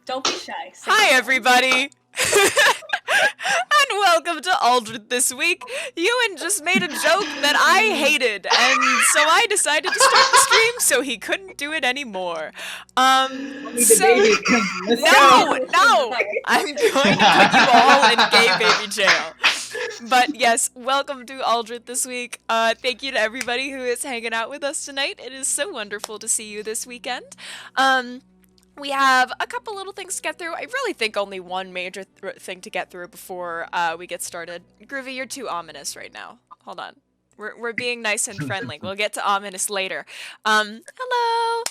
Don't be shy. Hi, everybody! And welcome to Aldrithe this week. Ewan just made a joke that I hated, and so I decided to start the stream so he couldn't do it anymore. No, I'm going to put you all in gay baby jail. But yes, welcome to Aldrithe this week. Thank you to everybody who is hanging out with us tonight. It is so wonderful to see you this weekend. We have a couple little things to get through. I really think only one major thing to get through before we get started. Groovy, you're too ominous right now. Hold on. We're being nice and friendly. We'll get to ominous later. Hello!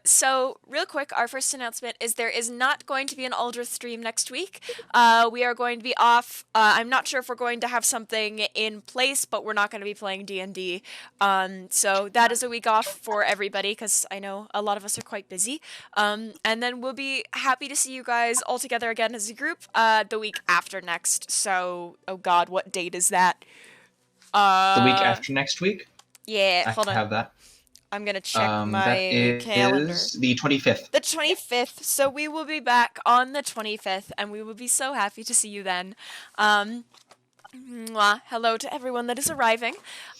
So, real quick, our first announcement is there is not going to be an Aldrithe stream next week. We are going to be off. I'm not sure if we're going to have something in place, but we're not going to be playing D&D. So that is a week off for everybody, because I know a lot of us are quite busy. And then we'll be happy to see you guys all together again as a group the week after next. So, oh god, what date is that? The week after next week? Yeah, hold on. I have that. I'm gonna check my calendar. That is the 25th. The 25th. So we will be back on the 25th, and we will be so happy to see you then. Hello to everyone that is arriving.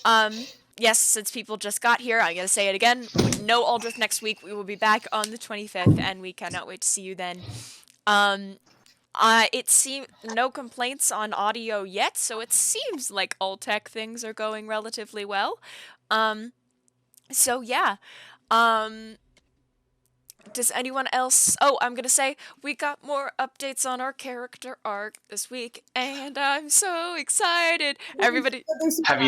Yes, since people just got here, I'm gonna say it again. No Aldrithe next week. We will be back on the 25th, and we cannot wait to see you then. It seems no complaints on audio yet, so it seems like all tech things are going relatively well. So yeah, does anyone else... Oh, I'm gonna say, we got more updates on our character arc this week, and I'm so excited! Everybody... Have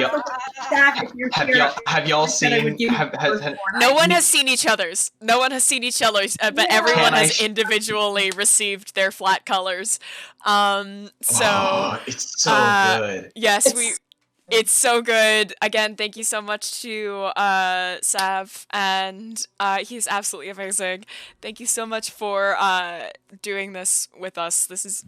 y'all seen... No one has seen each other's. No one has seen each other's, but everyone has individually received their flat colors. It's so good. Yes, It's so good. Again, thank you so much to Sav, and he's absolutely amazing. Thank you so much for doing this with us. This is...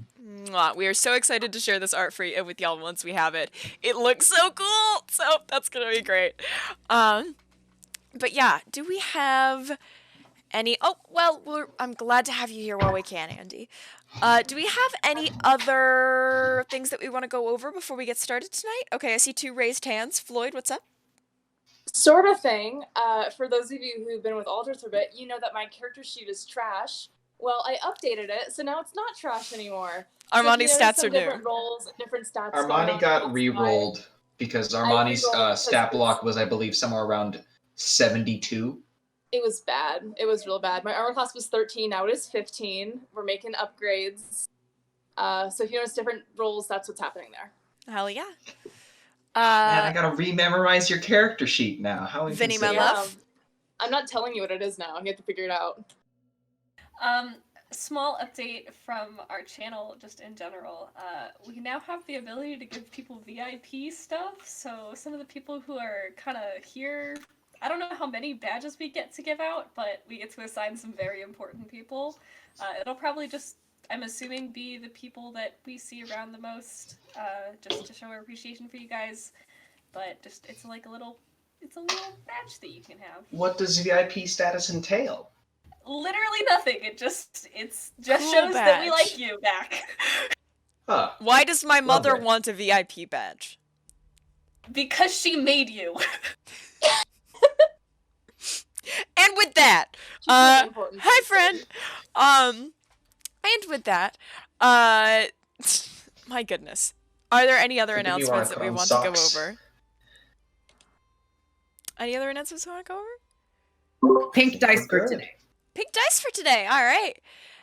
We are so excited to share this art for you with y'all once we have it. It looks so cool! So, that's gonna be great. But yeah, do we have any... Oh, well, I'm glad to have you here while we can, Andy. Do we have any other things that we want to go over before we get started tonight? Okay, I see 2 raised hands. Floyd, what's up? Sort of thing. For those of you who've been with Aldrithe for a bit, you know that my character sheet is trash. Well, I updated it, so now it's not trash anymore. Armani's stats are new. Different roles, different stats. Armani got re-rolled because Armani's stat block was, I believe, somewhere around 72. It was bad. It was real bad. My armor class was 13. Now it is 15. We're making upgrades. So if you notice different roles, that's what's happening there. Hell yeah. Man, I gotta re-memorize your character sheet now. How Vinny, my love. I'm not telling you what it is now. You have to figure it out. Small update from our channel, just in general. We now have the ability to give people VIP stuff. So some of the people who are kind of here... I don't know how many badges we get to give out, but we get to assign some very important people. It'll probably just, I'm assuming, be the people that we see around the most, just to show our appreciation for you guys. But just, it's a little badge that you can have. What does VIP status entail? Literally nothing. It just Cool shows badge. that we like you back. Huh. Why does my mother want a VIP badge? Because she made you. And with that, hi friend. And with that, my goodness, are there any other announcements that we want to go over? Any other announcements we want to go over? Pink dice for today. Pink dice for today. All right.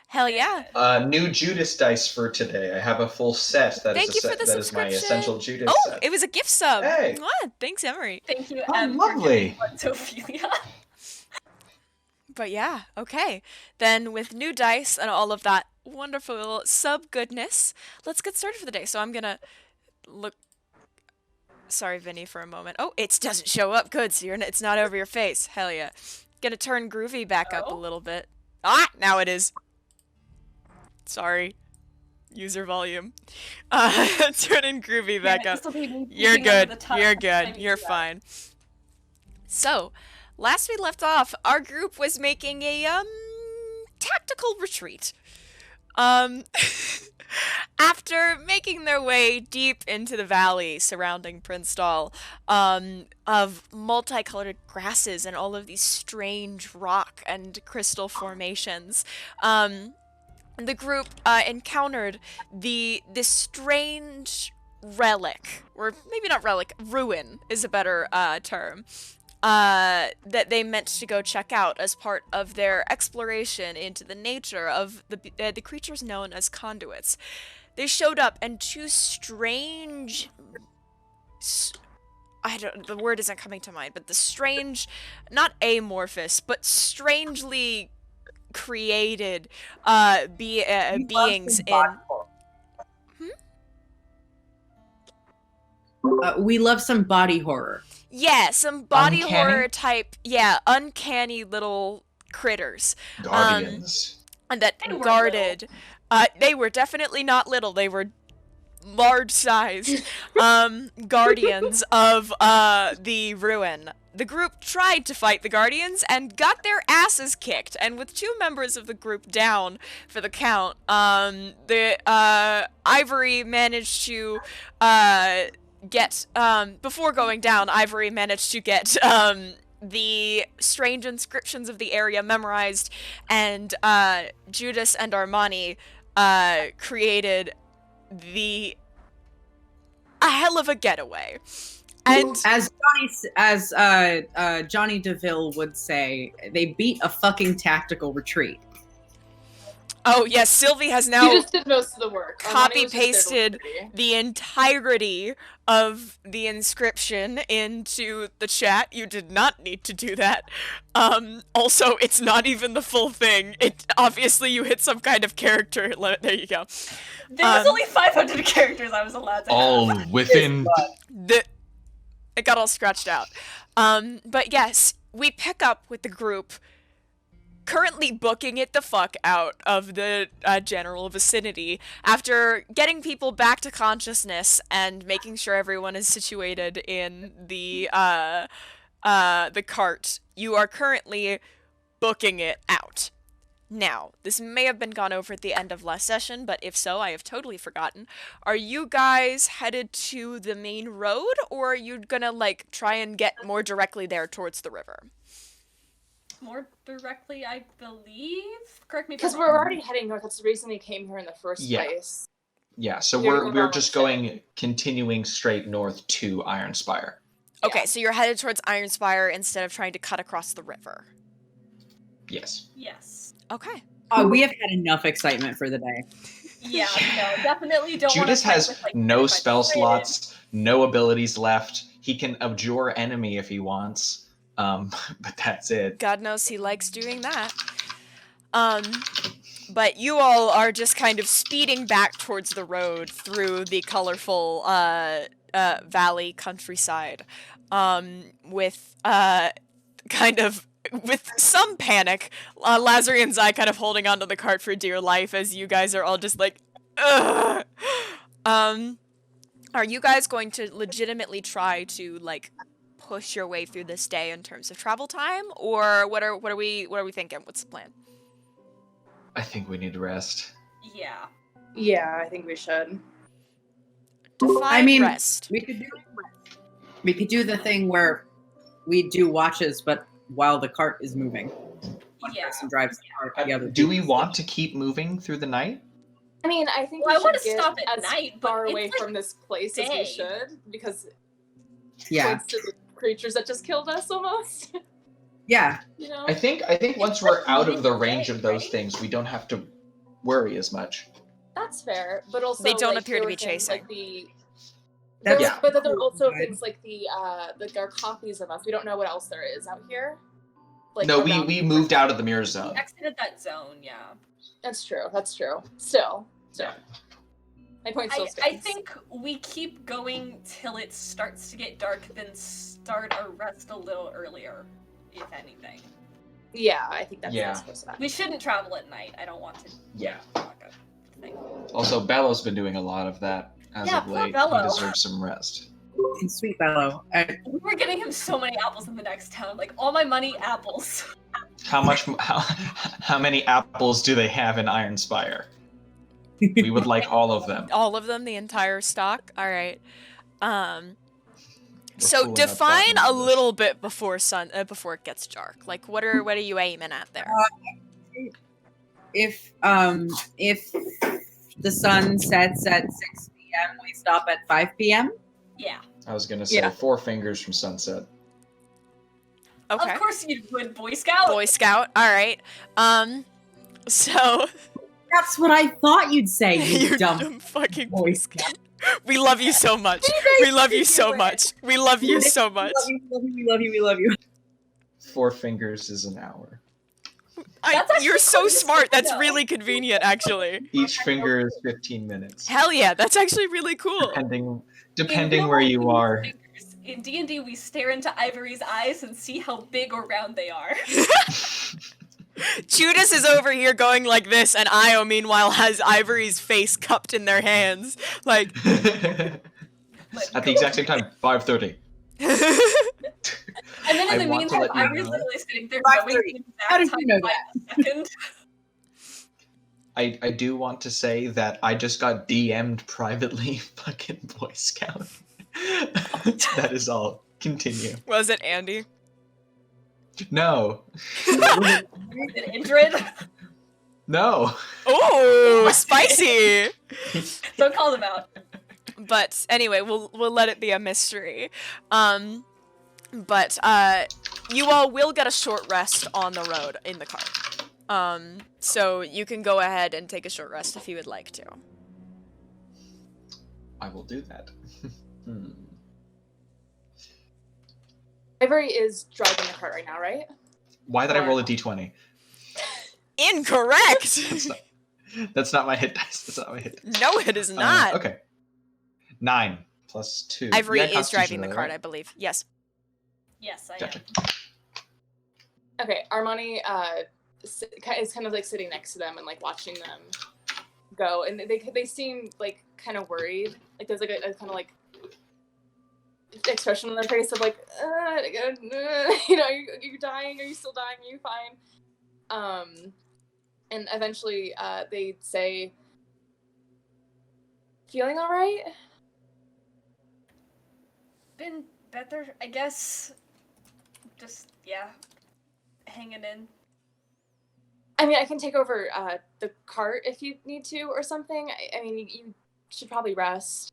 Hell yeah. New Judice dice for today. I have a full set. Thank you for the that is my essential Judice set. set. It was a gift sub. Hey. Thanks, Emery. Thank you, lovely. Ophelia. But yeah, okay. Then with new dice and all of that wonderful sub goodness, let's get started for the day. So I'm gonna look... Sorry, Vinny, for a moment. Oh, it doesn't show up. Good, so it's not over your face. Hell yeah. Gonna turn Groovy back up a little bit. Ah, now it is. Sorry. User volume. Turning Groovy back up. You're good. You're good. You're fine. So, last we left off, our group was making a tactical retreat. After making their way deep into the valley surrounding Princedal, of multicolored grasses and all of these strange rock and crystal formations, the group encountered this strange relic, or maybe not relic, ruin is a better term, that they meant to go check out as part of their exploration into the nature of the creatures known as conduits. They showed up, and two strange... the word isn't coming to mind, but the strange, not amorphous, but strangely created beings in... We love some body horror. Yeah, some body Uncanny? horror type, uncanny little critters. Guardians. And that They were guarded. They were definitely not little, they were large-sized guardians of the ruin. The group tried to fight the guardians and got their asses kicked, and with two members of the group down for the count, Ivory managed to get, before going down, Ivory managed to get the strange inscriptions of the area memorized, and Judice and Armani created a hell of a getaway. And As Johnny DeVille would say, they beat a fucking tactical retreat. oh yes, Silvi has now You just did most of the work. Armani was just there to copy-pasted look pretty. the entirety of the inscription into the chat. You did not need to do that. Also, it's not even the full thing. Obviously you hit some kind of character limit. There you go. There was only 500 characters I was allowed to have. All within. It got all scratched out. But yes, we pick up with the group currently booking it the fuck out of the general vicinity after getting people back to consciousness and making sure everyone is situated in the cart. You are currently booking it out. Now, this may have been gone over at the end of last session, but if so, I have totally forgotten. Are you guys headed to the main road, or are you gonna, like, try and get more directly there towards the river? More directly, I believe. Correct me if Because I'm we're wrong. already heading north. That's the reason we came here in the first Yeah. place. Yeah, so You're we're going we're on just the going continuing straight north to Ironspire. Okay, Yeah. so you're headed towards Ironspire instead of trying to cut across the river. Yes. Yes. Okay. We have had enough excitement for the day. Yeah, no, definitely don't want to Judice has no spell slots, no abilities left. He can abjure enemy if he wants. But that's it. God knows he likes doing that. But you all are just kind of speeding back towards the road through the colorful valley countryside, with with some panic. Lazarian's eye kind of holding onto the cart for dear life as you guys are all just like, ugh. Are you guys going to legitimately try to, like, push your way through this day in terms of travel time, or what are we thinking? What's the plan? I think we need to rest. Yeah. Yeah, I think we should. Define rest. we could do the thing where we do watches, but while the cart is moving. One Yeah. person drives the cart, the other. Do we want to keep moving through the night? I mean, I think Well, I we wanna should get stop at as night, but far it's away like from this place as we day. should, because Yeah, points to the creatures that just killed us almost. yeah. You know? I think once It's we're like out of the midday, range of those right? things, we don't have to worry as much. That's fair, but also They don't like, appear to there be were things chasing. Like the That's Yeah. but then there are also Right. things like the there are copies of us. We don't know what else there is out here. Like No, around- we moved out of the mirror zone. We exited that zone, yeah. That's true. That's true. Still. My point still I stands. think we keep going till it starts to get dark, then start our rest a little earlier, if anything. Yeah, I think that's Yeah. supposed to happen. We shouldn't travel at night. I don't want to Yeah. block a thing. Also, Bello's been doing a lot of that as Yeah, of poor late. Bello. He deserves some rest. And Sweet Bellow. We were getting him so many apples in the next town. Like, all my money, apples. How many apples do they have in Ironspire? We would like all of them. All of them, the entire stock. All right. We're So fooling up define Platinum a for this. little bit before before it gets dark. Like, what are you aiming at there? If the sun sets at 6 p.m., we stop at 5 p.m. Yeah. I was gonna say Yeah. 4 fingers from sunset. Okay. Of course you would, Boy Scout. Boy Scout. All right. So That's what I thought you'd say, you you dumb fucking Boy Boy Scout. We love you so much. We love you so much. We love you so much. We love you, we love you, we love you. 4 fingers is an hour. That's actually You're so quite useful smart. to That's know. really convenient, actually. Each finger is 15 minutes. Hell yeah, that's actually really cool. Depending where you are. In D&D, we stare into Ivory's eyes and see how big or round they are. Judice is over here going like this, and Io, meanwhile, has Ivory's face cupped in their hands. Like, At the exact same time, 5:30. And then in I the want to meantime, let you Ivory's know- literally sitting there 5:30. knowing the How did exact you time know by the second. I do want to say that I just got DM'd privately, fucking Boy Scout. That is all. Continue. was it Andy? No. And Indrid. No. Oh, spicy! Don't call them out. But anyway, we'll let it be a mystery. But you all will get a short rest on the road in the car. So you can go ahead and take a short rest if you would like to. I will do that. Ivory is driving the cart right now, right? Why did I roll a d20? Incorrect! That's not my hit dice. That's not my hit dice. No, it is not. Okay. 9 plus 2. Ivory Yeah, is Constitution, driving the though, cart, right? I believe. Yes. Yes, I Gotcha. am. Okay, Armani is kind of like sitting next to them and like watching them go, and they seem like kind of worried. Like there's like a kind of like expression on their face of like, you know, are you dying? Are you still dying? Are you fine? And eventually they say, feeling all right? Been better, I guess. Just, yeah, hanging in. I mean, I can take over the cart if you need to or something. I mean, you should probably rest.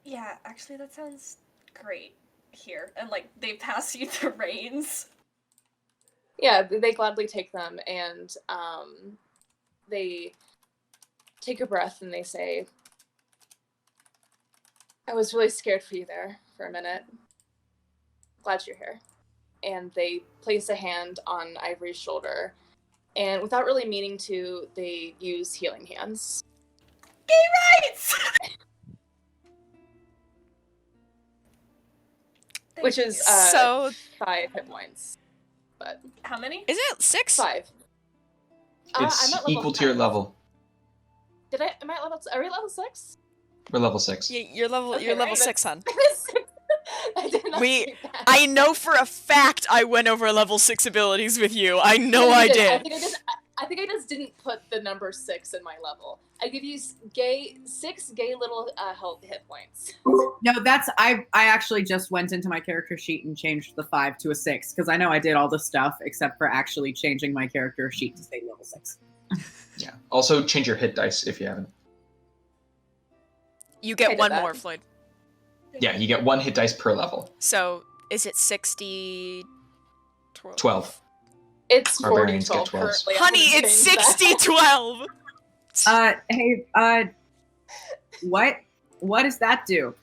Yeah, actually, that sounds great here. And, like, they pass you the reins. Yeah, they gladly take them, and they take a breath and they say, I was really scared for you there for a minute. Glad you're here. And they place a hand on Ivory's shoulder, and without really meaning to, they use healing hands. Gay rights! Which is So, 5 hit points. But How many? is it 6? 5. It's I'm at level equal to your 5. level. Am I at level? Are we level 6? We're level 6. You're level. Okay, you're level right, 6, hon. I did not We- see that. I know for a fact I went over level 6 abilities with you. I know No, I you did. I think I just didn't put the number 6 in my level. I give you 6 gay little hit points. No, that's I actually just went into my character sheet and changed the 5 to a 6 because I know I did all the stuff except for actually changing my character sheet to say level 6. Yeah. Also, change your hit dice if you haven't. You I get did one that. more, Floyd. Yeah, you get 1 hit dice per level. So, is it 60... 12. It's Barbarians 40 get 12 12s. currently. I'm Honey, gonna it's change that. 60-12! Hey, what does that do?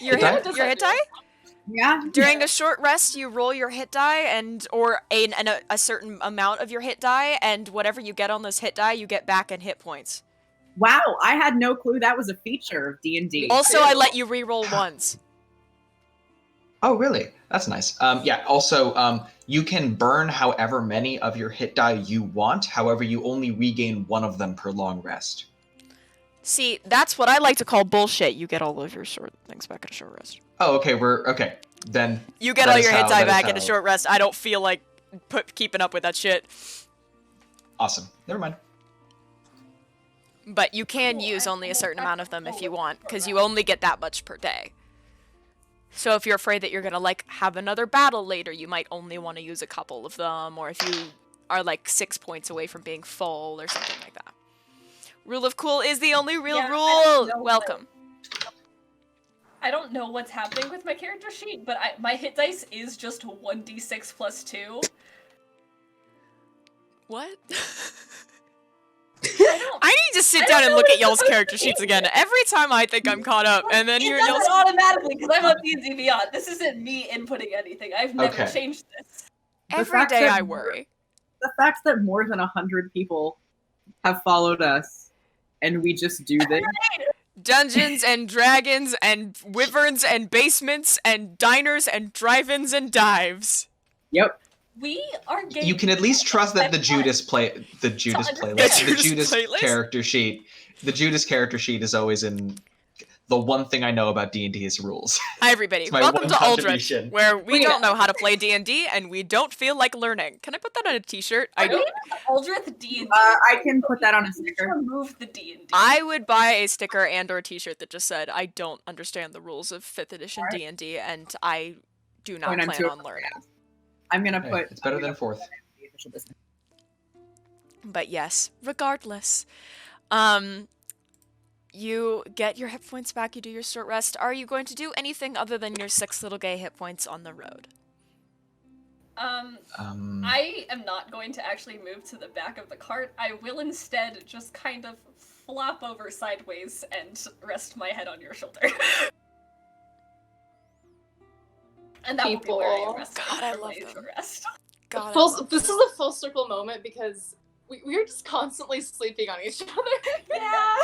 Your Hit hit, die? your hit die? Yeah. During a short rest, you roll your hit die or a certain amount of your hit die, and whatever you get on those hit die, you get back in hit points. Wow, I had no clue that was a feature of D&D. Also, I let you re-roll once. Oh, really? That's nice. Yeah, also, you can burn however many of your hit die you want. However, you only regain 1 of them per long rest. See, that's what I like to call bullshit. You get all of your short things back in a short rest. Oh, okay, okay. Then You get That all is your hit how- die that is back in a how- short rest. I don't feel like keeping up with that shit. Awesome. Never mind. But you can Cool, use I only a went certain back amount to of them if full you want, for because you that. only get that much per day. So if you're afraid that you're gonna, like, have another battle later, you might only want to use a couple of them, or if you are, like, 6 points away from being full, or something like that. Rule of cool is the only real Yeah, I rule! don't know Welcome. I don't know what's happening with my character sheet, but my hit dice is just 1d6 plus 2. What? I don't. I need to sit I down don't and know look what at it's y'all's supposed character to sheets be. again. Every time I think I'm caught up, and then It you're does y'all's... it automatically because I'm on D&D Beyond. This isn't me inputting anything. I've never Okay. changed this. Every fact day that I worry. The fact that more than 100 people have followed us, and we just do this. Dungeons and dragons and wyverns and basements and diners and drive-ins and dives. Yep. We are getting. You can at least trust that the Judice understand. playlist, the Judice Judice playlist? character sheet, the Judice character sheet is always in. The one thing I know about D&D is rules. Hi everybody, It's my welcome one to Aldrithe, contribution. where we Bring it don't up. know how to play D&D and we don't feel like learning. Can I put that on a t-shirt? Are we in Aldrithe D&D? I can put that on a Let's sticker. remove the D&D. I would buy a sticker and or t-shirt that just said, I don't understand the rules of 5th edition Alright. D&D and I do not Point on plan to it. on learning. I'm gonna Hey, put. it's better than 4th. The official business. But yes, regardless. You get your hit points back, you do your short rest. Are you going to do anything other than your 6 little gay hit points on the road? I am not going to actually move to the back of the cart. I will instead just kind of flop over sideways and rest my head on your shoulder. And that will be where I People. rest God, I for love my them. short rest. God, I Full, love this is them. a full circle moment because we were just constantly sleeping on each other. Yeah.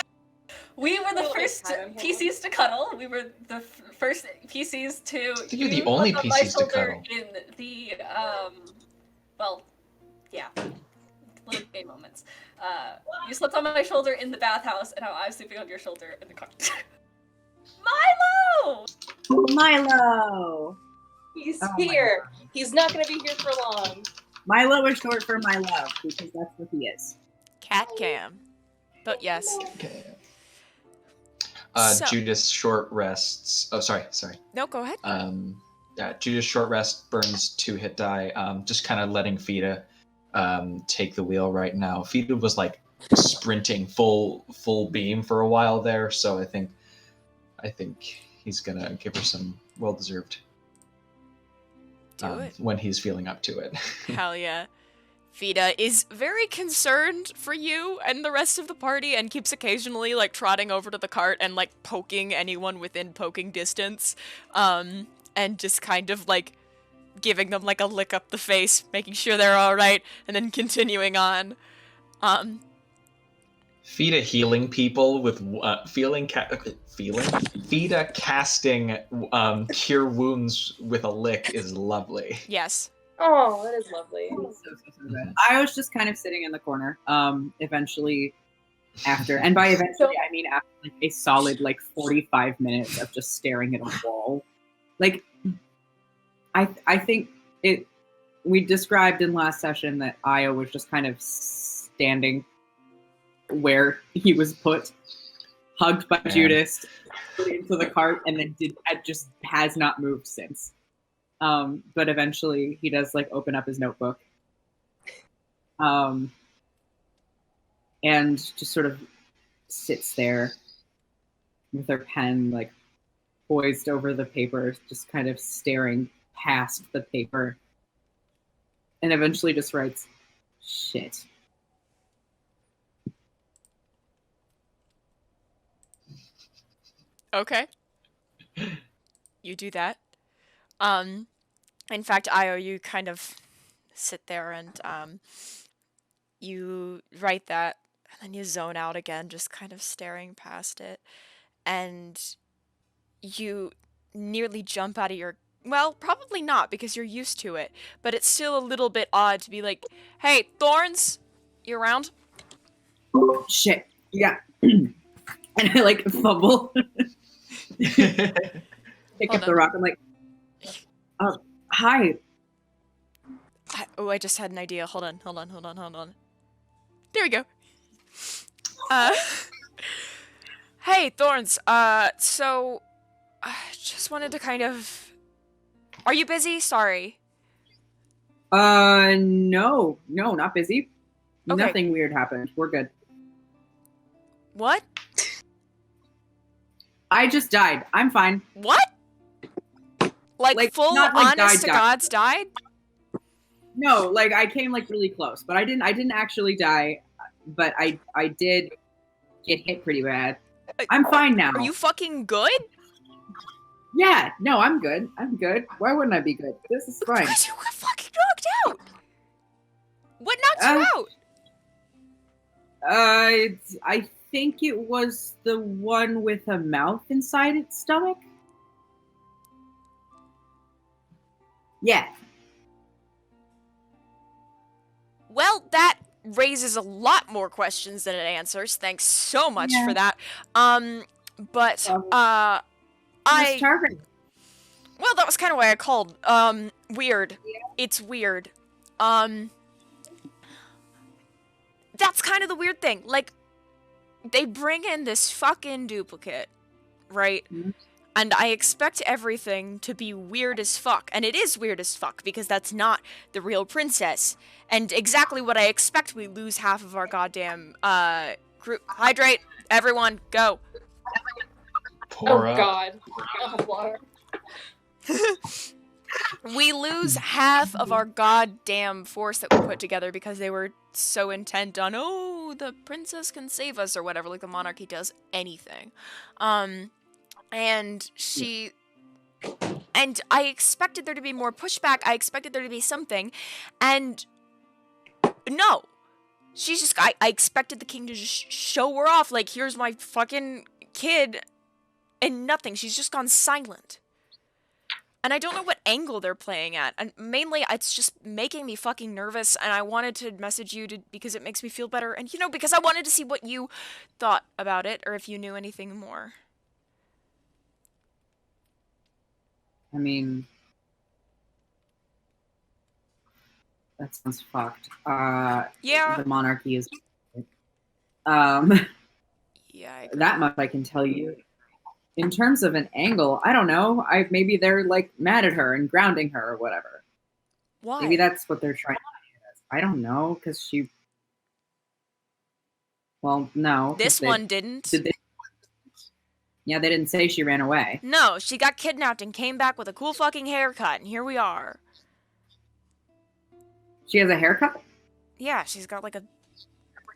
We were the Feel like first time here. PCs to cuddle. We were the first PCs to. I think you're the you only slept on my PCs to shoulder cuddle. in the well, yeah, little gay moments. You slept on my shoulder in the bathhouse, and now I'm sleeping on your shoulder in the car. Milo! Milo. He's Oh my here. He's not going to be here for long. Milo is short for my love because that's what he is. Cat cam. But yes. Okay. So- Judice short rests. Oh, sorry. No, go ahead. Yeah, Judice short rest burns 2 hit die. Just kind of letting Fida take the wheel right now. Fida was like sprinting full beam for a while there, so I think he's gonna give her some well-deserved Do it. when he's feeling up to it. Hell yeah. Vida is very concerned for you and the rest of the party and keeps occasionally like trotting over to the cart and like poking anyone within poking distance. And just kind of like giving them like a lick up the face, making sure they're alright, and then continuing on. Fida healing people with Fida casting cure wounds with a lick is lovely. Yes. Oh, that is lovely. So good. I was just kind of sitting in the corner. Eventually, after, and by eventually I mean after like a solid like 45 minutes of just staring at a wall. Like, I think we described in last session that Io was just kind of standing where he was put, hugged by Yeah. Judice, put into the cart, and then just has not moved since. But eventually he does like open up his notebook. And just sort of sits there with her pen like poised over the paper, just kind of staring past the paper. And eventually just writes, "Shit." Okay. You do that. In fact, Io, you kind of sit there and you write that, and then you zone out again, just kind of staring past it, and you nearly jump out of your. Well, probably not because you're used to it, but it's still a little bit odd to be like, "Hey, Thorns, you around?" Shit. Yeah. And I like fumble. Pick Hold up the on. rock. I'm like, hi. I just had an idea. Hold on. There we go. Hey, Thorns. So, I just wanted to kind of... Are you busy? Sorry. No, not busy. Okay. Nothing weird happened. We're good. What? I just died. I'm fine. What? Like full not like honest to died. God's died? No, like I came like really close, but I didn't actually die, but I did get hit pretty bad. I'm fine now. Are you fucking good? Yeah, no, I'm good. I'm good. Why wouldn't I be good? This is fine. Because you got fucking knocked out. What knocked you out? I think it was the one with a mouth inside its stomach. Yeah. Well, that raises a lot more questions than it answers. Thanks so much for that. But well, that was kind of why I called. Weird. Yeah. It's weird. That's kind of the weird thing. Like, they bring in this fucking duplicate, right? Mm-hmm. And I expect everything to be weird as fuck. And it is weird as fuck, because that's not the real princess. And exactly what I expect, we lose half of our goddamn, group. Hydrate! Everyone, go! Pour up. God. Water. We lose half of our goddamn force that we put together because they were so intent on, oh, the princess can save us, or whatever, like the monarchy does anything. And she... And I expected there to be more pushback, I expected there to be something, and... No! She's just... I expected the king to just show her off, like, here's my fucking kid, and nothing. She's just gone silent. And I don't know what angle they're playing at, and mainly it's just making me fucking nervous, and I wanted to message you because it makes me feel better, and you know, because I wanted to see what you thought about it, or if you knew anything more. I mean, that sounds fucked. Yeah. The monarchy is... Yeah. That much I can tell you. In terms of an angle, I don't know. Maybe they're like mad at her and grounding her or whatever. Why? Maybe that's what they're trying to do. I don't know, because she... Well, no. This one didn't. Yeah, they didn't say she ran away. No, she got kidnapped and came back with a cool fucking haircut, and here we are. She has a haircut? Yeah, she's got like a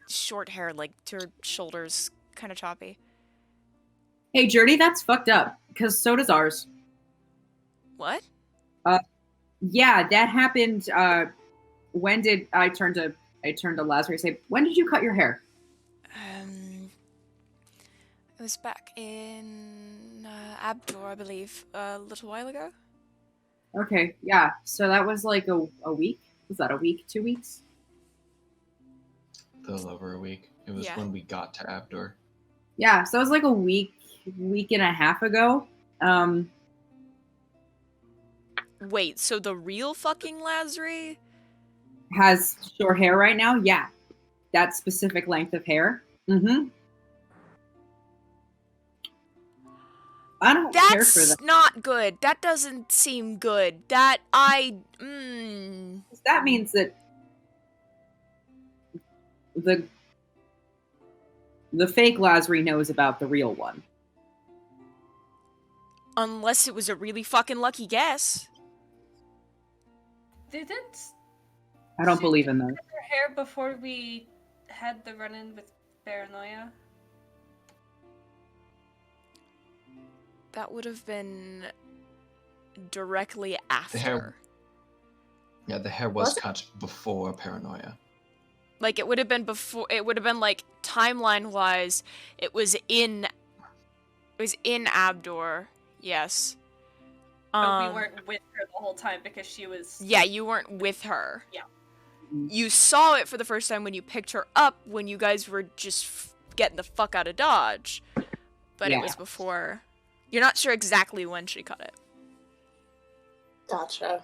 short hair, like to her shoulders, kind of choppy. Hey, Judy, that's fucked up, because so does ours. What? Yeah, that happened, when did... I turned to Lazarus and say, when did you cut your hair? It was back in, Abdor, I believe, a little while ago. Okay, yeah, so that was like a week? Was that a week, 2 weeks? A little over a week. It was when we got to Abdor. Yeah, so it was like a week and a half ago. Wait, so the real fucking Lazarus has short hair right now? Yeah. That specific length of hair? Mm-hmm. I don't care for that. That's not good. That doesn't seem good. That That means that the fake Lazarus knows about the real one. Unless it was a really fucking lucky guess. I don't believe in that. Her hair before we had the run-in with Paranoia. That would have been directly after. The hair was cut before Paranoia. Like, it would have been before, it would have been, like, timeline-wise, it was in Abdor, yes. But we weren't with her the whole time because she was... Yeah, you weren't with her. Yeah. You saw it for the first time when you picked her up, when you guys were just getting the fuck out of Dodge. But it was before... You're not sure exactly when she cut it. Gotcha.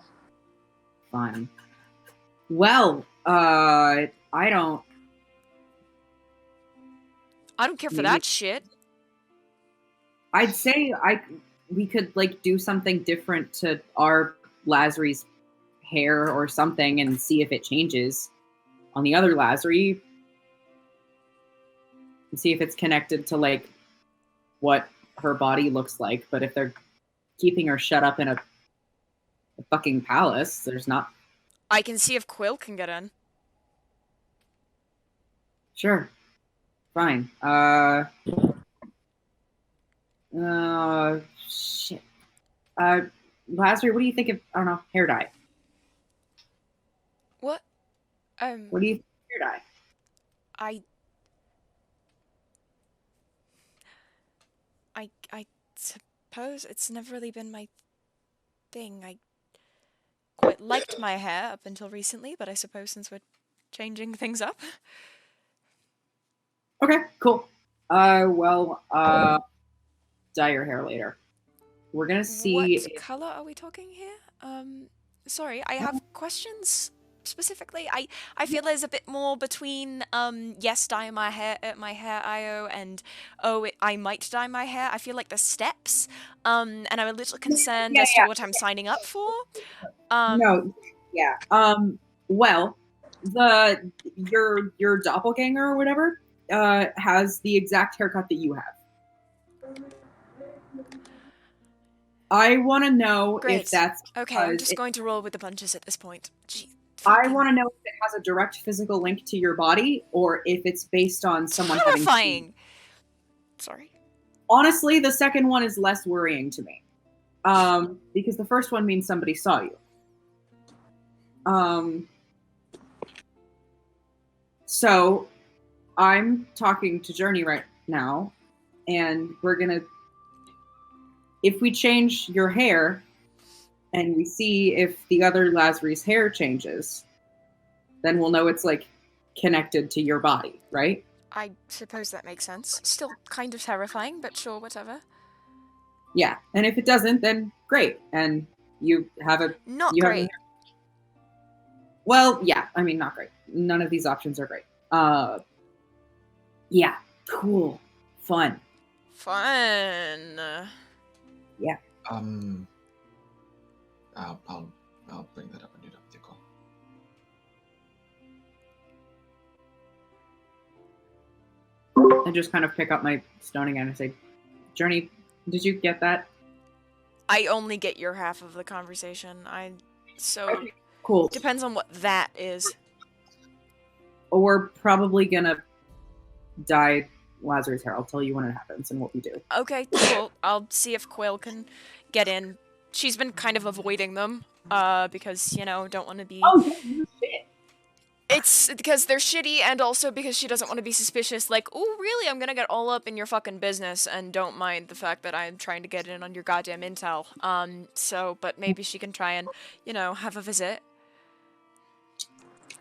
Fine. Well, I don't. I don't care for Maybe- that shit. I'd say we could like do something different to our Lazari's hair or something and see if it changes on the other Lazari and see if it's connected to like what her body looks like. But if they're keeping her shut up in a fucking palace, there's not. I can see if Quill can get in. Sure. Fine. Shit. Lazari, what do you think of, I don't know, hair dye? What? What do you think of hair dye? I suppose it's never really been my thing. I quite liked my hair up until recently, but I suppose since we're changing things up. Okay, cool. Dye your hair later. We're gonna see. What color are we talking here? Sorry, I have questions specifically. I feel there's a bit more between yes, dye my hair at my hair IO and I might dye my hair. I feel like there's steps. And I'm a little concerned as to what I'm signing up for. No, yeah. Well, your doppelganger or whatever has the exact haircut that you have. I want to know Great. if that's okay. I'm because just going to roll with the punches at this point. Gee, I want to know if it has a direct physical link to your body or if it's based on someone having. Terrifying. Sorry. Honestly, the second one is less worrying to me, because the first one means somebody saw you. So I'm talking to Journey right now, and we're gonna. If we change your hair, and we see if the other Lazari's hair changes, then we'll know it's like connected to your body, right? I suppose that makes sense. Still kind of terrifying, but sure, whatever. Yeah, and if it doesn't, then great, and you have a Not you have great. well, yeah, I mean, not great. None of these options are great. Yeah, cool, fun. Fun. I'll bring that up when you're done with your call. I just kind of pick up my stone again and say, Journey, did you get that? I only get your half of the conversation. So Cool. depends on what that is. We're probably gonna dye Lazarus' hair. I'll tell you when it happens and what we do. Okay, cool. I'll see if Quill can get in. She's been kind of avoiding them, because, don't want to be... Oh, shit. It's because they're shitty, and also because she doesn't want to be suspicious, like, oh, really, I'm gonna get all up in your fucking business, and don't mind the fact that I'm trying to get in on your goddamn intel. But maybe she can try and, have a visit.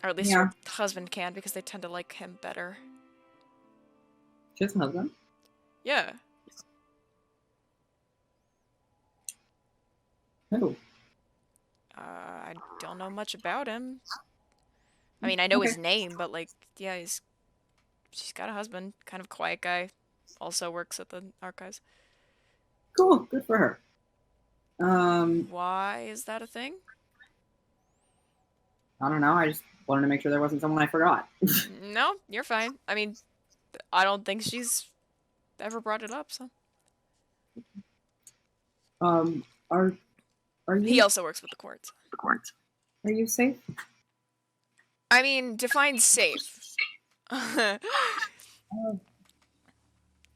Or at least her husband can, because they tend to like him better. She has a husband? Yeah. Oh. I don't know much about him. I mean, I know his name, but, like, yeah, she's got a husband. Kind of quiet guy. Also works at the archives. Cool. Good for her. Why is that a thing? I don't know. I just wanted to make sure there wasn't someone I forgot. No, you're fine. I mean, I don't think she's ever brought it up, so. Are you... He also works with the courts. Are you safe? I mean, define safe. I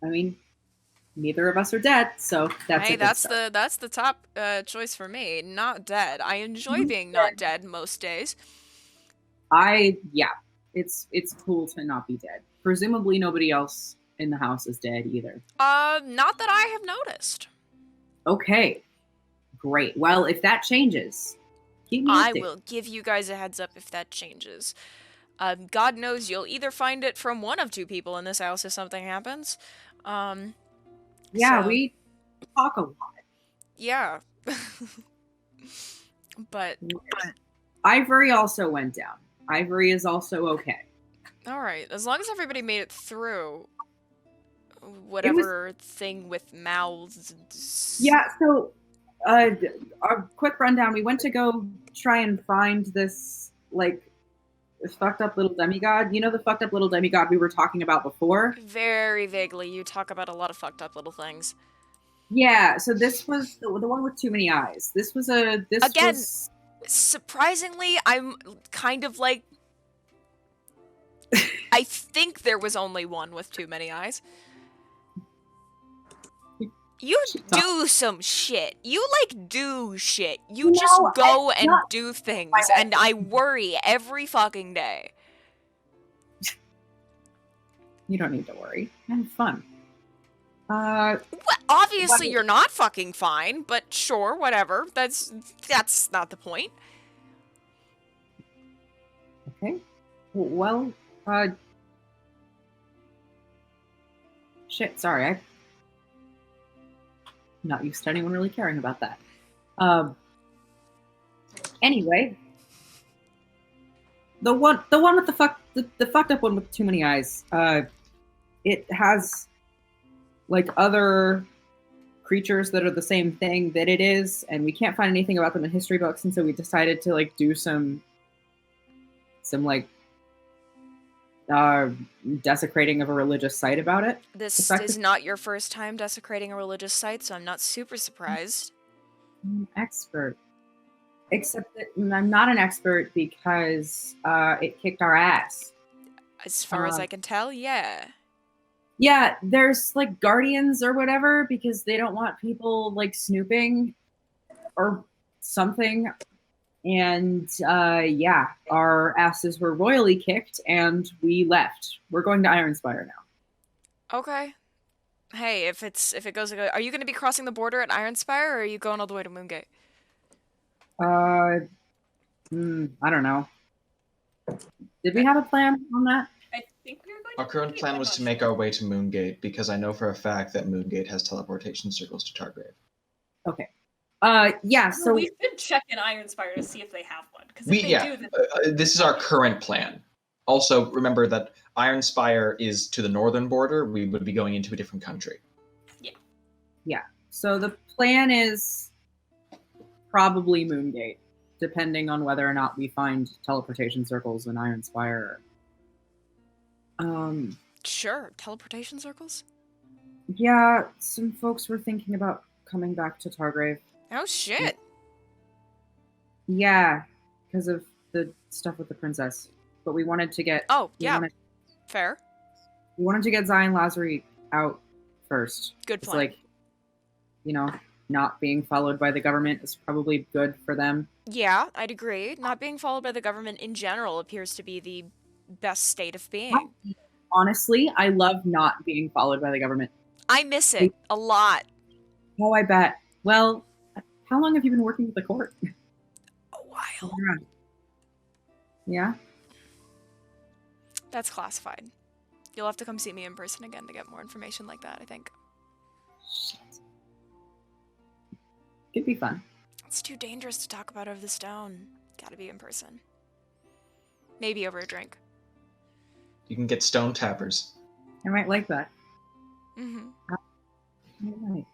mean, neither of us are dead, so that's hey, a good start. that's the top choice for me. Not dead. I enjoy being not dead most days. It's cool to not be dead. Presumably nobody else in the house is dead either. Not that I have noticed. Okay. Great. Well, if that changes, keep me I updated. will give you guys a heads up if that changes. God knows you'll either find it from one of two people in this house if something happens. Yeah, we talk a lot. Yeah. But Ivory also went down. Ivory is also okay. All right, as long as everybody made it through whatever thing with mouths. Yeah, so a quick rundown. We went to go try and find this, like, fucked up little demigod. You know the fucked up little demigod we were talking about before? Very vaguely, you talk about a lot of fucked up little things. Yeah, so this was the one with too many eyes. This was a... This Again, was... surprisingly, I'm kind of like... I think there was only one with too many eyes. You do some shit. You, like, do shit. You just go and do things, and I worry every fucking day. You don't need to worry. Have fun. Well, obviously you're not fucking fine, but sure, whatever. That's not the point. Okay. Well, shit, sorry, I'm not used to anyone really caring about that. Anyway, the one with the fucked up one with too many eyes. It has like other creatures that are the same thing that it is, and we can't find anything about them in history books, and so we decided to like do some like desecrating of a religious site about it. This is not your first time desecrating a religious site, so I'm not super surprised. I'm an expert. Except that I'm not an expert because it kicked our ass. As far as I can tell, yeah. Yeah, there's like guardians or whatever because they don't want people like snooping or something. And yeah, our asses were royally kicked and we left. We're going to Ironspire now. Okay. Hey, if it goes, are you going to be crossing the border at Ironspire, or are you going all the way to Moongate? I don't know. Did we have a plan on that? I think we were going Our current plan was to make our way to Moongate because I know for a fact that Moongate has teleportation circles to Targrave. Okay. Yeah, so we should check in Ironspire to see if they have one. Because if they do, then... this is our current plan. Also, remember that Ironspire is to the northern border. We would be going into a different country. Yeah. Yeah. So the plan is probably Moongate, depending on whether or not we find teleportation circles in Ironspire. Sure, teleportation circles? Yeah, some folks were thinking about coming back to Targrave. Oh shit. Yeah, because of the stuff with the princess. But we wanted to get... Fair. We wanted to get Zion Lazari out first. Good plan. It's like, you know, not being followed by the government is probably good for them. Yeah, I'd agree. Not being followed by the government in general appears to be the best state of being. Honestly, I love not being followed by the government. I miss it a lot. Oh, I bet. Well, how long have you been working with the court? A while. Yeah? That's classified. You'll have to come see me in person again to get more information like that, I think. Shit. Could be fun. It's too dangerous to talk about over the stone. Gotta be in person. Maybe over a drink. You can get stone tappers. I might like that. Mm-hmm. Right.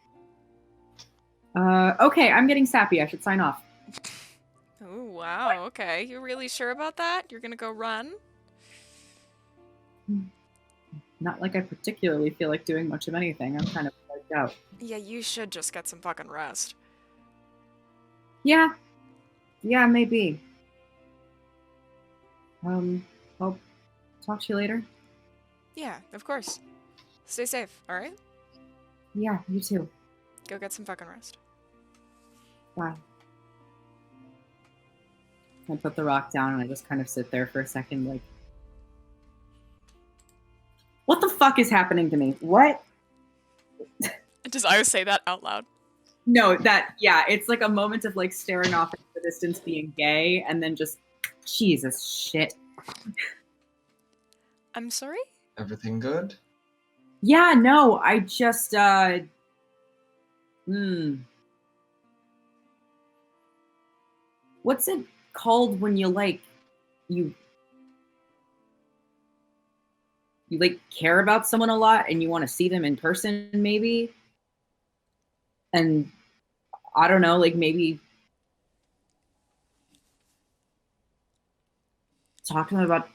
Okay, I'm getting sappy. I should sign off. Oh, wow, okay. You really sure about that? You're gonna go run? Not like I particularly feel like doing much of anything. I'm kind of wiped out. Yeah, you should just get some fucking rest. Yeah. Yeah, maybe. I'll talk to you later. Yeah, of course. Stay safe, alright? Yeah, you too. Go get some fucking rest. Bye. I put the rock down and I just kind of sit there for a second like, what the fuck is happening to me? What? Does Iris say that out loud? No, it's like a moment of like staring off into the distance being gay and then just, Jesus shit. I'm sorry? Everything good? Yeah, no, I just, what's it called when you like you like care about someone a lot and you want to see them in person maybe, and I don't know, like maybe talk to them about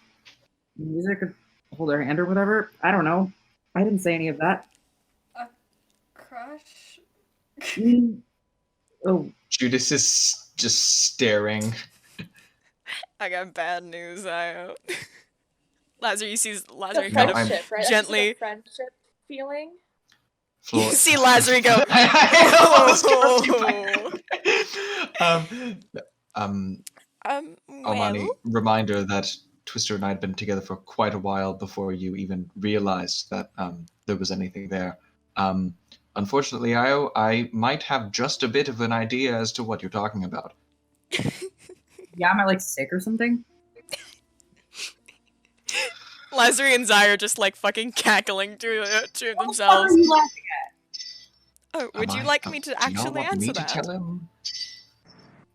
music or hold their hand or whatever. I don't know. I didn't say any of that. A crush? Oh, Judice is just staring. I got bad news, Io. Lazar, you see Lazar The kind of friendship, right? gently. That's just a friendship feeling. You see Lazar go. Armani, Well, reminder that Twister and I had been together for quite a while before you even realized that there was anything there. Unfortunately, I might have just a bit of an idea as to what you're talking about. yeah, am I like sick or something? Lazar and Zai are just like fucking cackling to What the fuck themselves. are you laughing Oh, would Am you I- like me to do you actually want me answer to that? tell him?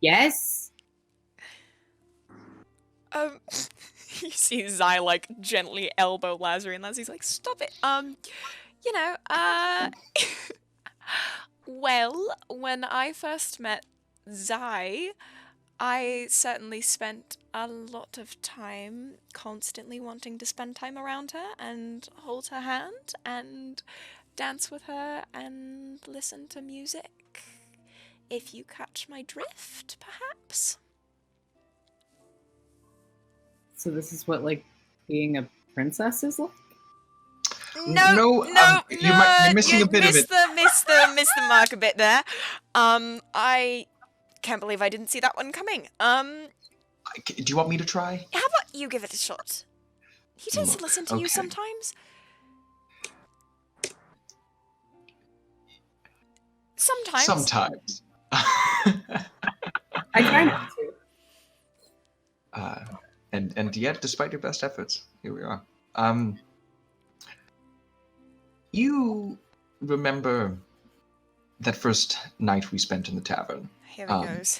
Yes. You see Zai like gently elbow Lazar, and Lazar's like, "Stop it." You know, well, when I first met Zai, I certainly spent a lot of time constantly wanting to spend time around her and hold her hand and dance with her and listen to music. If you catch my drift, perhaps? So this is what like being a princess is like? No, you're missing you a bit of it. missed the mark a bit there. I can't believe I didn't see that one coming. Do you want me to try? How about you give it a shot? He tends to Look, listen to you okay. sometimes. Sometimes. Sometimes. I try not to. And yet, despite your best efforts, here we are. You remember that first night we spent in the tavern? Here it goes.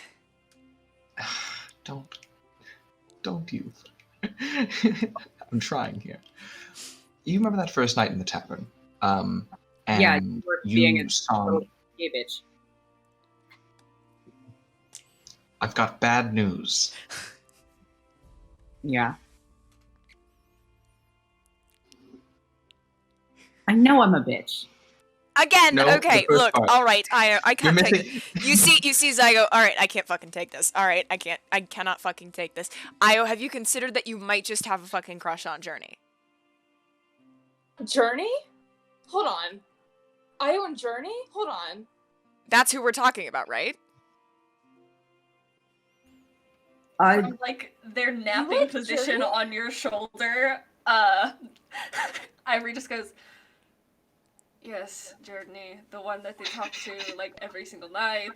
Don't you? I'm trying here. You remember that first night in the tavern? And Yeah, you were being a saw. total gay bitch. I've got bad news. Yeah. I know I'm a bitch. Again, No, okay, the first look, part. alright, I You're can't take missing. it. You see Zygo, alright, I can't fucking take this. Alright, I cannot fucking take this. Io, have you considered that you might just have a fucking crush on Journey? Journey? Hold on. Io and Journey? Hold on. That's who we're talking about, right? From like their napping like position Journey? on your shoulder, Ivory just goes, "Yes, Journey, the one that they talk to like every single night,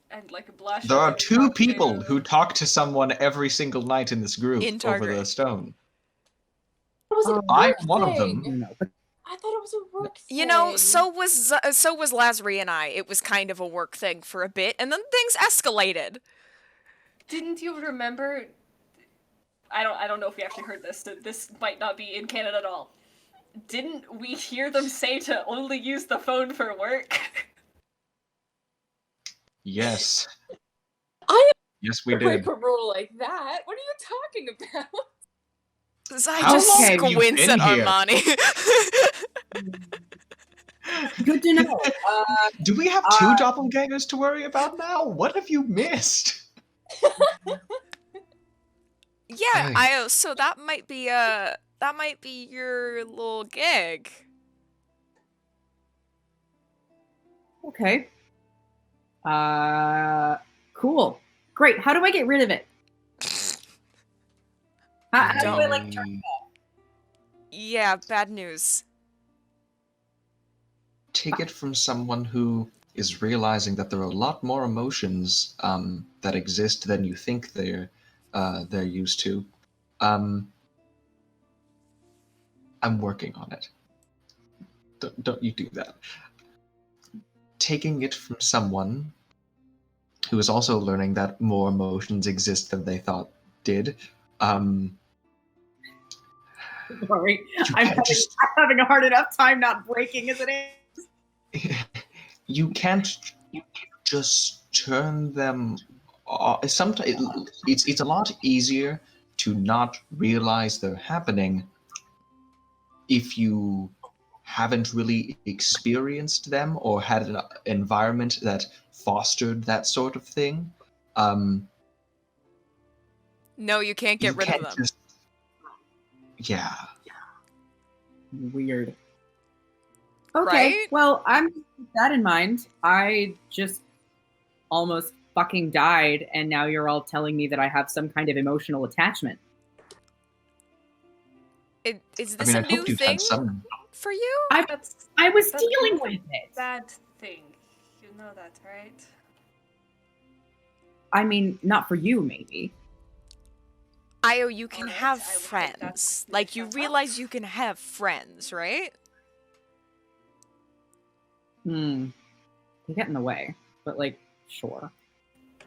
and like blush." There are as they two talk people to." who talk to someone every single night in this group In over the Targaryen. stone. It was a work I'm one of thing. them. No, but I thought it was a work thing. You know, so was Lazary and I. It was kind of a work thing for a bit, and then things escalated. Didn't you remember? I don't know if we actually heard this. So this might not be in canon at all. Didn't we hear them say to only use the phone for work? Yes. I Yes, we break did. a rule like that. What are you talking about? Zai How just long have you squints been at here? Armani. good to know. Do we have two doppelgangers to worry about now? What have you missed? Yeah, Hey. so that might be your little gig. Okay. Cool. Great. How do I get rid of it? How do I like turn it off? Yeah, bad news. Take it from someone who is realizing that there are a lot more emotions that exist than you think they're used to. I'm working on it. Don't you do that. Taking it from someone who is also learning that more emotions exist than they thought did. Sorry, You I'm can't having a hard enough time not breaking as it is. you can't just turn them off. Sometimes it's a lot easier to not realize they're happening if you haven't really experienced them or had an environment that fostered that sort of thing. No, you can't get rid of them. Yeah. Weird. Okay, Right? well, I'm with that in mind. I just almost fucking died, and now you're all telling me that I have some kind of emotional attachment. Is I this mean, I a new hope you've thing had some. for you? I was That's dealing not a with it. bad thing. You know that, right? I mean, not for you, maybe. Io, you can Alright, have I will take that friends. into Like, you account. realize you can have friends, right? They get in the way, but like, sure.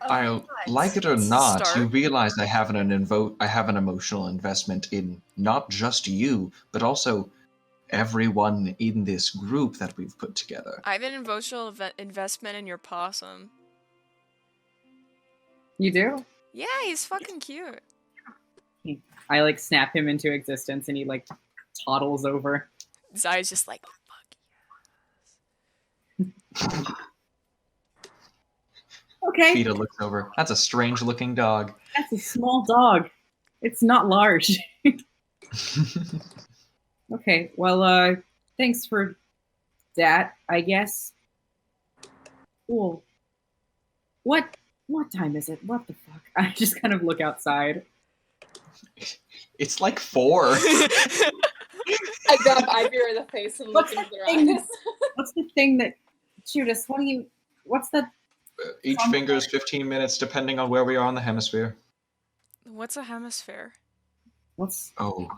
Like it or It's a not, you start. realize I have an emotional investment in not just you, but also everyone in this group that we've put together. I have an emotional investment in your possum. You do? Yeah, he's fucking cute. I like snap him into existence, and he like toddles over. His eyes just like, fuck. Okay, Fida looks over. That's a strange looking dog. that's a small dog. It's not large. Okay, well, thanks for that, I guess. Cool. What time is it? What the fuck? I just kind of look outside. It's like 4. I grab Ivory in the face and look What's into the their thing? eyes. What's the thing that Judice? What's that? Each finger is 15 minutes, depending on where we are on the hemisphere. What's a hemisphere? What's Oh.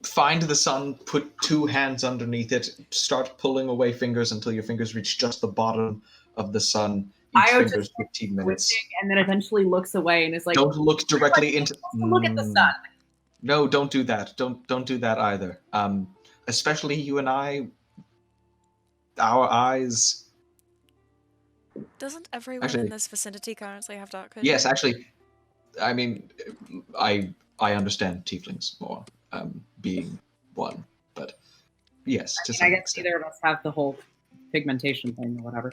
Find the sun, put 2 hands underneath it, start pulling away fingers until your fingers reach just the bottom of the sun. Each Io finger is just 15 minutes. twitching and then eventually looks away and is like, Don't look directly into. look at the sun. No, don't do that. Don't do that either. Especially you and I. Our eyes. Doesn't everyone Actually- in this vicinity currently have dark vision? Yes, actually. I mean, I understand tieflings more, being one, but yes, to I some guess extent. either of us have the whole pigmentation thing or whatever.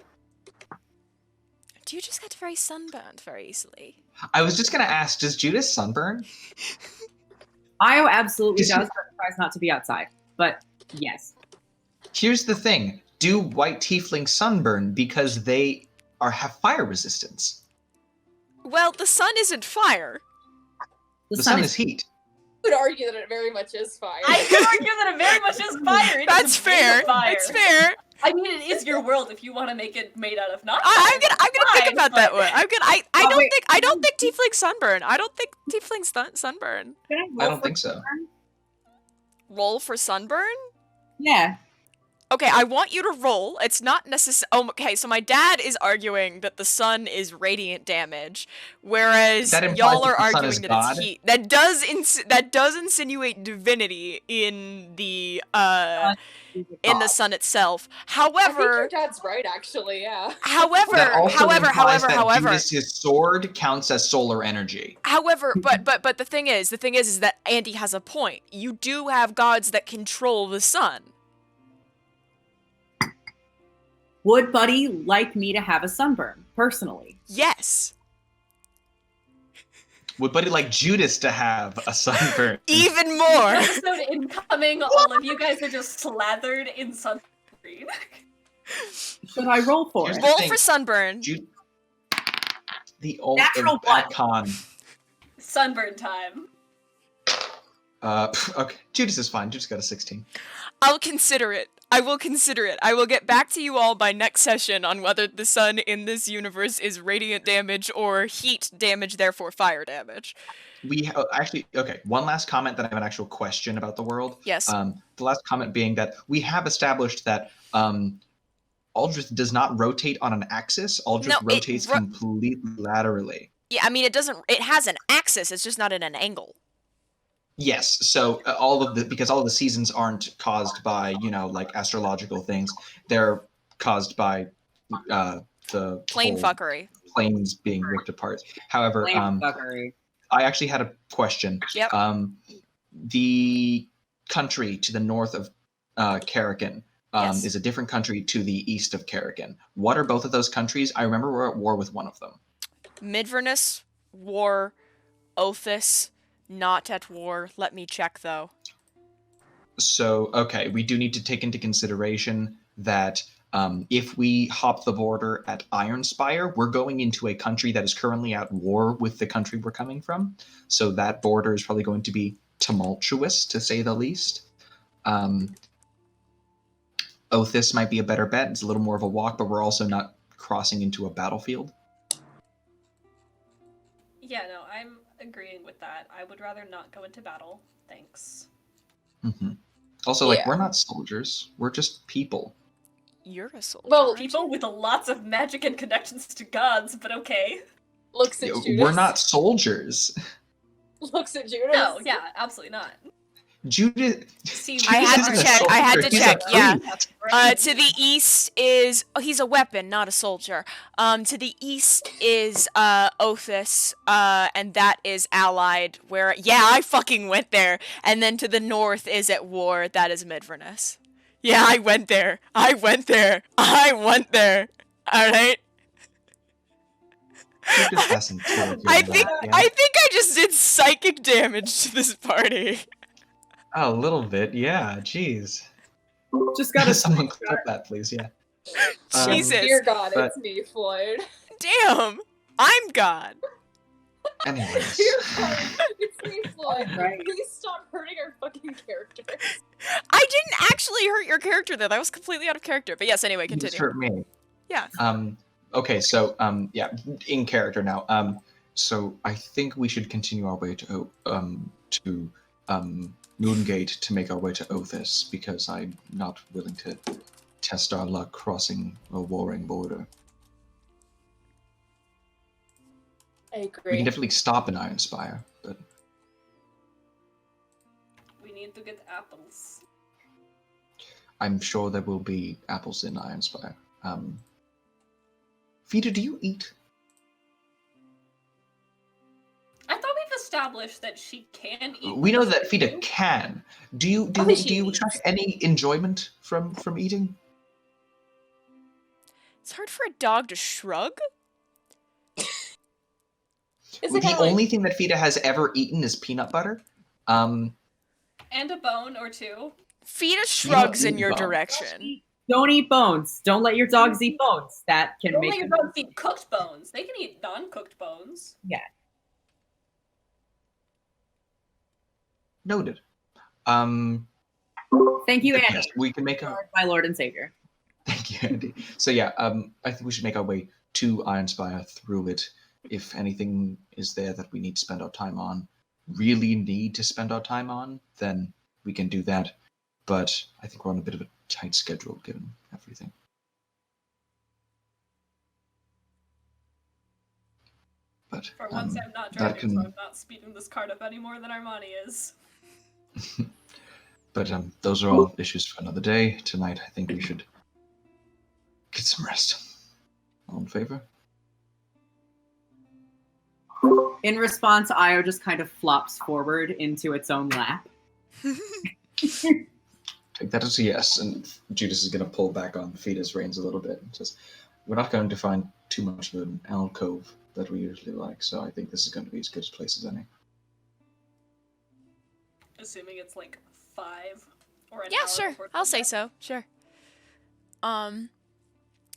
Do you just get very sunburned very easily? I was just gonna ask, does Judice sunburn? Io absolutely Is he- does, but tries not to be outside. But yes. Here's the thing: do white tieflings sunburn because they have fire resistance? Well, the sun isn't fire. The sun is heat. I would argue that it very much is fire. I could argue that it very much is fire. It is That's a big fair. Fire. That's fair. I mean, it is your world if you want to make it made out of not. I'm gonna think fine, about that but- one. I Oh, wait. don't think tieflings sunburn. I don't think tieflings sunburn. Can I roll don't for think so. sunburn? Roll for sunburn? Yeah. Okay, I want you to roll. It's not necessary. Oh, okay, so my dad is arguing that the sun is radiant damage, whereas That implies y'all that are the sun arguing is that God? it's heat. That does insinuate divinity in the sun itself. I think your However, dad's right, actually. Yeah. however, That also implies that however, Judice's sword counts as solar energy. However, but the thing is that Andy has a point. You do have gods that control the sun. Would Buddy like me to have a sunburn, personally? Yes. Would Buddy like Judice to have a sunburn? Even more. Episode incoming, all of you guys are just slathered in sunscreen. Should I roll for Here's it? the Roll thing. for sunburn. The old Natural bad one. con. Sunburn time. Okay, Judice is fine. Judice got a 16. I'll consider it. I will consider it. I will get back to you all by next session on whether the sun in this universe is radiant damage or heat damage, therefore fire damage. Actually, okay, one last comment that I have an actual question about the world. Yes. The last comment being that we have established that Aldrithe does not rotate on an axis. Aldrithe No, it rotates completely laterally. Yeah, I mean, it doesn't. It has an axis. It's just not in an angle. Yes, so because all of the seasons aren't caused by, like astrological things. They're caused by the Plain whole fuckery. planes being ripped apart. However, Fuckery. I actually had a question. Yep. The country to the north of Karrakin Yes. is a different country to the east of Karrakin. What are both of those countries? I remember we're at war with one of them. Midvernus, war, Othis, not at war. Let me check, though. So, okay, we do need to take into consideration that if we hop the border at Ironspire, we're going into a country that is currently at war with the country we're coming from. So that border is probably going to be tumultuous, to say the least. Othis might be a better bet. It's a little more of a walk, but we're also not crossing into a battlefield. Yeah, no, I'm agreeing with that. I would rather not go into battle. Thanks. Mm-hmm. Also, we're not soldiers. We're just people. You're a soldier. Well, People with lots of magic and connections to gods, but okay. Looks at Judice. We're not soldiers. Looks at Judice. No, yeah, absolutely not. Judice. See, I had to check. I had to He's a check. Yeah. priest. To the east is he's a weapon, not a soldier. To the east is Othis, and that is allied. Where I fucking went there. And then to the north is at war. That is Midvernus. Yeah, I went there. I went there. All right. Judice hasn't told you I that think yet. I just did psychic damage to this party. A little bit, yeah. Jeez. Just gotta Someone clip that, please. Yeah. Jesus. Dear God, but- it's me, Floyd. Damn. I'm God. Anyways. Dear God, it's me, Floyd. Right. Please stop hurting our fucking characters. I didn't actually hurt your character though. That was completely out of character. But yes, anyway, You just continue. hurt me. Yeah. Okay, so in character now. So I think we should continue our way to Moongate to make our way to Othis, because I'm not willing to test our luck crossing a warring border. I We agree. can definitely stop in Ironspire, but we need to get apples. I'm sure there will be apples in Ironspire. Vita, do you eat? I thought we've established that she can eat. We know that Vita can. Do you Obviously she extract eats. any enjoyment from eating? It's hard for a dog to shrug. Is it The kinda like- only thing that Vita has ever eaten is peanut butter. And a bone or two. Feta shrugs in eat your bones. direction. Don't eat bones. Don't let your dogs eat bones. That can Don't make let your them. dogs eat cooked bones. They can eat non-cooked bones. Noted. Thank you, Andy. Yes, we can make our. My Lord and Savior. Thank you, Andy. So yeah, I think we should make our way to Ironspire through it. If anything is there that we need to spend our time on, really need to spend our time on, then we can do that. But I think we're on a bit of a tight schedule given everything. But For once, I'm not that driving, so can- I'm not speeding this card up any more than Armani is. But those are all issues for another day. Tonight, I think we should get some rest. All in favor? In response, Io just kind of flops forward into its own lap. Take that as a yes. And Judice is going to pull back on Vita's reins a little bit and says, we're not going to find too much of an alcove that we usually like, so I think this is going to be as good a place as any. Assuming it's like 5 or an Yeah, hour sure. before I'll say sunset. so. Sure.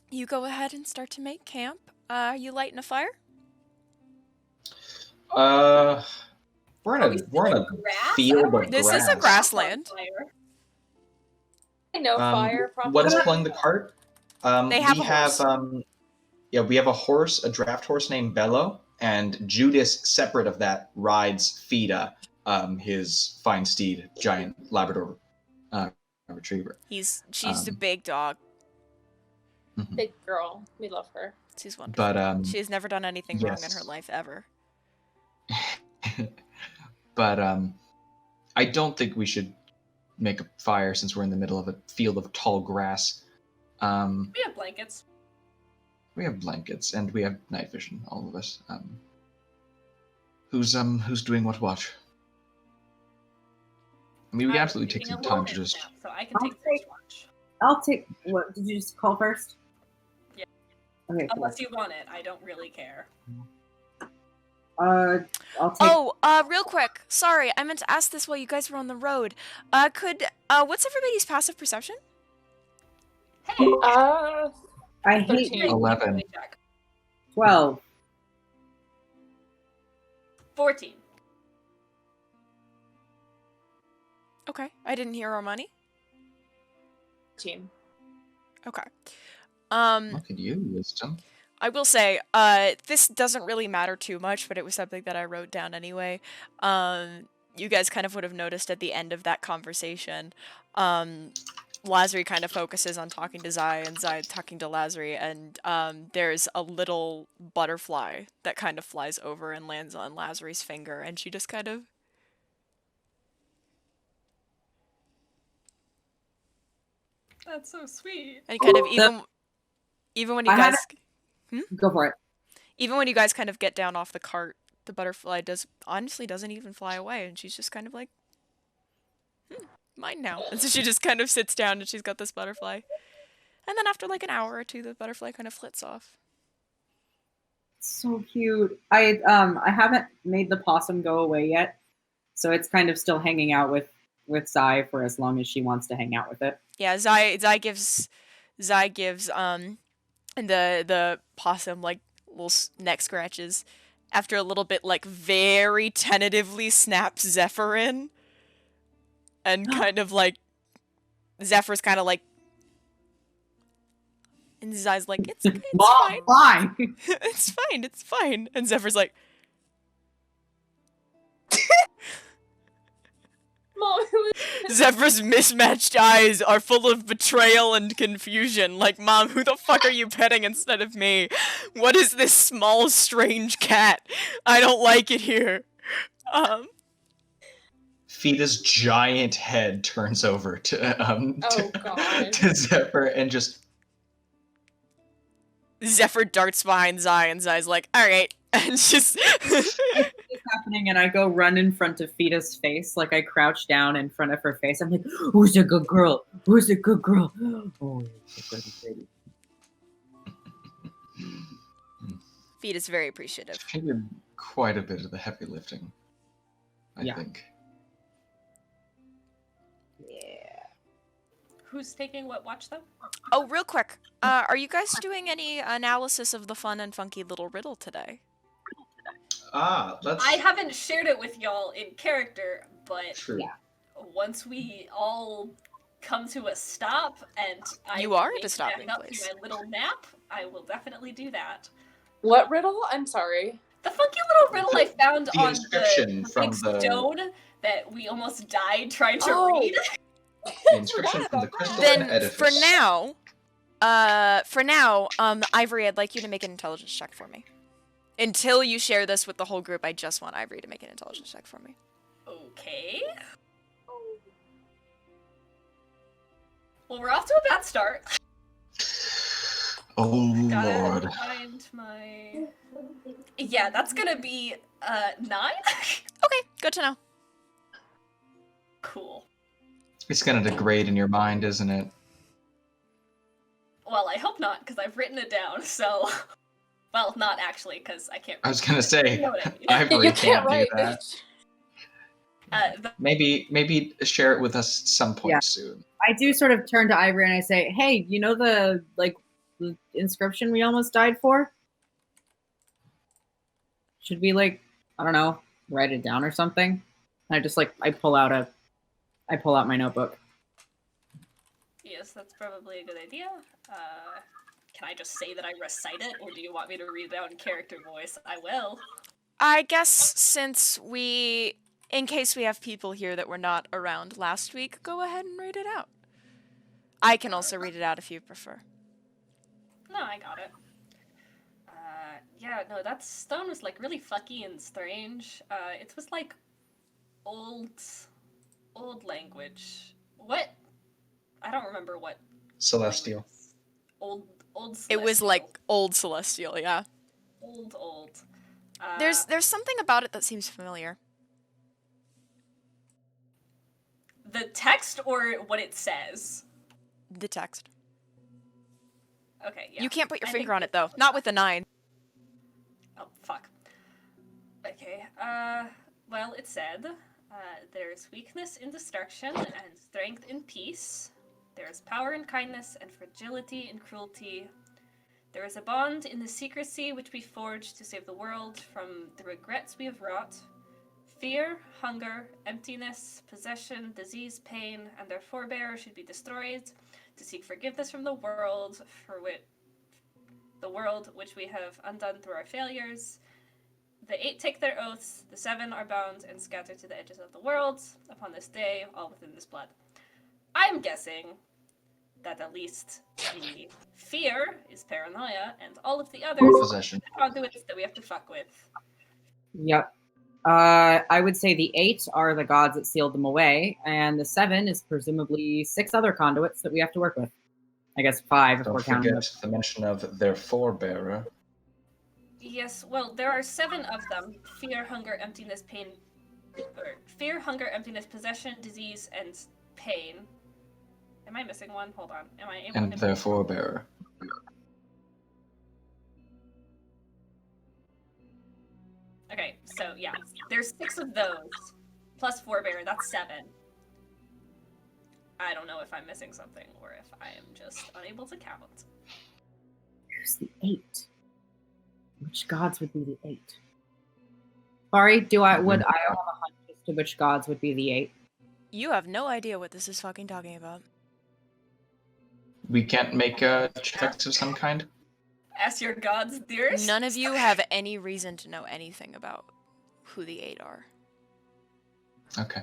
You go ahead and start to make camp. Are you lighting a fire? We're Are in we a still we're in in a grass? field of This is a grass. grassland. Fire. I know fire. Probably. What is pulling the cart? They have we a have horse. we have a horse, a draft horse named Bello, and Judice, separate of that, rides Fida, his fine steed, giant Labrador retriever. She's the Um, big dog. Mhm. Big girl. We love her. She's wonderful. But She has never done anything wrong in her yes. life ever. But I don't think we should make a fire since we're in the middle of a field of tall grass. We have blankets. We have blankets and we have night vision, all of us. Who's doing what watch? I mean, we can I'm absolutely take taking some a time to little just. nap, so I can I'll take first watch. I'll take. What did you just call first? Yeah. Okay. Cool. Unless you want it, I don't really care. I'll take. Oh, real quick. Sorry, I meant to ask this while you guys were on the road. What's everybody's passive perception? Hey, Uh, I hate 13. you. 11. check. 12. 14. Okay, I didn't hear Armani. 13. Okay. Look at you, wisdom. I will say, this doesn't really matter too much, but it was something that I wrote down anyway. You guys kind of would have noticed at the end of that conversation, Lazari kind of focuses on talking to Zai and Zai talking to Lazari, and there's a little butterfly that kind of flies over and lands on Lazari's finger, and she just kind of... That's so sweet. And kind of even when you I had guys... Go for it. Even when you guys kind of get down off the cart, the butterfly honestly doesn't even fly away, and she's just kind of like, mine now. And so she just kind of sits down and she's got this butterfly. And then after like an hour or two, the butterfly kind of flits off. So cute. I haven't made the possum go away yet, so it's kind of still hanging out with Zai for as long as she wants to hang out with it. Yeah, Zai gives and the possum like little neck scratches. After a little bit, like very tentatively snaps Zephyr in, and kind of like Zephyr's kind of like, and Zai's like, it's Mom, fine. why? It's fine. And Zephyr's like, Mom, Zephyr's mismatched eyes are full of betrayal and confusion. Like, Mom, who the fuck are you petting instead of me? What is this small, strange cat? I don't like it here. Fita's giant head turns over to Oh, God. to Zephyr and just Zephyr darts behind Zai, and Zai's like, alright. And just... It's happening, and I go run in front of Fita's face. Like, I crouch down in front of her face. I'm like, who's a good girl? Who's a good girl? Oh, it's a good baby. Fita's very appreciative. she did quite a bit of the heavy lifting, I Yeah. think. Who's taking what watch, though? Oh, real quick. Are you guys doing any analysis of the fun and funky little riddle today? Let's. I haven't shared it with y'all in character, but True. Yeah. once we all come to a stop and I You are at wake a stopping back up place. to my little nap, I will definitely do that. What riddle? I'm sorry. The funky little riddle I found The on inscription the from big the- stone that we almost died trying to Oh. read. The inscription from the crystal Then, edifice. for now, Ivory, I'd like you to make an intelligence check for me. Until you share this with the whole group, I just want Ivory to make an intelligence check for me. Okay. Well, we're off to a bad start. Oh Gotta lord. find my... Yeah, that's gonna be 9? Okay, good to know. Cool. It's gonna degrade in your mind, isn't it? Well, I hope not, because I've written it down, so... Well, not actually, because I can't... I was gonna say, You know what I mean. Ivory You can't can't do write, that. bitch. Maybe share it with us some point Yeah. soon. I do sort of turn to Ivory and I say, hey, you know the inscription we almost died for? Should we, I don't know, write it down or something? And I just, I pull out my notebook. Yes, that's probably a good idea. Can I just say that I recite it, or do you want me to read it out in character voice? I will. I guess since in case we have people here that were not around last week, go ahead and read it out. I can also read it out if you prefer. No, I got it. Yeah, no, that stone was like really fucky and strange. It was like old language. What? I don't remember what. Celestial. language. Old Celestial. It was like old Celestial, yeah. Old. There's something about it that seems familiar. The text or what it says? The text. Okay, yeah. You can't put your I finger think on it though. Not with the 9. Oh, fuck. Okay, well, it said, there's weakness in destruction and strength in peace. There is power in kindness and fragility in cruelty. There is a bond in the secrecy which we forged to save the world from the regrets we have wrought. Fear, hunger, emptiness, possession, disease, pain, and their forebearer should be destroyed to seek forgiveness from the world which we have undone through our failures. The 8 take their oaths, the 7 are bound and scattered to the edges of the world upon this day, all within this blood. I'm guessing that at least the fear is paranoia, and all of the others Possession. are conduits that we have to fuck with. Yep. I would say the 8 are the gods that sealed them away, and the 7 is presumably 6 other conduits that we have to work with. I guess 5 if Don't we're counting. forget the mention of their forebearer. Yes, well, there are 7 of them. Fear, hunger, emptiness, pain... Or fear, hunger, emptiness, possession, disease, and pain. Am I missing one? Hold on. Am I able And to... their forebearer. Okay, so yeah. There's 6 of those. Plus forebearer, that's 7. I don't know if I'm missing something or if I am just unable to count. Here's the 8. Which gods would be the 8? Sorry, would I have a hunch as to which gods would be the 8? You have no idea what this is fucking talking about. We can't make checks of some kind? Ask your gods, dearest. None of you have any reason to know anything about who the 8 are. Okay.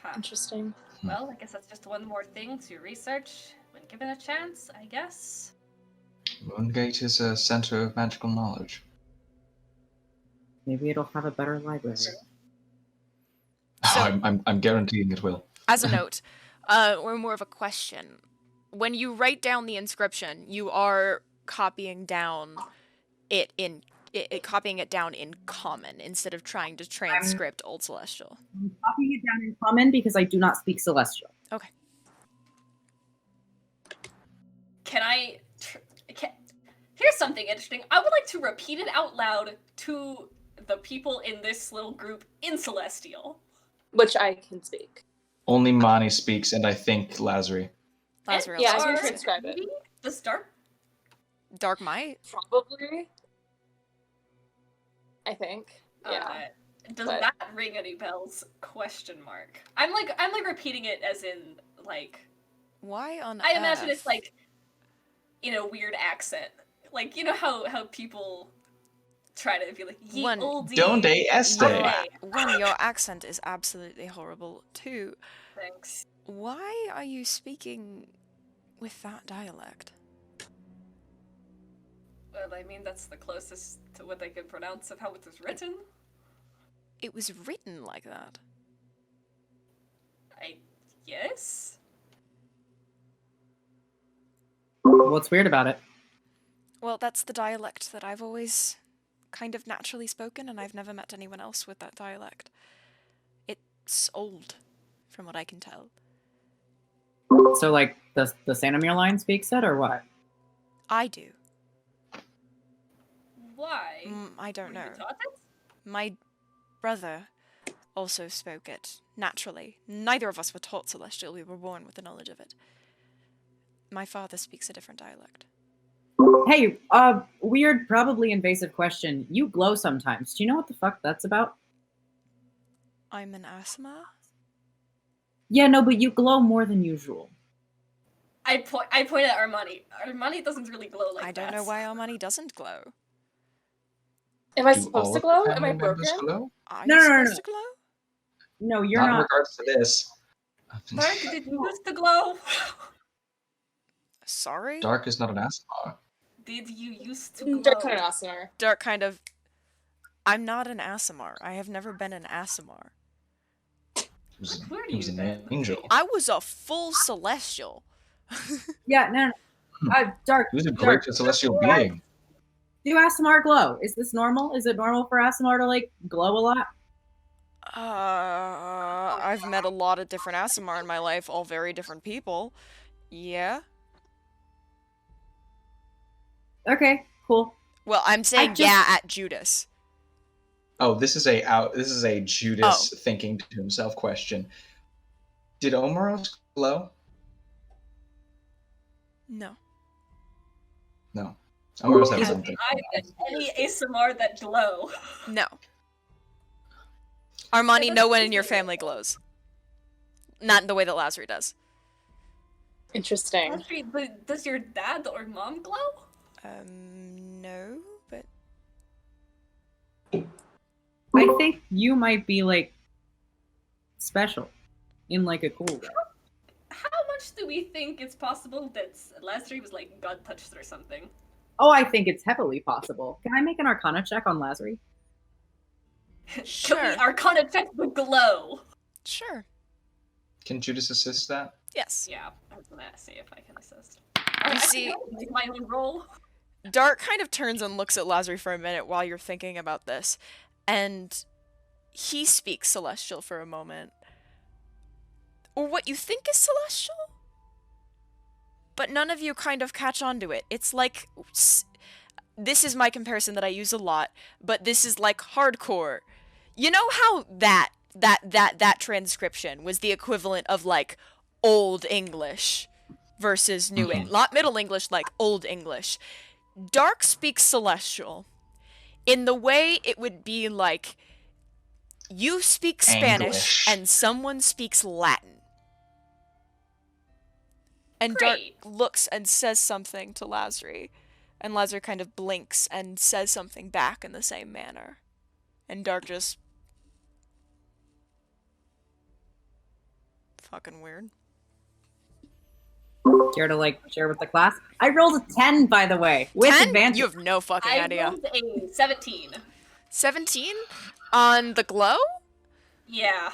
Huh. Interesting. Well, I guess that's just one more thing to research when given a chance, I guess. Moongate is a center of magical knowledge. Maybe it'll have a better library. So- I'm guaranteeing it will. As a note, or more of a question, when you write down the inscription, you are copying down it in copying it down in common instead of trying to transcript Old Celestial. I'm copying it down in common because I do not speak Celestial. Okay. Here's something interesting. I would like to repeat it out loud to the people in this little group in Celestial. Which I can speak. Only Mani speaks, and I think Lazari. Lazarus. Yeah, I can Or transcribe it. maybe the start. Dark Might? Probably. I think. Yeah. Does but- that ring any bells? Question mark. I'm like repeating it as in like Why on I imagine earth? it's like in a weird accent. Like, you know how people try to be like, ye One- oldie. Donde este? Okay. One, your accent is absolutely horrible. 2, Thanks. why are you speaking with that dialect? Well, I mean, that's the closest to what I can pronounce of how it was written. It was written like that. Yes? What's weird about it? Well, that's the dialect that I've always kind of naturally spoken, and I've never met anyone else with that dialect. It's old, from what I can tell. So, like, the Sandomir line speaks it, or what? I do. Why? I don't Were know. you taught it? My brother also spoke it naturally. Neither of us were taught Celestial, we were born with the knowledge of it. My father speaks a different dialect. Hey, weird, probably invasive question. You glow sometimes. Do you know what the fuck that's about? I'm an asthma? Yeah, no, but you glow more than usual. I point at Armani. Armani doesn't really glow like that. I don't know why Armani doesn't glow. Am I Do supposed all to of the glow? family Am I members broken? glow? Are No, you no, no, supposed no. to glow? No, you're Not in not. regards to this. Mark, did you used to glow? Sorry? Dark is not an Asimar. Did you used to glow? They're kind of awesome. Dark kind of... I'm not an Asimar. I have never been an Asimar. Where do He was you an then? angel. I was a full celestial. Yeah, no. Dark. He was a Dark. great celestial being. Do Asimar glow? Is this normal? Is it normal for Asimar to like glow a lot? I've met a lot of different Asimar in my life, all very different people. Yeah? Okay, cool. Well, I'm saying yeah at Judice. Oh, this is a Judice thinking to himself question. Did Omeros glow? No. No. Omeros had Have something. I met any ASMR that glow? No. Armani, Yeah, no one that's in your interesting. family glows. Not in the way that Lazarus does. Interesting. Actually, but does your dad or mom glow? No, but... I think you might be like special in like a cool way. How much do we think it's possible that Lazarus was like God touched or something? Oh, I think it's heavily possible. Can I make an Arcana check on Lazarus? Sure. Can we Arcana check the glow? Sure. Can Judice assist that? Yes. Yeah, I was gonna see if I can assist. You see- I can make my own roll. Dark kind of turns and looks at Lazarus for a minute while you're thinking about this, and he speaks Celestial for a moment. Or what you think is Celestial? But none of you kind of catch on to it. It's like... This is my comparison that I use a lot, but this is like hardcore. You know how that transcription was the equivalent of like Old English versus New English, not Middle English, like Old English. Dark speaks Celestial in the way it would be like you speak Spanish Anglish. and someone speaks Latin. And Great. Dark looks and says something to Lazarus, and Lazarus kind of blinks and says something back in the same manner. And Dark just... Fucking weird. Care to like share with the class? I rolled a 10, by the way, with 10? advantage. You have no fucking I idea. rolled a 17. 17? On the glow? Yeah.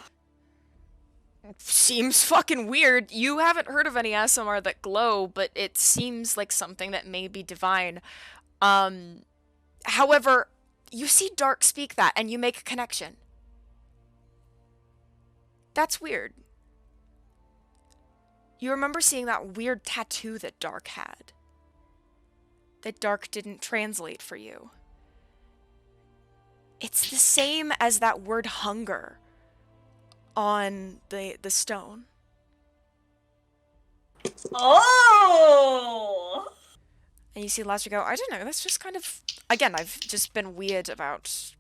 Seems fucking weird. You haven't heard of any ASMR that glow, but it seems like something that may be divine. However, you see Dark speak that, and you make a connection. That's weird. You remember seeing that weird tattoo that Dark had. That Dark didn't translate for you. It's the same as that word hunger on the stone. Oh! And you see Lazarus go, I don't know, that's just kind of... Again, I've just been weird about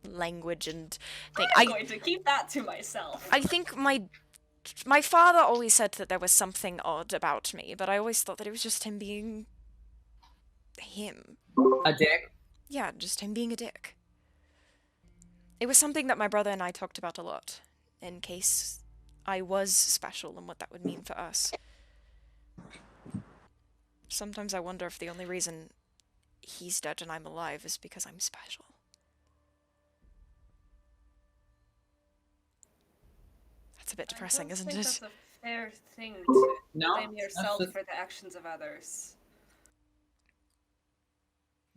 language and thing. I'm going to keep that to myself. I think my father always said that there was something odd about me, but I always thought that it was just him being... him. A dick. Yeah, just him being a dick. It was something that my brother and I talked about a lot, in case I was special and what that would mean for us. Sometimes I wonder if the only reason he's dead and I'm alive is because I'm special. That's a bit depressing, isn't think it? That's a fair thing to No, blame that's yourself just- for the actions of others.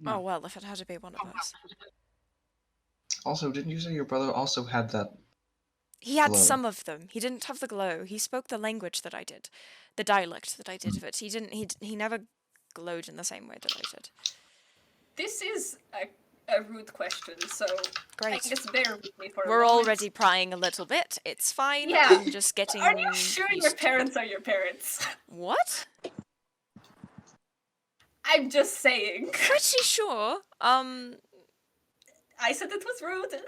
No. Oh well, if it had to be one of us. Also, didn't you say your brother also had that? He had Glow. some of them. He didn't have the glow. He spoke the language that I did. The dialect that I did of it. He never glowed in the same way that I did. This is a rude question, so I Great. guess bear with me for a We're moment. already prying a little bit. It's fine. Yeah. I'm just getting Are you sure your used- parents are your parents? What? I'm just saying. Pretty sure. I said it was rude.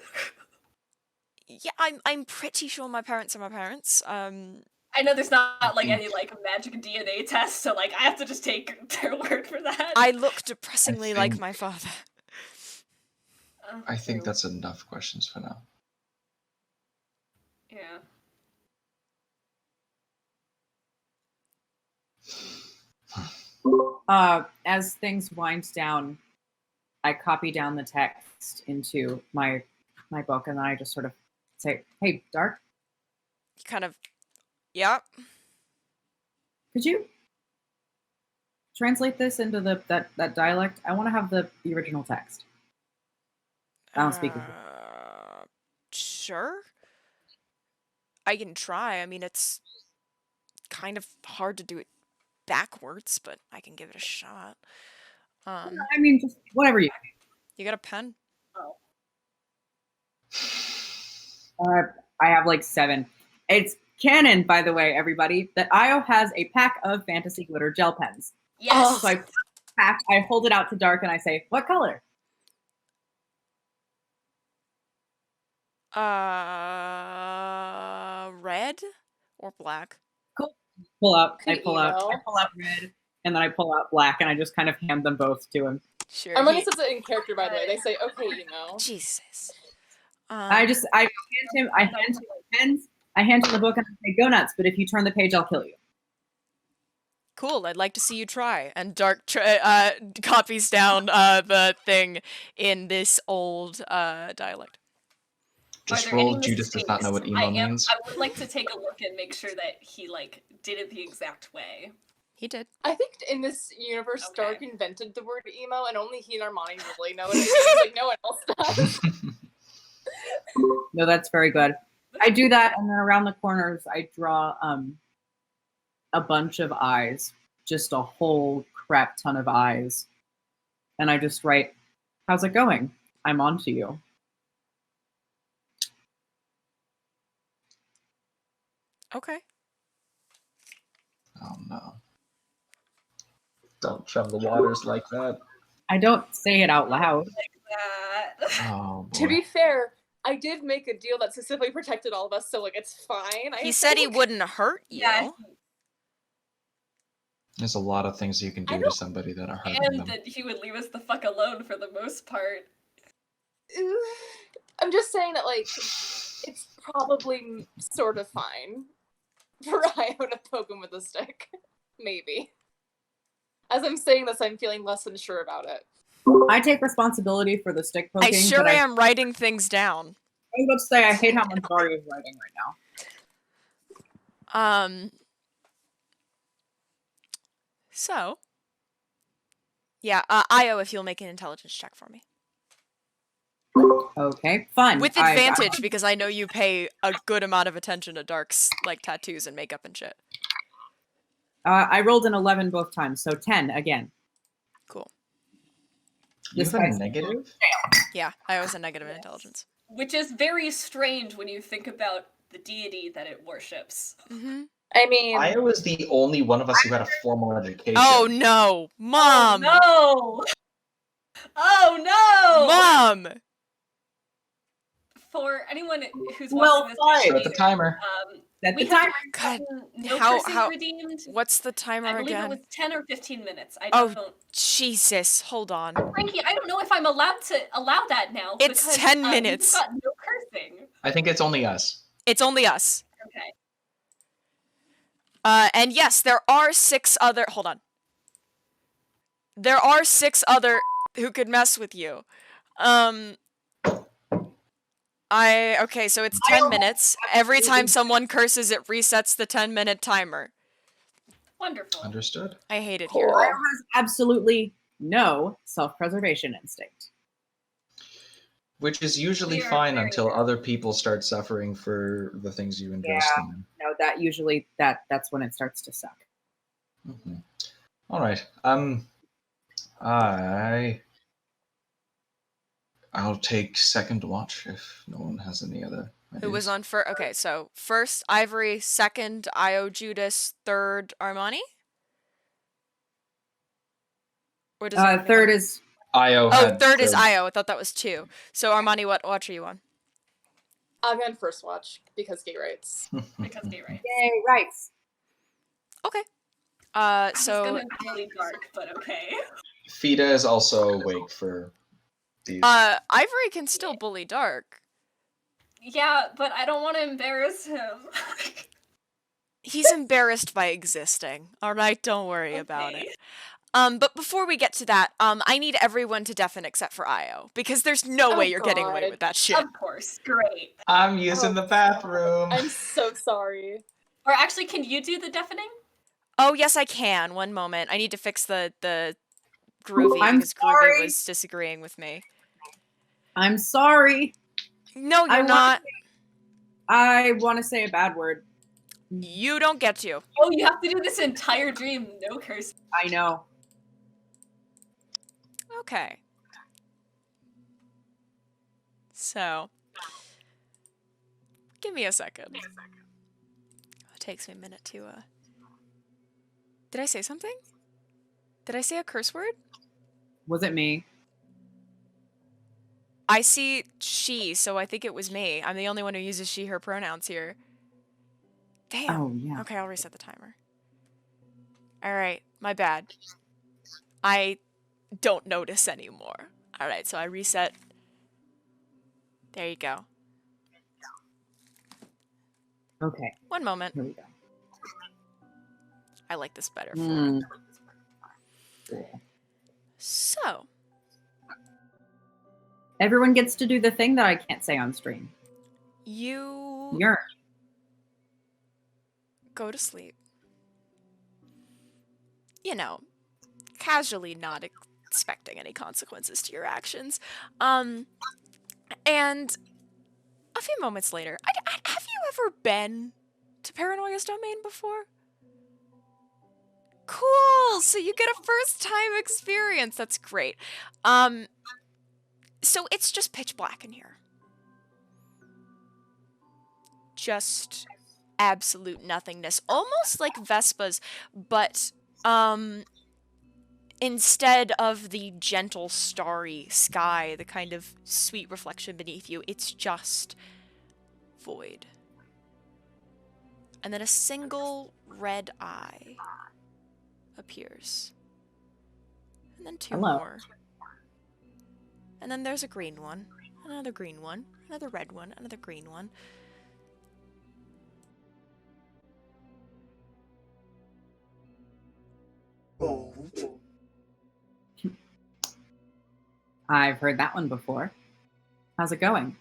Yeah, I'm pretty sure my parents are my parents. I know there's not like any like magic DNA test, so like I have to just take their word for that. I look depressingly like think- my father. I think True. that's enough questions for now. Yeah. As things wind down, I copy down the text into my book, and then I just sort of say, "Hey, Dark, Kind of, yeah. could you translate this into that dialect? I want to have the original text." I don't speak. Sure. I can try. I mean, it's kind of hard to do it backwards, but I can give it a shot. I mean, just whatever you. You got a pen? I have like 7. It's canon, by the way, everybody, that Io has a pack of fantasy glitter gel pens. Yes. So I hold it out to Dark and I say, "What color?" Red or black? Cool. I Could pull out email. red, and then I pull out black, and I just kind of hand them both to him. Sure. Armani says it in character, by the way. They say, "Okay, you know." Jesus. I hand him the pens, I hand him the book, and I say, "Go nuts! But if you turn the page, I'll kill you." Cool. I'd like to see you try. And Dark copies down the thing in this old dialect. Just Are there roll. any Judice does not know what mistakes? emo means. I would like to take a look and make sure that he like did it the exact way. He did. I think in this universe, Okay. Dark invented the word emo, and only he and Armani really know what it means. Like, no one else does. No, that's very good. I do that, and then around the corners, I draw a bunch of eyes, just a whole crap ton of eyes, and I just write, "How's it going? I'm on to you." Okay. Oh no! Don't tremble the waters like that. I don't say it out loud. Oh boy. To be fair, I did make a deal that specifically protected all of us, so like it's fine. He said he wouldn't hurt you. Yeah. There's a lot of things you can do to somebody that are hurting And them. that he would leave us the fuck alone for the most part. I'm just saying that like it's probably sort of fine for Io to poke him with a stick. Maybe. As I'm saying this, I'm feeling less than sure about it. I take responsibility for the stick poking. I sure but am writing things down. I was about to say I hate how much Mhairi is writing right now. So. Yeah, Io, if you'll make an intelligence check for me. Okay, fun. With advantage, because I know you pay a good amount of attention to Dark's, like, tattoos and makeup and shit. I rolled an 11 both times, so 10 again. Cool. You have a negative? Yeah, I was a negative in intelligence. Which is very strange when you think about the deity that it worships. Mm-hmm. I mean, Io was the only one of us who had a formal education. Oh no! Mom! Oh no! Oh no! Mom! For anyone who's Well, watching this, fine. Start the timer. Set we the timer. have God, no how- cursing how- redeemed. What's the timer I believe again? it was 10 or 15 minutes. I Oh. don't. Jesus, hold on. Frankie, I don't know if I'm allowed to allow that now. It's because, 10 we've minutes. got no cursing. I think it's only us. It's only us. Okay. And yes, there are 6 other- hold on. There are 6 other who could mess with you. Okay, so it's 10 minutes. Every time someone curses, it resets the 10-minute timer. Wonderful. Understood. I hate it Cool. here. Io has absolutely no self-preservation instinct. Which is usually We are fine very until good. other people start suffering for the things you invest in. No, that usually that's when it starts to suck. Mm-hmm. All right. I'll take second watch if no one has any other ideas. Who was on first? Okay, so first Ivory, second Io Judice, third Armani? Or does anyone Third have- is Io Oh, had third is Io. I thought that was 2. So Armani, what watch are you on? I'm on first watch because gay rights. Because they right. yay rights. Okay. I was So gonna really dark, but okay. Fida is also awake for these. Ivory can still bully Dark. Yeah, but I don't want to embarrass him. He's embarrassed by existing. All right, don't worry about it. But before we get to that, I need everyone to deafen except for Io, because there's no Oh, way you're getting away God. with that shit. Of course, great. I'm using the bathroom. I'm so sorry. Or actually, can you do the deafening? Oh, yes, I can. One moment. I need to fix the Groovy, I'm because sorry. Groovy was disagreeing with me. I'm sorry. No, I you're not. I want to say a bad word. You don't get to. Oh, you have to do this entire dream, no curse. I know. Okay. So, give me a second. It takes me a minute to, Did I say something? Did I say a curse word? Was it me? I see she, so I think it was me. I'm the only one who uses she, her pronouns here. Damn. Oh, yeah. Okay, I'll reset the timer. Alright, my bad. I don't notice anymore. Alright, so I reset. There you go. Okay. One moment. Here we go. I like this better. Mm. So, Everyone gets to do the thing that I can't say on stream. you Yearn. go to sleep. You know, casually not expecting any consequences to your actions. And a few moments later, have you ever been to Paranoia's domain before? Cool! So you get a first-time experience. That's great. So it's just pitch black in here. Just absolute nothingness. Almost like Vespa's, but, instead of the gentle, starry sky, the kind of sweet reflection beneath you, it's just void. And then a single red eye appears. And then two Hello. more. And then there's a green one, another green one, another red one, another green one. Bold. I've heard that one before. How's it going?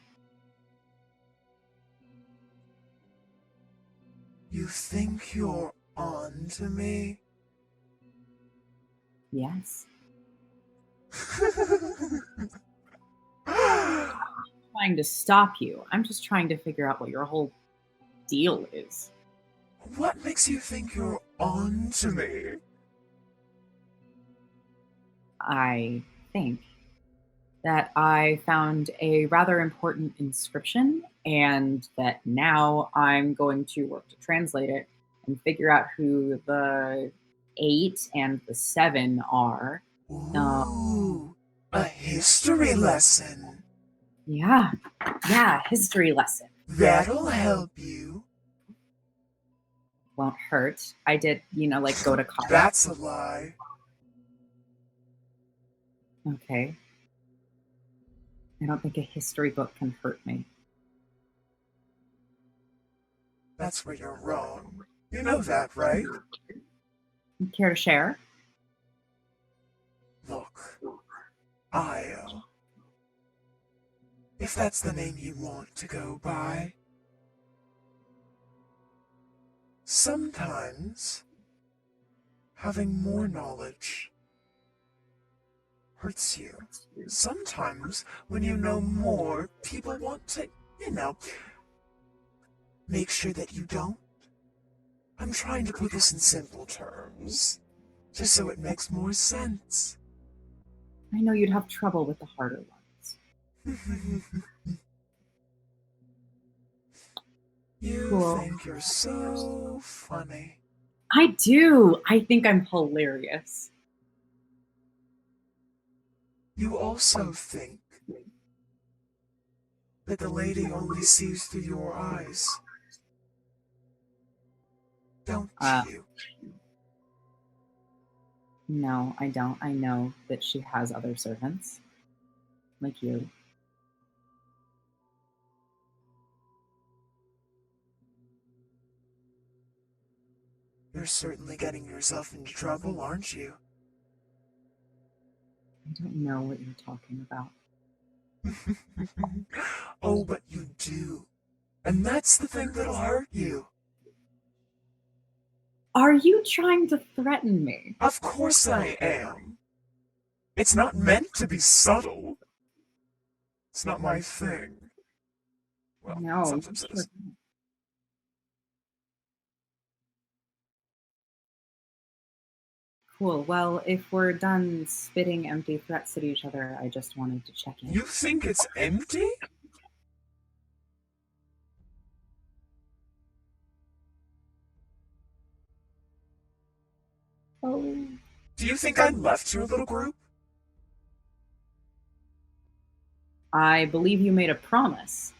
You think you're on to me? Yes. Trying to stop you. I'm just trying to figure out what your whole deal is. What makes you think you're on to me? I think that I found a rather important inscription, and that now I'm going to work to translate it and figure out who the 8 and the 7 are. Ooh, a history lesson. Yeah, history lesson. That'll help you. Won't hurt. I did, go to college. That's a lie. Okay. I don't think a history book can hurt me. That's where you're wrong. You know that, right? Care to share? Look, Io. If that's the name you want to go by. Sometimes having more knowledge hurts you. Sometimes when you know more, people want to, make sure that you don't. I'm trying to put this in simple terms, just so it makes more sense. I know you'd have trouble with the harder ones. You Cool. think you're so funny. I do. I think I'm hilarious. You also think that the lady only sees through your eyes. Don't you? No, I don't. I know that she has other servants. Like you. You're certainly getting yourself into trouble, aren't you? I don't know what you're talking about. Oh, but you do. And that's the thing that'll hurt you. Are you trying to threaten me? Of course I am. It's not meant to be subtle. It's not my thing. Well, No. sometimes it is. Cool. Well, if we're done spitting empty threats at each other, I just wanted to check in. You think it's empty? Oh. Do you think I left your little group? I believe you made a promise.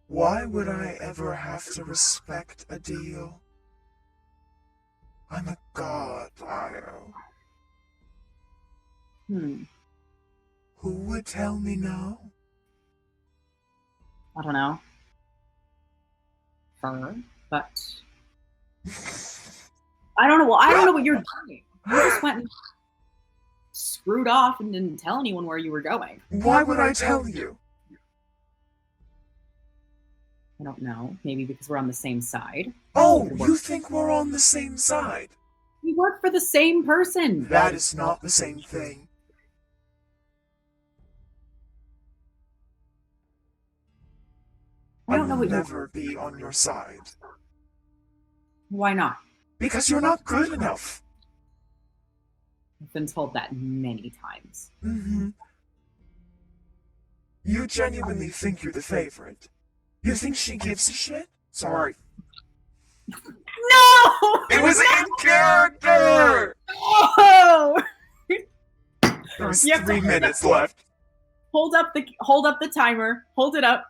Why would I ever have to respect a deal? I'm a god, Io. Who would tell me no? I don't know. Her, but I don't know. Well, I don't know what you're doing. You just went and screwed off and didn't tell anyone where you were going. Why would I tell you? I don't know. Maybe because we're on the same side. Oh, you think we're on the same side? We work for the same person. That is not the same thing. I don't know will what you're... never be on your side. Why not? Because you're not good enough. I've been told that many times. You genuinely think you're the favorite. You think she gives a shit? Sorry. No! It was in character! Oh! There's You have to 3 minutes left. Hold up the timer. Hold it up.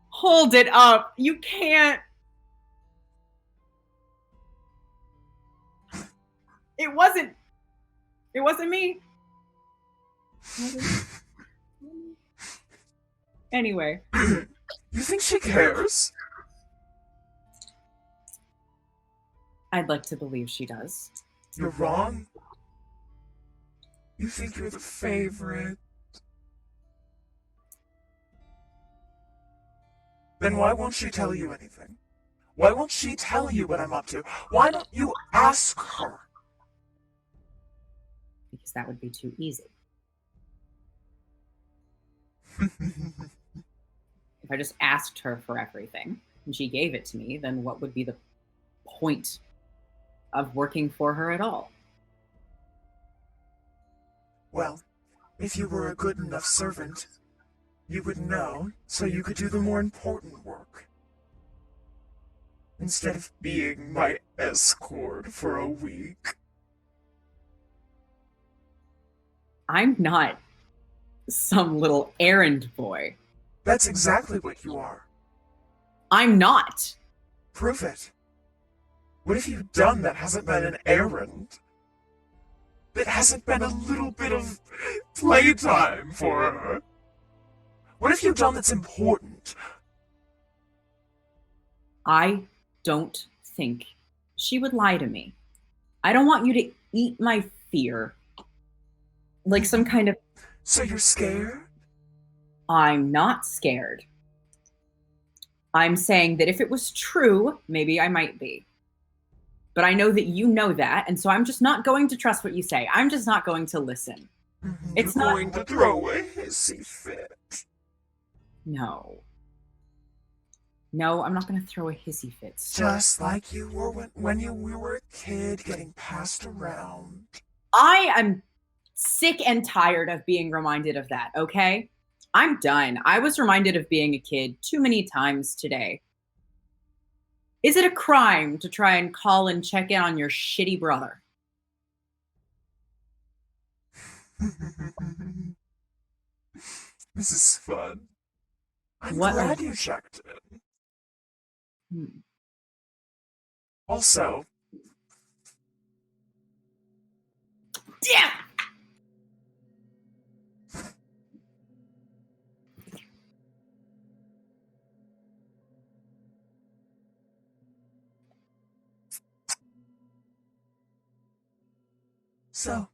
Hold it up. You can't. It wasn't me. Anyway. You think she cares? I'd like to believe she does. You're wrong. You think you're the favorite. Then why won't she tell you anything? Why won't she tell you what I'm up to? Why don't you ask her? Because that would be too easy. If I just asked her for everything and she gave it to me, then what would be the point of working for her at all? Well, if you were a good enough servant, you would know, so you could do the more important work. Instead of being my escort for a week. I'm not some little errand boy. That's exactly what you are. I'm not. Prove it. What have you done that hasn't been an errand? That hasn't been a little bit of playtime for her? What have you done that's important? I don't think she would lie to me. I don't want you to eat my fear. Like some kind of... So you're scared? I'm not scared. I'm saying that if it was true, maybe I might be. But I know that you know that, and so I'm just not going to trust what you say. I'm just not going to listen. It's You're not going to throw a hissy fit. No. No, I'm not going to throw a hissy fit. Just like you were when you were a kid getting passed around. I am sick and tired of being reminded of that, okay? I'm done. I was reminded of being a kid too many times today. Is it a crime to try and call and check in on your shitty brother? This is fun. I'm What glad are- you checked in. Also, Damn! So,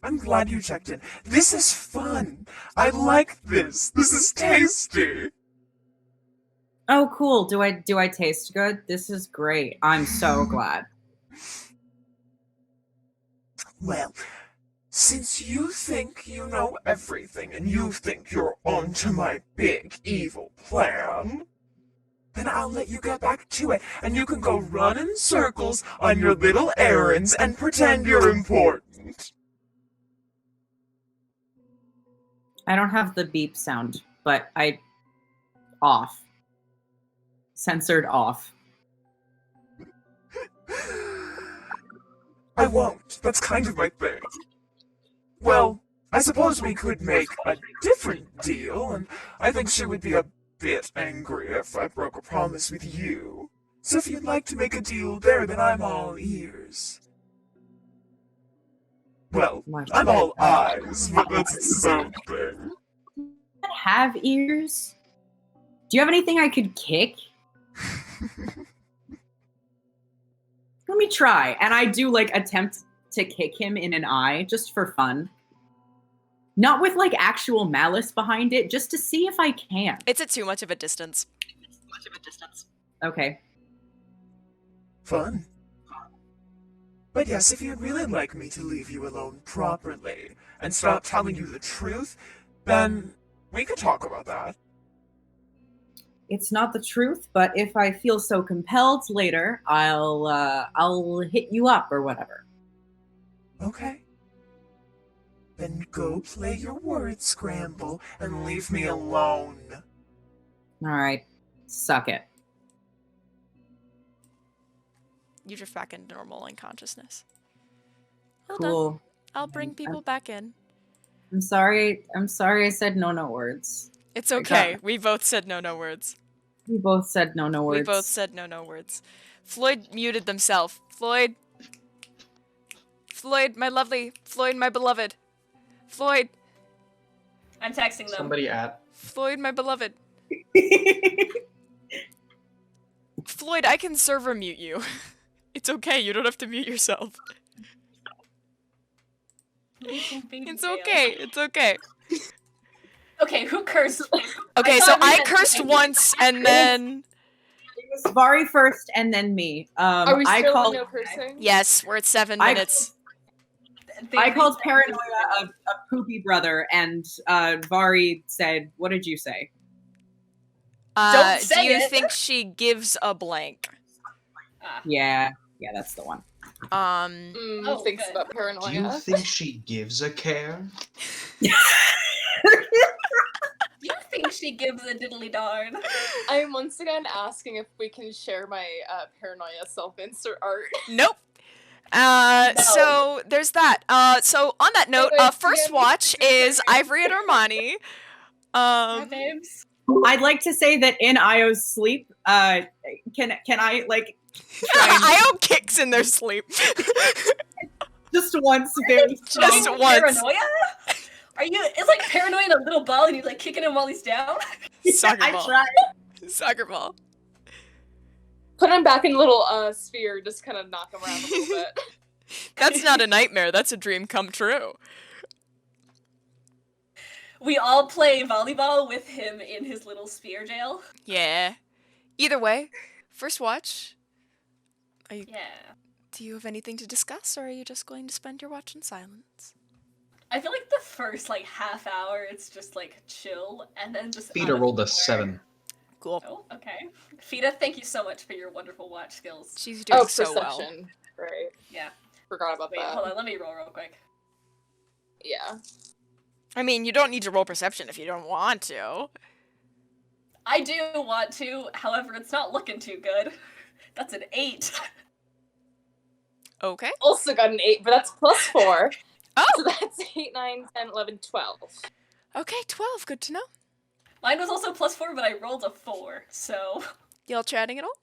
I'm glad you checked in. This is fun. I like this. This is tasty. Oh, cool. Do I taste good? This is great. I'm so glad. Well, since you think you know everything and you think you're onto my big evil plan, then I'll let you get back to it, and you can go run in circles on your little errands and pretend you're important. I don't have the beep sound, but off. Censored off. I won't. That's kind of my thing. Well, I suppose we could make a different deal, and I think she would be a bit angry if I broke a promise with you. So if you'd like to make a deal there, then I'm all ears. Well, I'm all eyes, but that's something. Have ears? Do you have anything I could kick? Let me try. And I do like attempt to kick him in an eye just for fun. Not with like actual malice behind it, just to see if I can. It's at too much of a distance. Okay. Fun. But yes, if you'd really like me to leave you alone properly and stop telling you the truth, then we could talk about that. It's not the truth, but if I feel so compelled later, I'll hit you up or whatever. Okay. Then go play your word scramble and leave me alone. All right. Suck it. You drift back into normal unconsciousness. Hold on. Cool. I'll bring people back in. I'm sorry I said no words. It's okay. We both said no words. We both said no words. We both said no words. Floyd muted themselves. Floyd, my lovely. Floyd, my beloved. Floyd. I'm texting them. Somebody at. Floyd, my beloved. Floyd, I can server mute you. It's okay. You don't have to mute yourself. It's okay. It's okay. Okay, who cursed? Okay, so I cursed once and then... It was Vari first and then me. Are we I still called, no cursing? Yes, we're at 7 minutes. I called Paranoia a poopy brother, and Vari said, what did you say? Don't say do you it. think she gives a blank? Yeah, that's the one. Thinks good. about paranoia. Do you think she gives a care? You think she gives a diddly darn? I'm once again asking if we can share my paranoia self-insert art. Nope. So there's that. So on that note, Wait, first yeah, watch is Ivory and Armani. Hi, babes. I'd like to say that in Io's sleep, can I like Io kicks in their sleep. just once, very Just Fucking once. Paranoia? Are you? It's like paranoia in a little ball, and you like kicking him while he's down. Soccer I ball. tried. Soccer ball. Put him back in a little sphere, just kind of knock him around a little bit. That's not a nightmare. That's a dream come true. We all play volleyball with him in his little spear jail. Yeah. Either way, first watch. Yeah. Do you have anything to discuss, or are you just going to spend your watch in silence? I feel like the first like half hour, it's just like chill, and then just. Peter rolled a 7. Cool. Oh, okay. Fida, thank you so much for your wonderful watch skills. She's doing so perception. well. Right. Yeah. Forgot about Wait, that. hold on. Let me roll real quick. Yeah. I mean, you don't need to roll perception if you don't want to. I do want to, however, it's not looking too good. That's an 8. Okay. Also got an 8, but that's plus 4. Oh! So that's 8, 9, 10, 11, 12. Okay, 12. Good to know. Mine was also plus 4, but I rolled a 4, so... Y'all chatting at all?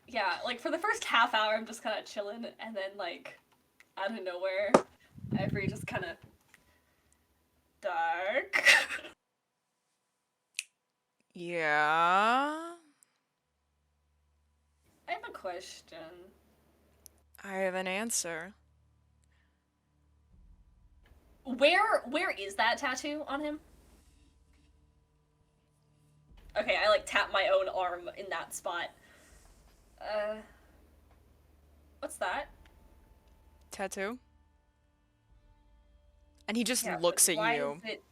Yeah, like, for the first half hour, I'm just kind of chilling, and then, like, out of nowhere, Ivory just kind of... dark. Yeah. I have a question. I have an answer. Where is that tattoo on him? Okay, I like tap my own arm in that spot. What's that? Tattoo? And he just Yeah, looks but at why you. is it...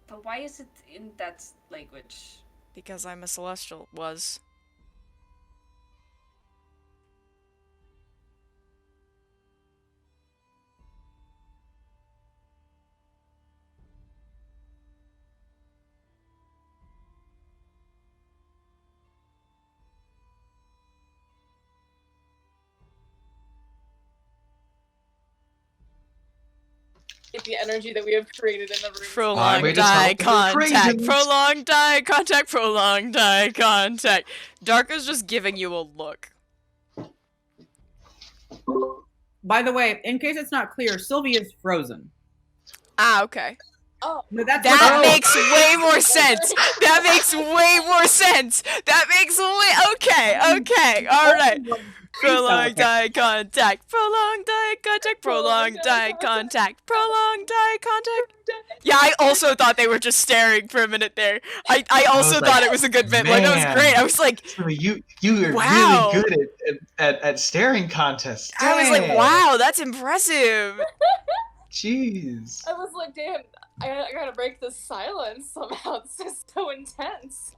But why is it in that language? Because I'm a celestial. Was. The energy that we have created in the room. Prolonged we just eye hope they're contact. crazies. Prolonged eye contact. Prolonged eye contact. Dark is just giving you a look. By the way, in case it's not clear, Silvi is frozen. Ah, okay. Oh, No, that's That what- makes way more sense. That makes way more sense. That makes way. Okay. All right. Prolonged eye contact. Prolonged eye contact. Prolonged eye contact. Prolonged eye contact. Yeah, I also thought they were just staring for a minute there. I also was thought like, it was a good bit. Like, that was man. great. I was like, So you are Wow. really good at staring contests. I was like, Dang. wow, that's impressive. Jeez. I was like, damn, I gotta break this silence somehow. This is so intense.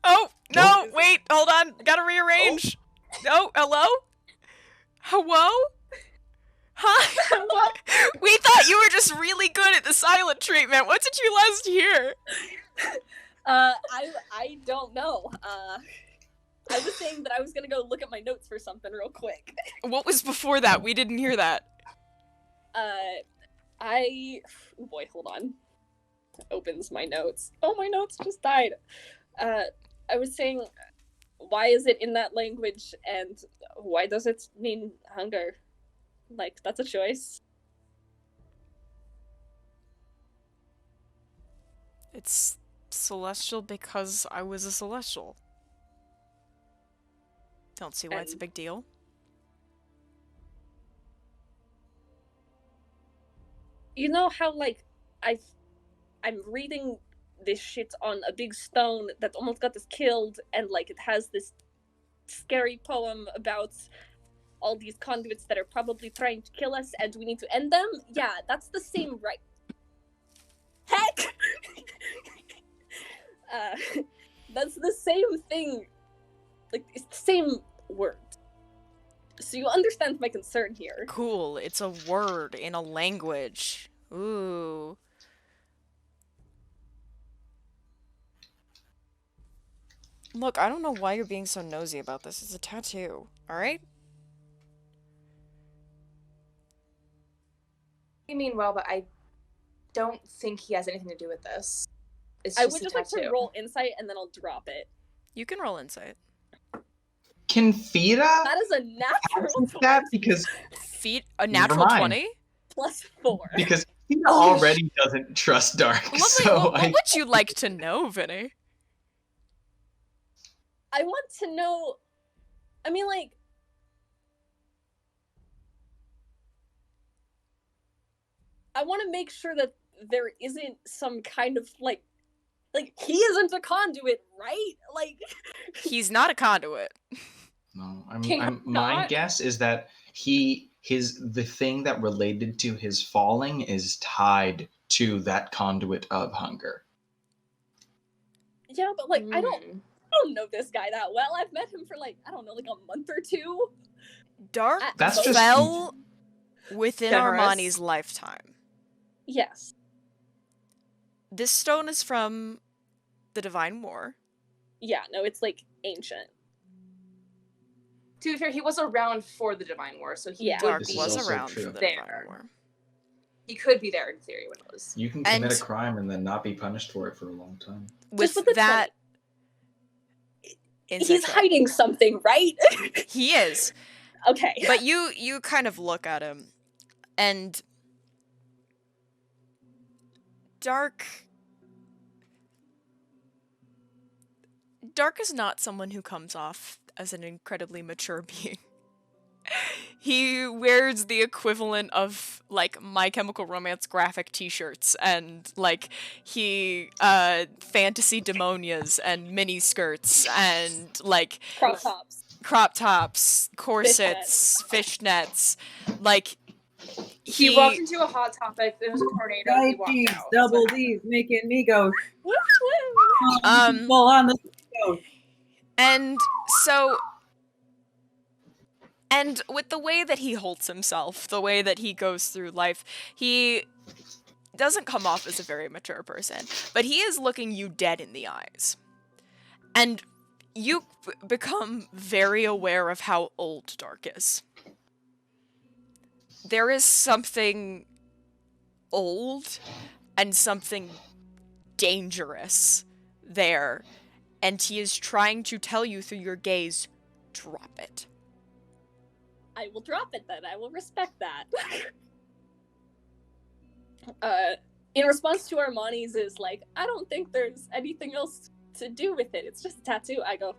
Oh, no, wait, hold on. Gotta rearrange. Oh, hello? Hello? Hi. We thought you were just really good at the silent treatment. What did you last hear? I don't know. I was saying that I was gonna go look at my notes for something real quick. What was before that? We didn't hear that. Oh boy, hold on. Opens my notes. Oh, my notes just died. I was saying, why is it in that language, and why does it mean hunger? Like, that's a choice. It's celestial because I was a celestial. Don't see why it's a And- big deal. You know how, like, I'm reading this shit on a big stone that almost got us killed, and, like, it has this scary poem about all these conduits that are probably trying to kill us, and we need to end them? Yeah, that's the same right. Heck! That's the same thing. Like, it's the same word. So you understand my concern here. Cool, it's a word in a language. Ooh. Look, I don't know why you're being so nosy about this. It's a tattoo, alright? You mean well, but I don't think he has anything to do with this. It's I just would a just like to tattoo. roll insight and then I'll drop it. You can roll insight. Can Fida That is a natural answer that because A natural mind. 20? +4. because Fida Oh, already doesn't trust Dark. Lovely, So what would you like to know, Vinny? I want to know. I mean, like. I want to make sure that there isn't some kind of like he isn't a conduit, right? Like. He's not a conduit. No, Can my not- guess is that the thing that related to his falling is tied to that conduit of hunger. Yeah, but like I Hmm. don't know this guy that well. I've met him for like I don't know, like a month or two. Dark That's just- fell within Generous. Armani's lifetime. Yes. This stone is from the Divine War. Yeah. No, it's like ancient. To be fair, he was around for the Divine War, so he Yeah. would Dark This is was also around true. for the There. Divine War. He could be there in theory when it was. You can commit And- a crime and then not be punished for it for a long time. With with the that, He's insight check. hiding something, right? He is. Okay. But you kind of look at him, and Dark is not someone who comes off as an incredibly mature being. he wears the equivalent of, like, My Chemical Romance graphic t-shirts, and, like, he, fantasy demonias and mini skirts, and, like, Crop tops. corsets, fishnets, like, He walked into a hot topic. There was a tornado. And he Right, walked D's, out. double D's, making me go. Woo, woo. Full on the go. And so, and with the way that he holds himself, the way that he goes through life, he doesn't come off as a very mature person, but he is looking you dead in the eyes. And you become very aware of how old Dark is. There is something old and something dangerous there, and he is trying to tell you through your gaze, drop it. I will drop it then. I will respect that. In response to Armani's is like, I don't think there's anything else to do with it. It's just a tattoo. I go,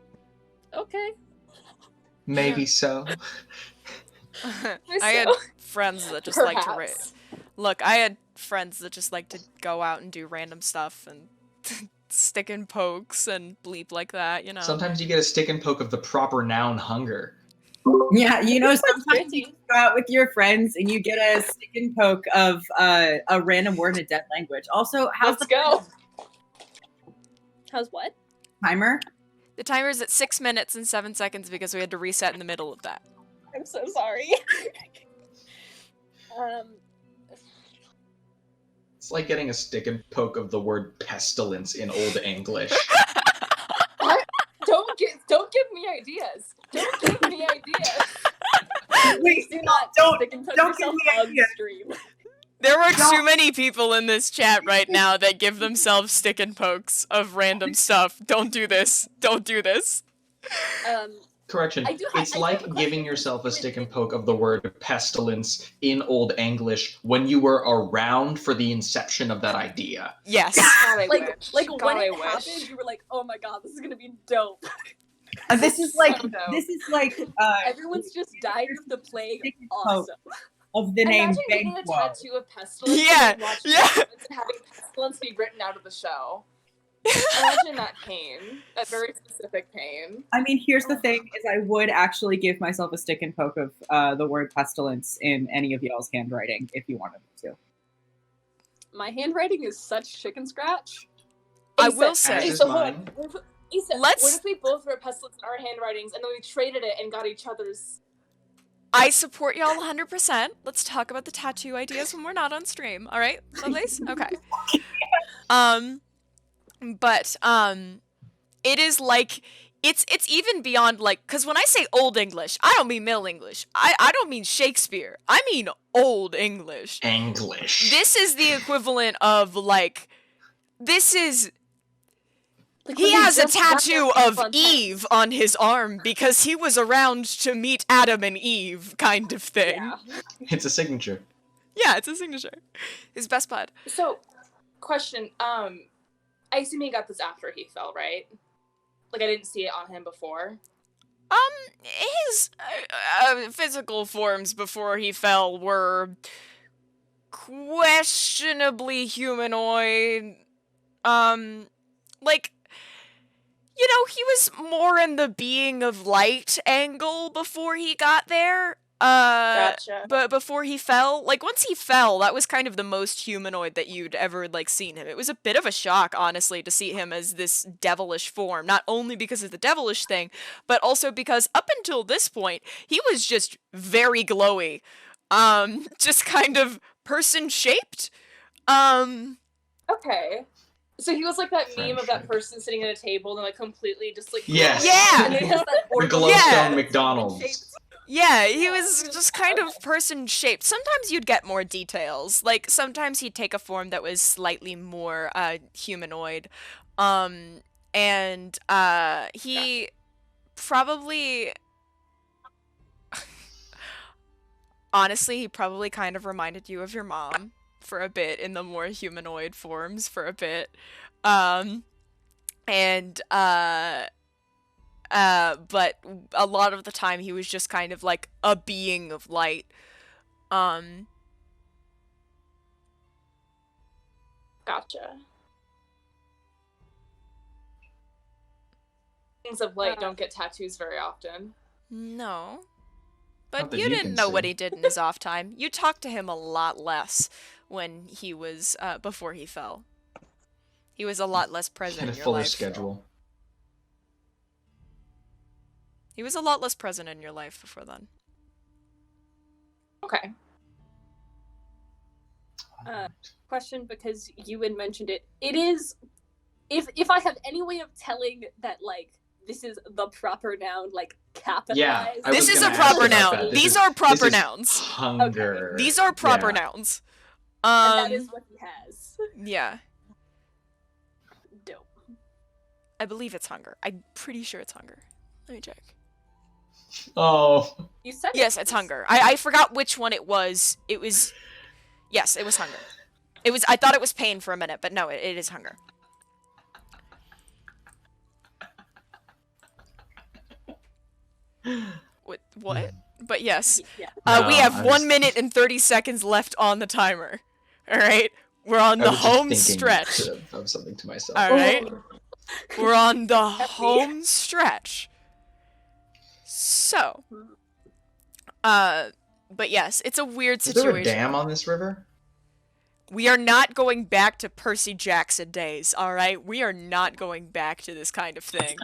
okay. Maybe so. I had friends that just like to Look, I had friends that just like to go out and do random stuff and stick and pokes and bleep like that, you know. Sometimes you get a stick and poke of the proper noun hunger. Yeah, you know, sometimes you go out with your friends and you get a stick and poke of a random word in a dead language. Also, how's Let's go. How's what? timer? The timer's at 6 minutes and 7 seconds because we had to reset in the middle of that. I'm so sorry. It's like getting a stick and poke of the word pestilence in Old English. Don't give me ideas. Don't give me ideas. Wait, Do not don't stick and poke give yourself me on ideas. stream. There are too many people in this chat right now that give themselves stick and pokes of random stuff. Don't do this. Don't do this. Correction. It's like giving yourself a stick and poke of the word pestilence in Old English when you were around for the inception of that idea. Yes. God, I like wish. when God, I it wish. happened, you were like, oh my god, this is gonna be dope. This is like So dope. Everyone's just died of the plague. Stick and poke. Awesome. Of the name Imagine getting a Banquo. tattoo of pestilence Yeah, and watching yeah. Pestilence and having pestilence be written out of the show. Imagine that pain. That very specific pain. I mean, here's the thing: is I would actually give myself a stick and poke of the word pestilence in any of y'all's handwriting if you wanted to. My handwriting is such chicken scratch. I Asa, will say- As is Asa, hold mine. on. Asa, Let's- what if we both wrote pestilence in our handwritings and then we traded it and got each other's? I support y'all 100%. Let's talk about the tattoo ideas when we're not on stream. All right, lovelies? Okay. But it is like it's even beyond like, because when I say Old English, I don't mean Middle English. I don't mean Shakespeare. I mean Old English. English. This is the equivalent of like, this is. Like, He when you has a just got tattoo that of fun Eve on his arm because he was around to meet Adam and Eve, kind of thing. Yeah. It's a signature. Yeah, it's a signature. His best bud. So, question. I assume he got this after he fell, right? Like I didn't see it on him before. His physical forms before he fell were questionably humanoid. Like, you know, he was more in the being of light angle before he got there. Gotcha. But before he fell, like, once he fell, that was kind of the most humanoid that you'd ever, like, seen him. It was a bit of a shock, honestly, to see him as this devilish form, not only because of the devilish thing, but also because up until this point, he was just very glowy. Just kind of person-shaped. Okay. So he was like that meme of that Friendship. person sitting at a table and like completely just like Yes. Yeah. And they have that The organ- glowstone Yeah. McDonald's. Yeah, he was just kind of person-shaped. Sometimes you'd get more details. Like, sometimes he'd take a form that was slightly more, humanoid. He probably... Honestly, he probably kind of reminded you of your mom for a bit in the more humanoid forms for a bit. But a lot of the time he was just kind of like a being of light. Gotcha. Beings of light don't get tattoos very often. No. Not But that you you didn't can know see. what he did in his off time. You talked to him a lot less when he was, before he fell. He was a lot less present Had a in your fuller life. schedule. He was a lot less present in your life before then. Okay. Question, because Ewan mentioned it. It is, if I have any way of telling that, like, this is the proper noun, like, capitalized. I This was is a gonna ask proper about noun. that. This These is- are proper this is nouns. Hunger. These are proper Yeah. nouns. And that is what he has. Yeah. Dope. I believe it's hunger. I'm pretty sure it's hunger. Let me check. Oh. You said it Yes, it's was. hunger. I forgot which one it was. It was... Yes, it was hunger. It was... I thought it was pain for a minute, but no, it is hunger. What? But yes. Yeah. We No, have I 1 was- minute and 30 seconds left on the timer. Alright? We're on I the was just home thinking stretch. Of something to myself. Alright? We're on the Happy. home stretch. So. But yes, it's a weird Is there situation. a dam on this river? We are not going back to Percy Jackson days, alright? We are not going back to this kind of thing.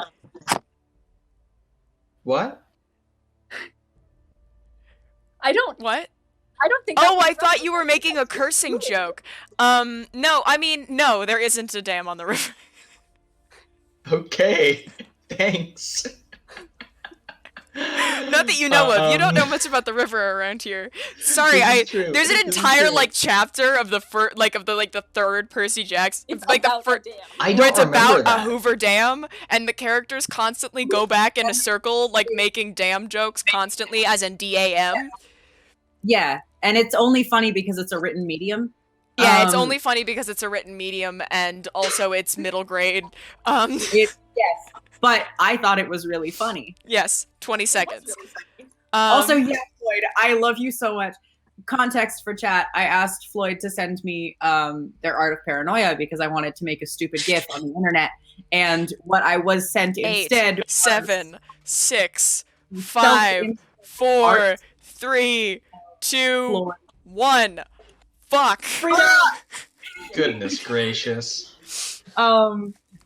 What? What? I don't think. Oh, that I was thought right. you were making a cursing joke. No, I mean, no, there isn't a dam on the river. Okay. Thanks. Not that you know of. You don't know much about the river around here. Sorry, This is true. there's an This is entire true. like chapter of the the third Percy Jackson, It's like the about first, a dam. I where don't it's remember about that. a Hoover Dam, and the characters constantly go back in a circle, like making dam jokes constantly, as in DAM. Yeah, and it's only funny because it's a written medium. Yeah, it's Um, only funny because it's a written medium, and also it's middle grade. Yes, but I thought it was really funny. Yes, 20 It was seconds. really funny. Also, yes, Floyd, I love you so much. Context for chat, I asked Floyd to send me their art of paranoia because I wanted to make a stupid GIF on the internet. And what I was sent 8, instead was 7, 6, self- 5, 4, art. 3, 2, Floyd. 1. Fuck. Goodness gracious.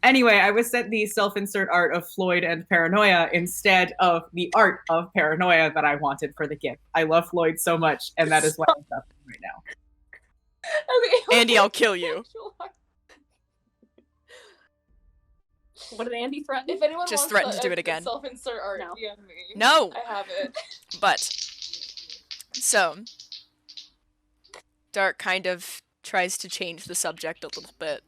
Anyway, I was sent the self-insert art of Floyd and paranoia instead of the art of paranoia that I wanted for the GIF. I love Floyd so much, and that is what I'm up to right now. Okay. Andy, I'll kill you. What did Andy threaten? If anyone Just wants threaten to do it a again. self-insert art, No. DM me. No. I have it. But, so, Dark kind of tries to change the subject a little bit.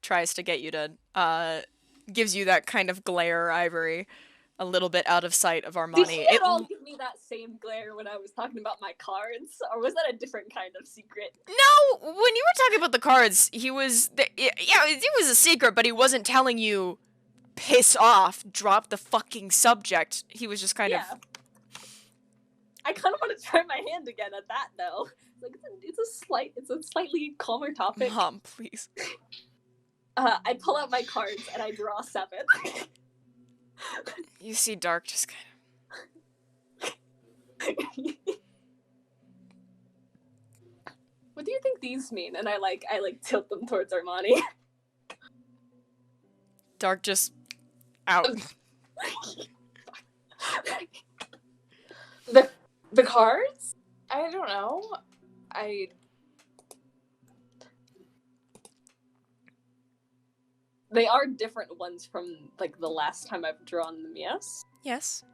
Tries to get you to, gives you that kind of glare, Ivory, a little bit out of sight of Did Armani. he at all give me that same glare when I was talking about my cards, or was that a different kind of secret? No, when you were talking about the cards, he was, yeah, it was a secret, but he wasn't telling you, piss off, drop the fucking subject. He was just kind of, I kind of want to try my hand again at that though. Like it's a slightly calmer topic. Mom, please. I pull out my cards and I draw 7. You see Dark just kind What do you think these mean? And I tilt them towards Armani. Dark just out. The cards? I don't know. They are different ones from like the last time I've drawn them, yes? Yes.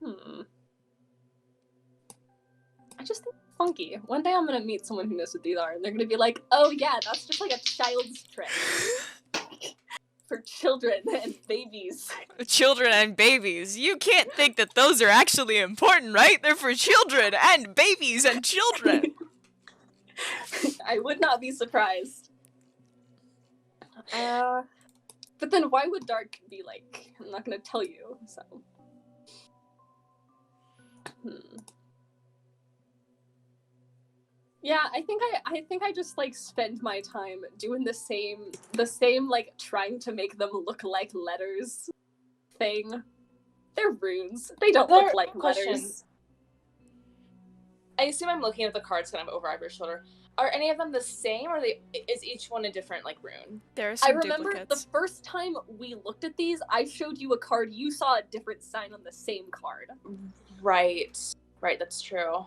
I just think it's funky. One day I'm gonna meet someone who knows what these are, and they're gonna be like, "Oh yeah, that's just like a child's trick for children and babies." Children and babies. You can't think that those are actually important, right? They're for children and babies and children. I would not be surprised. But then why would Dark be like, I'm not gonna tell you, so. Yeah, I think I just like spend my time doing the same like trying to make them look like letters thing. They're runes. They don't look like letters. I assume I'm looking at the cards kind of over Ivory's shoulder. Are any of them the same, or is each one a different like rune? There are some I remember duplicates. the first time we looked at these, I showed you a card. You saw a different sign on the same card. Right, that's true.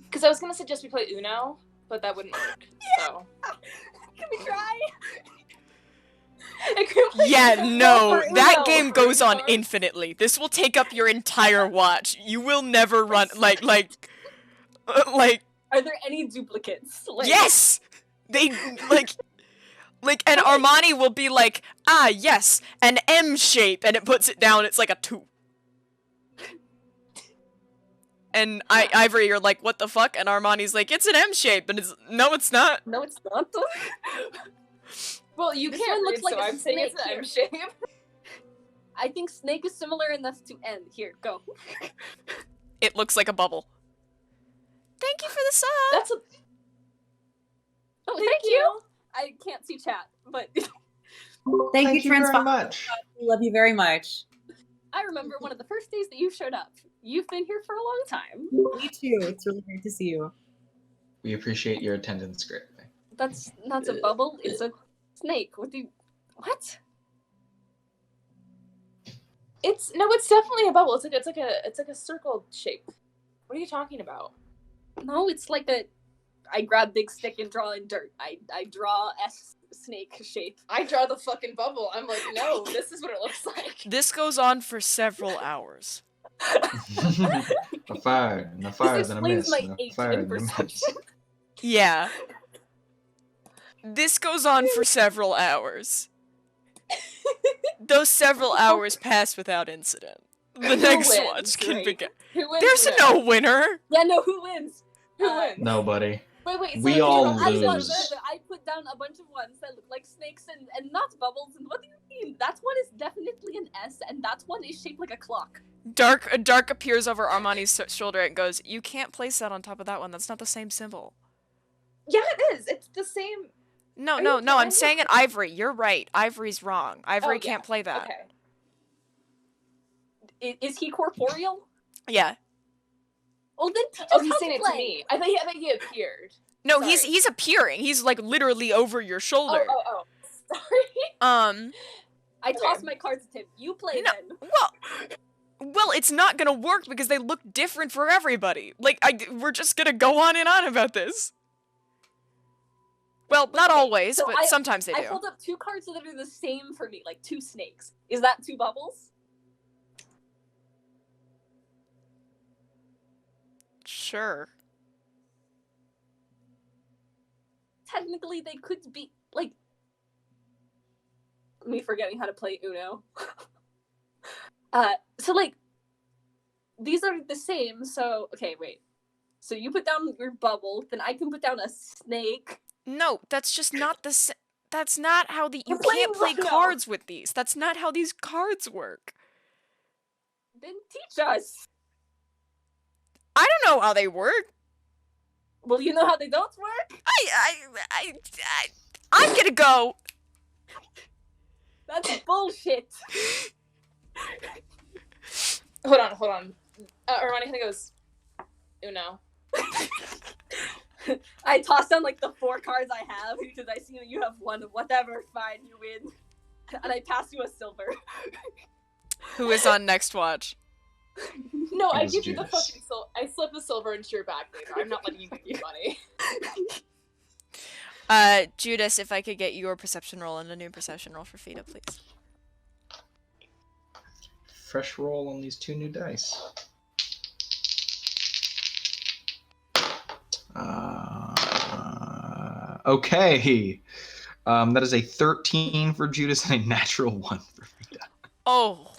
Because I was gonna suggest we play Uno, but that wouldn't work. So Can we try? Yeah, no, that game goes on infinitely. This will take up your entire watch. You will never run like. Are there any duplicates? Like, Yes, they like, and Armani will be like, ah, yes, an M shape, and it puts it down. It's like a 2. And Ivory, you're like, what the fuck? And Armani's like, it's an M shape, and it's no, it's not. No, it's not. Well, you This can't one looks looks like like a I'm saying it's snake an M shape. I think snake is similar enough to N. Here, go. It looks like a bubble. Thank you for the sub. That's a. Oh, thank you. I can't see chat, but Thank you, very Transform. much. We love you very much. I remember one of the first days that you showed up. You've been here for a long time. Me too. It's really great to see you. We appreciate your attendance greatly. That's not a bubble. It's a snake. What? It's definitely a bubble. It's like a circle shape. What are you talking about? No, it's like a. I grab big stick and draw in dirt. I draw S snake shape. I draw the fucking bubble. I'm like, no, this is what it looks like. This goes on for several hours. A fire, and a fire, This then a explains mist, my and a H fire, in then a mist. perception. Yeah. This goes on for several hours. Those several hours pass without incident. The next wins, watch can right? begin. Who wins? There's then? no winner. Yeah, no, who wins? Who wins? Nobody. Wait. We so all I lose. put down a bunch of ones that look like snakes and not bubbles. And what do you mean? That one is definitely an S, and that one is shaped like a clock. Dark appears over Armani's shoulder and goes, "You can't place that on top of that one. That's not the same symbol." Yeah, it is. It's the same. No, Are no, you no. I'm kidding? saying it, Ivory. You're right. Ivory's wrong. Ivory Oh, yeah. can't play that. Okay. Is he corporeal? Yeah. Oh, then teach Oh, us he's how saying to it to play. me. I thought he appeared. No, Sorry. he's appearing. He's like literally over your shoulder. Oh. Sorry. I Okay. toss my cards at him. You play No. then. Well, it's not gonna work because they look different for everybody. Like, we're just gonna go on and on about this. Well, not always, so but sometimes they I do. hold up 2 cards that are the same for me, like 2 snakes. Is that 2 bubbles? Sure. Technically, they could be like me forgetting how to play Uno. So like these are the same. So okay, wait. So you put down your bubble, then I can put down a snake. No, that's just not the same. That's not how the. You We're playing can't play Rhino. cards with these. That's not how these cards work. Then teach us. I don't know how they work. Well, you know how they don't work? I'm gonna go. That's bullshit. Hold on. Armani kind of goes, Uno. I toss down like the 4 cards I have because I see that you have 1. Whatever, fine, you win. And I pass you a silver. Who is on next watch? No, It I was give you the Judice. fucking I slip the silver into your bag later. I'm not letting you give me money. Judice, if I could get your perception roll and a new perception roll for Fida, please. Fresh roll on these 2 new dice. Okay. That is a 13 for Judice and a natural 1 for Fida. Oh.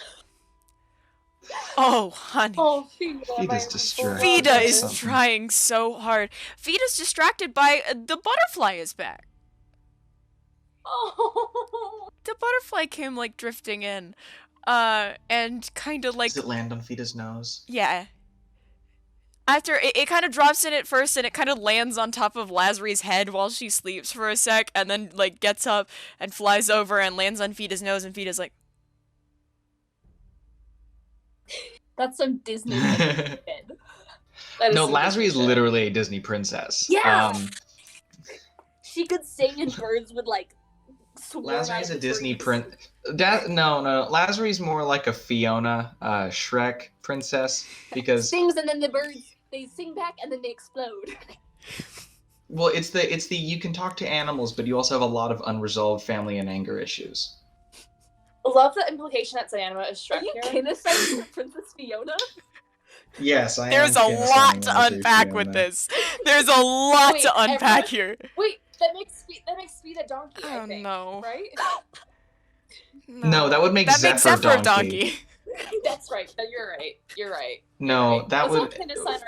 Oh, honey. Oh, Fida. Fida's distracted. Fida is Something. trying so hard. Fida's distracted by the butterfly is back. Oh. butterfly came like drifting in, and kind of like Does it land on Fita's nose? yeah. After it kind of drops in at first, and it kind of lands on top of Lazari's head while she sleeps for a sec, and then like gets up and flies over and lands on Fita's nose, and Fita's like, That's some Disney shit. No, Lazari is literally a Disney princess. Yeah. She could sing and birds would like swarm out Lazari's of a the Disney trees. No. Lazari's more like a Fiona, Shrek princess because Sings and then the birds they sing back and then they explode. well, it's the you can talk to animals, but you also have a lot of unresolved family and anger issues. I love the implication that Diana is Shrek Are you here. genociding for Princess Fiona? Yes, I there's am. a lot to unpack with this. There's a lot to unpack here. Wait, that makes Speed a donkey, Oh I think. no. Right? No, that would make Zephyr a donkey. donkey. That's right. No, you're right. You're right. No, Right. that Let's would all assign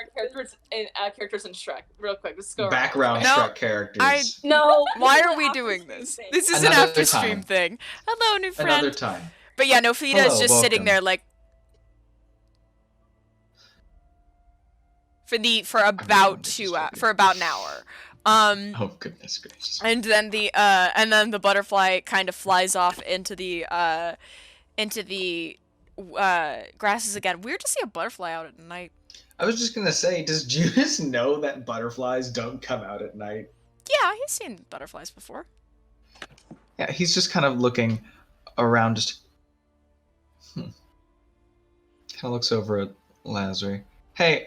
our characters in Shrek real quick. Let's go. background No, Shrek characters. No. Why this is are an we after doing stream this? thing. This is Another an after stream time. thing. Hello, new friend. Another time. But yeah, no, Fita's Hello, just sitting welcome. there like for about an hour. Oh goodness gracious. And then the butterfly kind of flies off into the grasses again. Weird to see a butterfly out at night. I was just gonna say, does Judice know that butterflies don't come out at night? Yeah, he's seen butterflies before. Yeah, he's just kind of looking around, just kind of looks over at Lazari. Hey,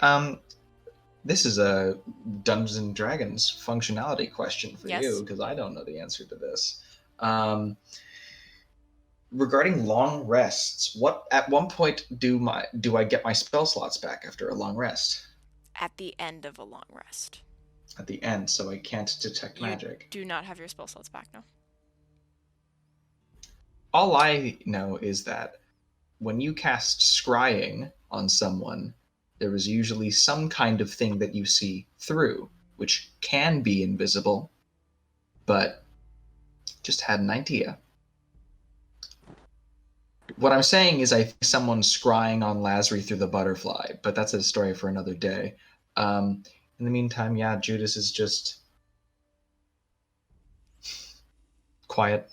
this is a Dungeons and Dragons functionality question for Yes. you, because I don't know the answer to this. Regarding long rests, at one point do I get my spell slots back after a long rest? At the end of a long rest. At the end, so I can't detect You magic. do not have your spell slots back now. All I know is that when you cast scrying on someone, there is usually some kind of thing that you see through, which can be invisible, but just had an idea. What I'm saying is I think someone's scrying on Lazari through the butterfly, but that's a story for another day. In the meantime, yeah, Judice is just quiet,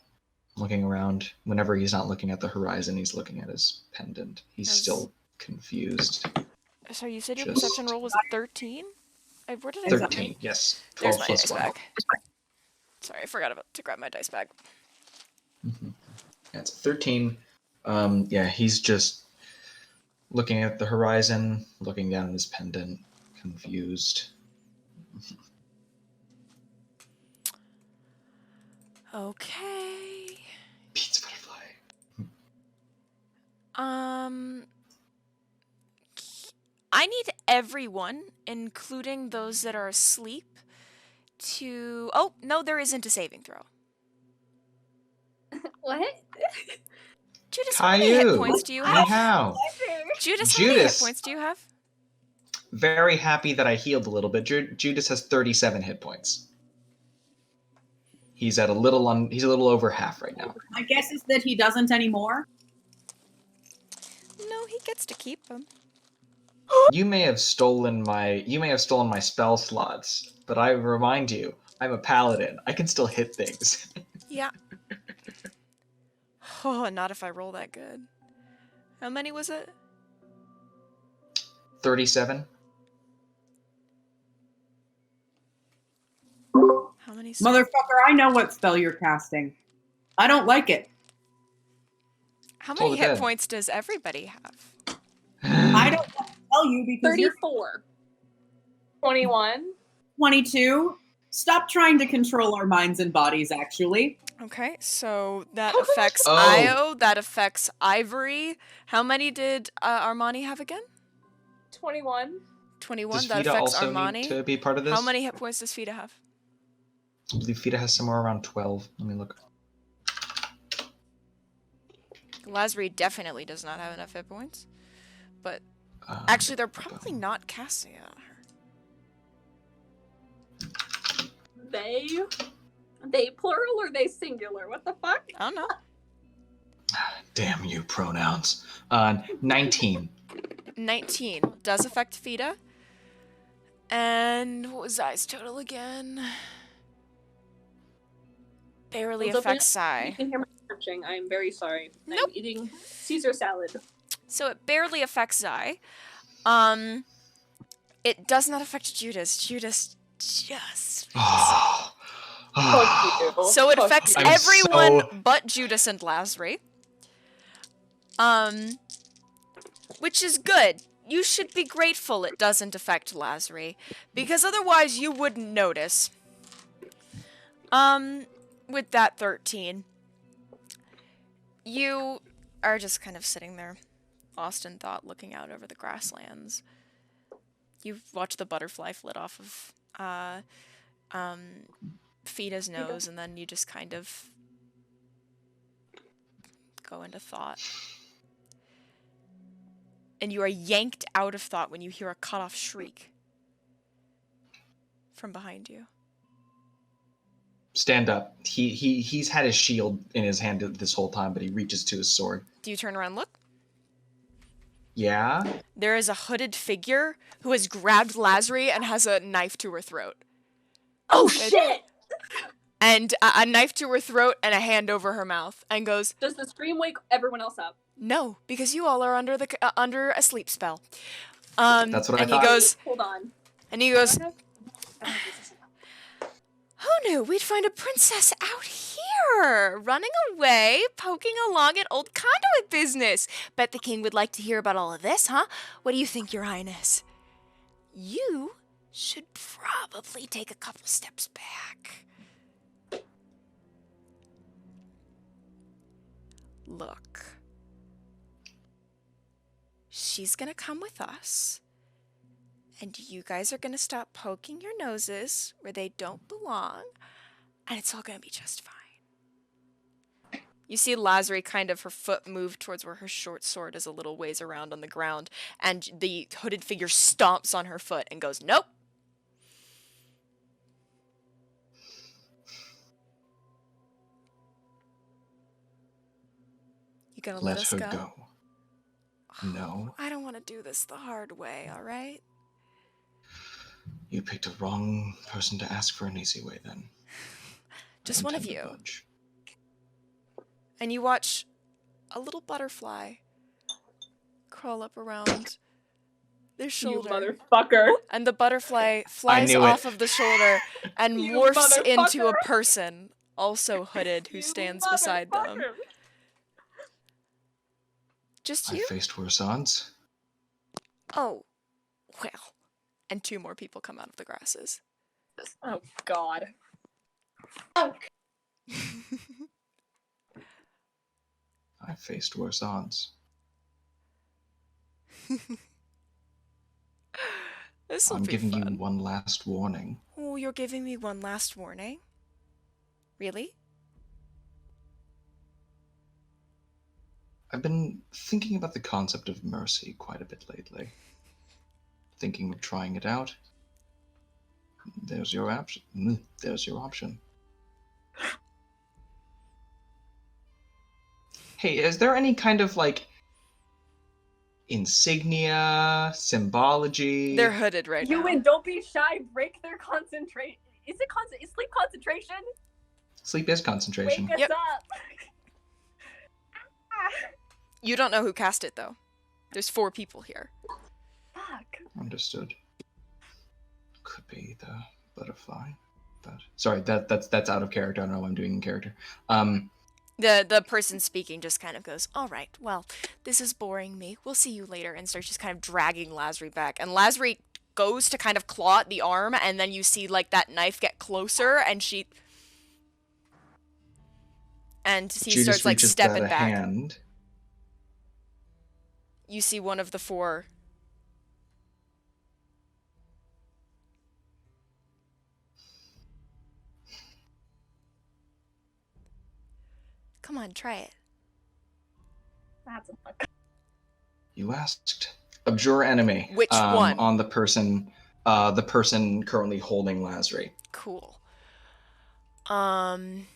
looking around. Whenever he's not looking at the horizon, he's looking at his pendant. He's still confused. So you said your Just- perception roll was 13? Where did I 13, yes. 12 There's my plus dice 1. bag. Sorry, I forgot to grab my dice bag. Mhm. Yeah, it's 13. Yeah, he's just looking at the horizon, looking down at his pendant, confused. Okay. Pizza butterfly. I need everyone, including those that are asleep, to... Oh, no, there isn't a saving throw. What? Judice, how many hit Caillou, points do you ni have? hao. Judice, how many hit Judice. points do you have? Very happy that I healed a little bit. Judice has 37 hit points. He's at he's a little over half right now. My guess is that he doesn't anymore. No, he gets to keep them. You may have stolen my spell slots, but I remind you, I'm a paladin. I can still hit things. Yeah. Oh, not if I roll that good. How many was it? 37. How many? Motherfucker, I know what spell you're casting. I don't like it. How Toll many the hit dead. points does everybody have? I don't want to tell you because you're 34. 21. 22. Stop trying to control our minds and bodies, actually. Okay, so that How come affects Oh. Io, that affects Ivory. How many did Armani have again? 21. 21, Does that Fita affects also Armani. need to be part of this? How many hit points does Fita have? I believe Fita has somewhere around 12. Let me look. Lazari definitely does not have enough hit points. But actually, they're probably not casting it on her. They plural or they singular? What the fuck? I don't know. Damn you pronouns. 19. 19 does affect Fida. And what was Zai's total again? Barely Also, affects you Sai. can hear my crunching. I am very sorry. Nope. I'm eating Caesar salad. So it barely affects Zai. It does not affect Judice. Judice just. Oh. Fuck you. So it Fuck affects you. I'm everyone so- but Judice and Lasri. Which is good. You should be grateful it doesn't affect Lasri, because otherwise you wouldn't notice. With that 13, you are just kind of sitting there, lost in thought, looking out over the grasslands. You watch the butterfly flit off of, Fida's nose, and then you just kind of go into thought. And you are yanked out of thought when you hear a cut-off shriek from behind you. Stand up. He's had his shield in his hand this whole time, but he reaches to his sword. Do you turn around and look? Yeah? There is a hooded figure who has grabbed Lasri and has a knife to her throat. Oh shit! And a knife to her throat and a hand over her mouth, and goes, Does the scream wake everyone else up? "No, because you all are under the under a sleep spell." That's what I and thought. he goes, Hold on. and he goes, I have this. "Who knew we'd find a princess out here, running away, poking along at old conduit business? Bet the king would like to hear about all of this, huh? What do you think, Your Highness? You should probably take a couple steps back. Look. She's gonna come with us. And you guys are gonna stop poking your noses where they don't belong. And it's all gonna be just fine." You see Lasri kind of her foot move towards where her short sword is a little ways around on the ground. And the hooded figure stomps on her foot and goes, "Nope." You gonna let us her go? go. No. I don't want to do this the hard way, alright? You picked a wrong person to ask for an easy way then. Just I one of intend to you. budge. And you watch a little butterfly crawl up around their You shoulder. motherfucker. And the butterfly flies knew it. off of the shoulder and You morphs into a motherfucker. person, also hooded, who You stands beside them. motherfucker. Just I you? faced worse odds. Oh, well. And two more people come out of the grasses. Oh god. I faced worse odds. This will I'm be giving fun. you one last warning. Oh, you're giving me one last warning? Really? I've been thinking about the concept of mercy quite a bit lately. Thinking of trying it out. There's your option. There's your option. Hey, is there any kind of like insignia, symbology? They're hooded right now. Ewan, don't be shy. Break their concentration. Is sleep concentration? Sleep is concentration. Wake us Yep. up. You don't know who cast it, though. There's 4 people here. Fuck. Understood. Could be the butterfly. But sorry, that's out of character. I don't know what I'm doing in character. The person speaking just kind of goes, "All right, well, this is boring me. We'll see you later," and starts just kind of dragging Lasri back. And Lasri goes to kind of claw at the arm, and then you see like that knife get closer, and he Judice starts like reaches stepping out a back. hand. You see one of the 4. Come on, try it. That's a fuck. You asked. Abjure enemy. Which one? On the person currently holding Lasri. Cool. And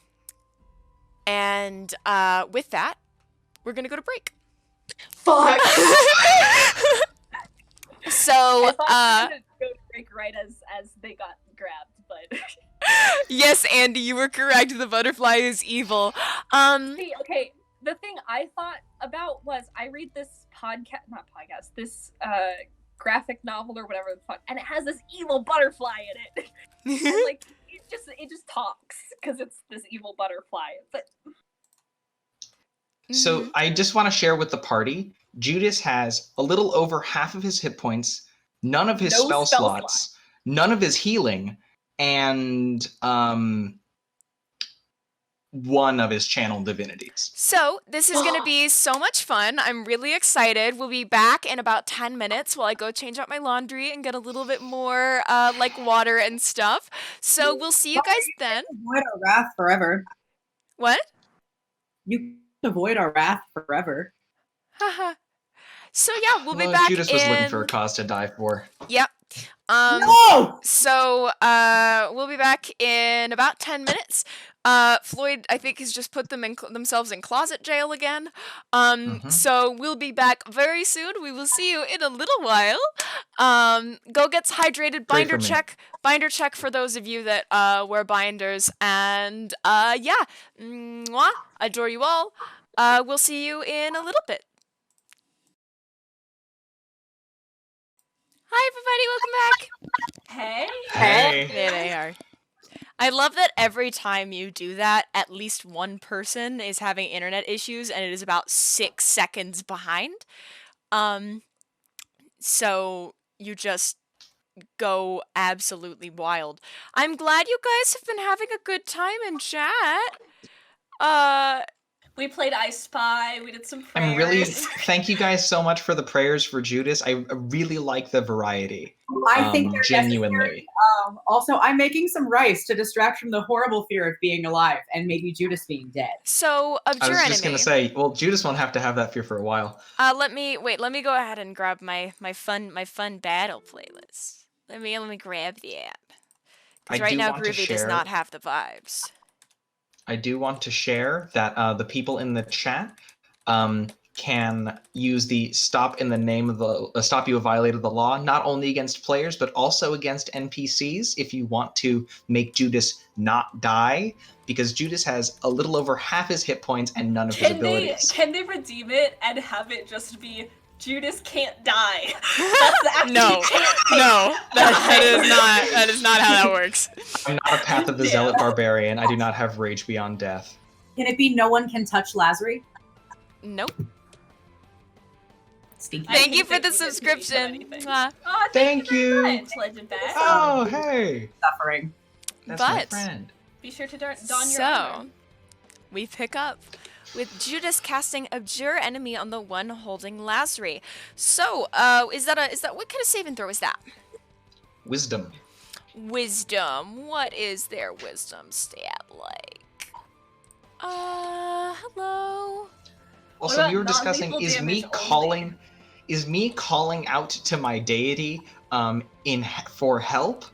with that, we're gonna go to break. Fuck. So, I thought we were gonna go to break right as they got grabbed, but yes, Andy, you were correct. The butterfly is evil. see, okay. The thing I thought about was I read this this graphic novel or whatever the fuck, and it has this evil butterfly in it. And, like it just talks because it's this evil butterfly. But So I just want to share with the party, Judice has a little over half of his hit points, none of his No spell spell slots, none of his healing, and one of his channel divinities. So, this is going to be so much fun. I'm really excited. We'll be back in about 10 minutes while I go change out my laundry and get a little bit more, like, water and stuff. So, we'll see you guys then. Avoid our wrath forever. What? You can avoid our wrath forever. Haha. So, yeah, we'll be Well, back Judice was looking for a cause to die for. Yep. No! So, we'll be back in about 10 minutes. Floyd, I think, has just put themselves in closet jail again. So we'll be back very soon. We will see you in a little while. Go get hydrated. Binder check for those of you that wear binders. And yeah, mwah, I adore you all. We'll see you in a little bit. Hi, everybody. Welcome back. hey, There they are. I love that every time you do that, at least one person is having internet issues, and it is about 6 seconds behind. So you just go absolutely wild. I'm glad you guys have been having a good time in chat. we played I Spy. We did some prayers. I'm really thank you guys so much for the prayers for Judice. I really like the variety. I think they're genuinely. necessary. Also, I'm making some rice to distract from the horrible fear of being alive and maybe Judice being dead. So, I abjure was enemy. just gonna say, well, Judice won't have to have that fear for a while. Let me go ahead and grab my fun battle playlist. Let me grab that. Because right now Groovy does not have the vibes. I do want to share that the people in the chat can use the stop in the name of the stop you have violated the law, not only against players but also against NPCs if you want to make Judice not die, because Judice has a little over half his hit points and none of his abilities. Can they redeem it and have it just be Judice can't die? That's actually No, that is not how that works. I'm not a Path of the Zealot Barbarian. I do not have Rage Beyond Death. Can it be no one can touch Lazary? Nope. Stinky. Thank you for the subscription. Mwah. Oh, Thank you. very much, Legend Bag. Oh, hey! Suffering. That's my But- friend. Be sure to don your So, armor. we pick up with Judice casting Abjure Enemy on the one holding Lazary. So, is that what kind of saving throw is that? Wisdom. Wisdom. What is their wisdom stat like? Hello. Also, about we were discussing non-lethal is me calling out to my deity for help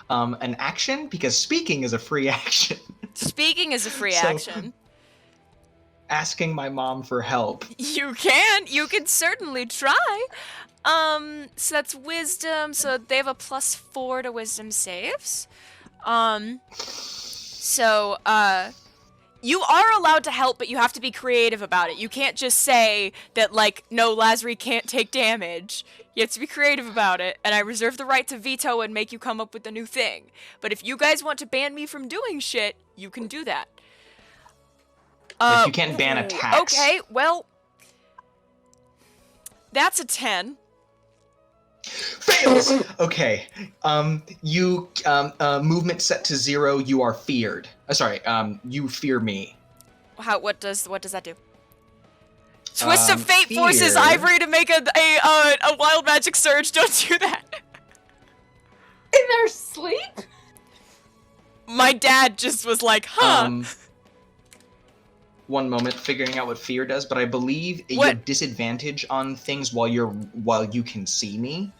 an action, because speaking is a free action. Speaking is a free So- action. Asking my mom for help. You can certainly try. So that's wisdom, so they have a +4 to wisdom saves. You are allowed to help, but you have to be creative about it. You can't just say that, like, no, Lazary can't take damage. You have to be creative about it, and I reserve the right to veto and make you come up with a new thing. But if you guys want to ban me from doing shit, you can do that. Like, you can't ban attacks. Okay, well, that's a 10. Fails! Okay. You movement set to 0, you are feared. You fear me. What does that do? Twist of Fate fear. forces Ivory to make a wild magic surge. Don't do that. In their sleep? My dad just was like, huh. One moment, figuring out what fear does, but I believe you have disadvantage on things while you can see me.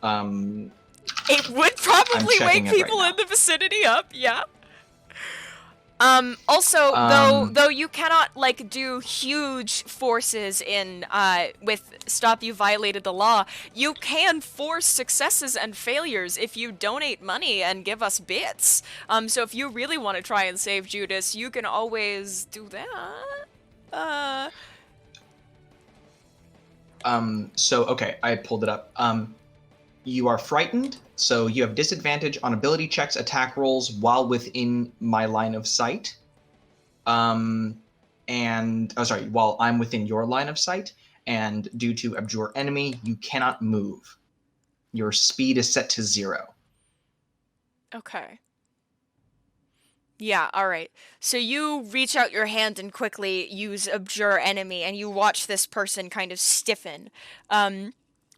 It would probably I'm checking wake it people right in the vicinity up, yeah. Also, though you cannot like do huge forces in with stop you violated the law, you can force successes and failures if you donate money and give us bits. So if you really want to try and save Judice, you can always do that. So okay, I pulled it up. You are frightened, so you have disadvantage on ability checks, attack rolls while within my line of sight. While I'm within your line of sight, and due to abjure enemy, you cannot move. Your speed is set to 0. Okay. Yeah, alright. So you reach out your hand and quickly use abjure enemy, and you watch this person kind of stiffen.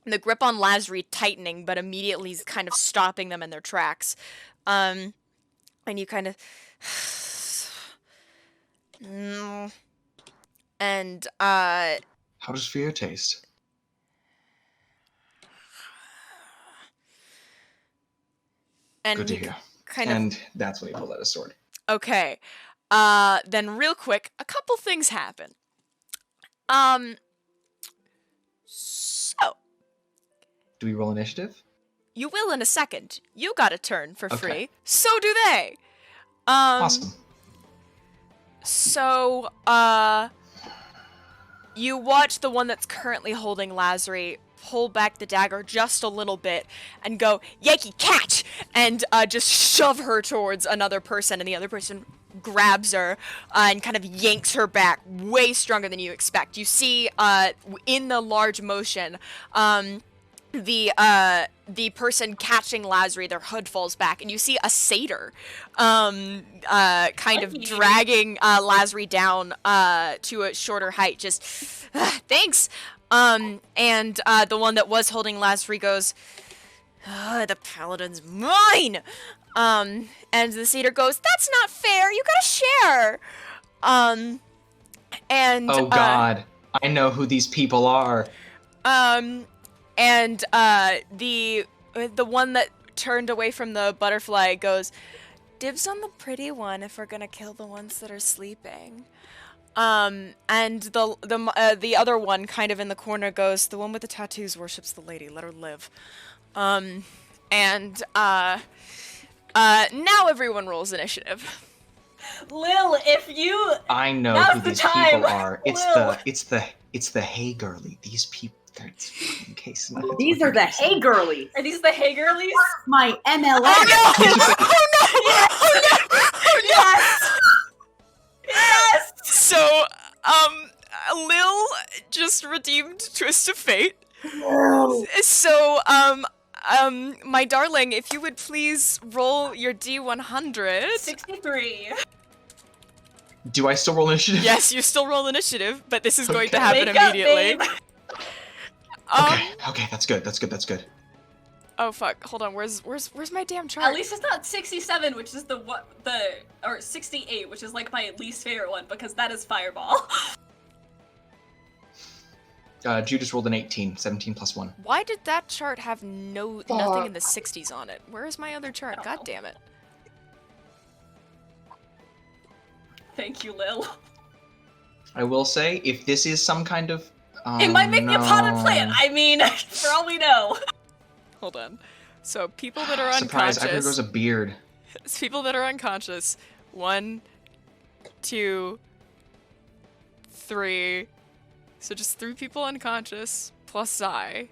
The grip on Lazri tightening, but immediately kind of stopping them in their tracks. And you kind of... and, How does fear taste? and Good to he hear. kind of... And that's when he pulled out his sword. Okay. Then real quick, a couple things happen. So... Do we roll initiative? You will in a second. You got a turn for Okay. free. So do they. Awesome. So, you watch the one that's currently holding Lazri pull back the dagger just a little bit and go, Yankee, catch! And just shove her towards another person, and the other person grabs her and kind of yanks her back way stronger than you expect. You see, in the large motion, the person catching Lazri, their hood falls back, and you see a satyr, kind of dragging Lazri down to a shorter height. Just thanks. And the one that was holding Lazri goes, "The paladin's mine." And the satyr goes, "That's not fair. You gotta share." And oh God, I know who these people are. And the one that turned away from the butterfly goes, "Dibs on the pretty one if we're gonna kill the ones that are sleeping." And the other one kind of in the corner goes, "The one with the tattoos worships the lady, let her live." Now everyone rolls initiative. Lil, if you I know Now's who the these time. people are. Will. It's the hey girly. These people. It's fucking case. These are the hey girlies. are these the hey girlies? My MLM. Yes! Yes! So, Lil just redeemed Twist of Fate. So, my darling, if you would please roll your D100. 63. Do I still roll initiative? Yes, you still roll initiative, but this is going to Okay. happen Wake up, immediately. babe. Okay, that's good. Oh fuck, hold on, where's my damn chart? At least it's not 67, which is or 68, which is like my least favorite one because that is Fireball. Judice rolled an 18, 17 plus 1. Why did that chart have nothing in the 60s on it? Where is my other chart? God damn it. Thank you, Lil. I will say, if this is some kind of... It might make me a potted plant. I mean, for all we know. Hold on. So people that are Surprise, I unconscious. grows a beard. It's people that are unconscious. 1, 2, 3. So just 3 people unconscious plus I.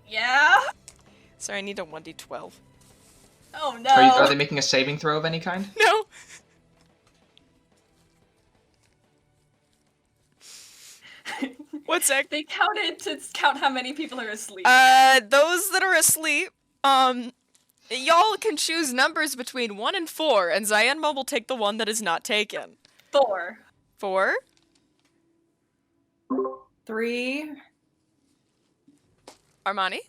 Yeah? Sorry, I need a 1d12. Oh no. Are they making a saving throw of any kind? No. What's that? They counted to count how many people are asleep. Those that are asleep, y'all can choose numbers between 1 and 4, and Zyanma will take the one that is not taken. 4. 4? 3. Armani?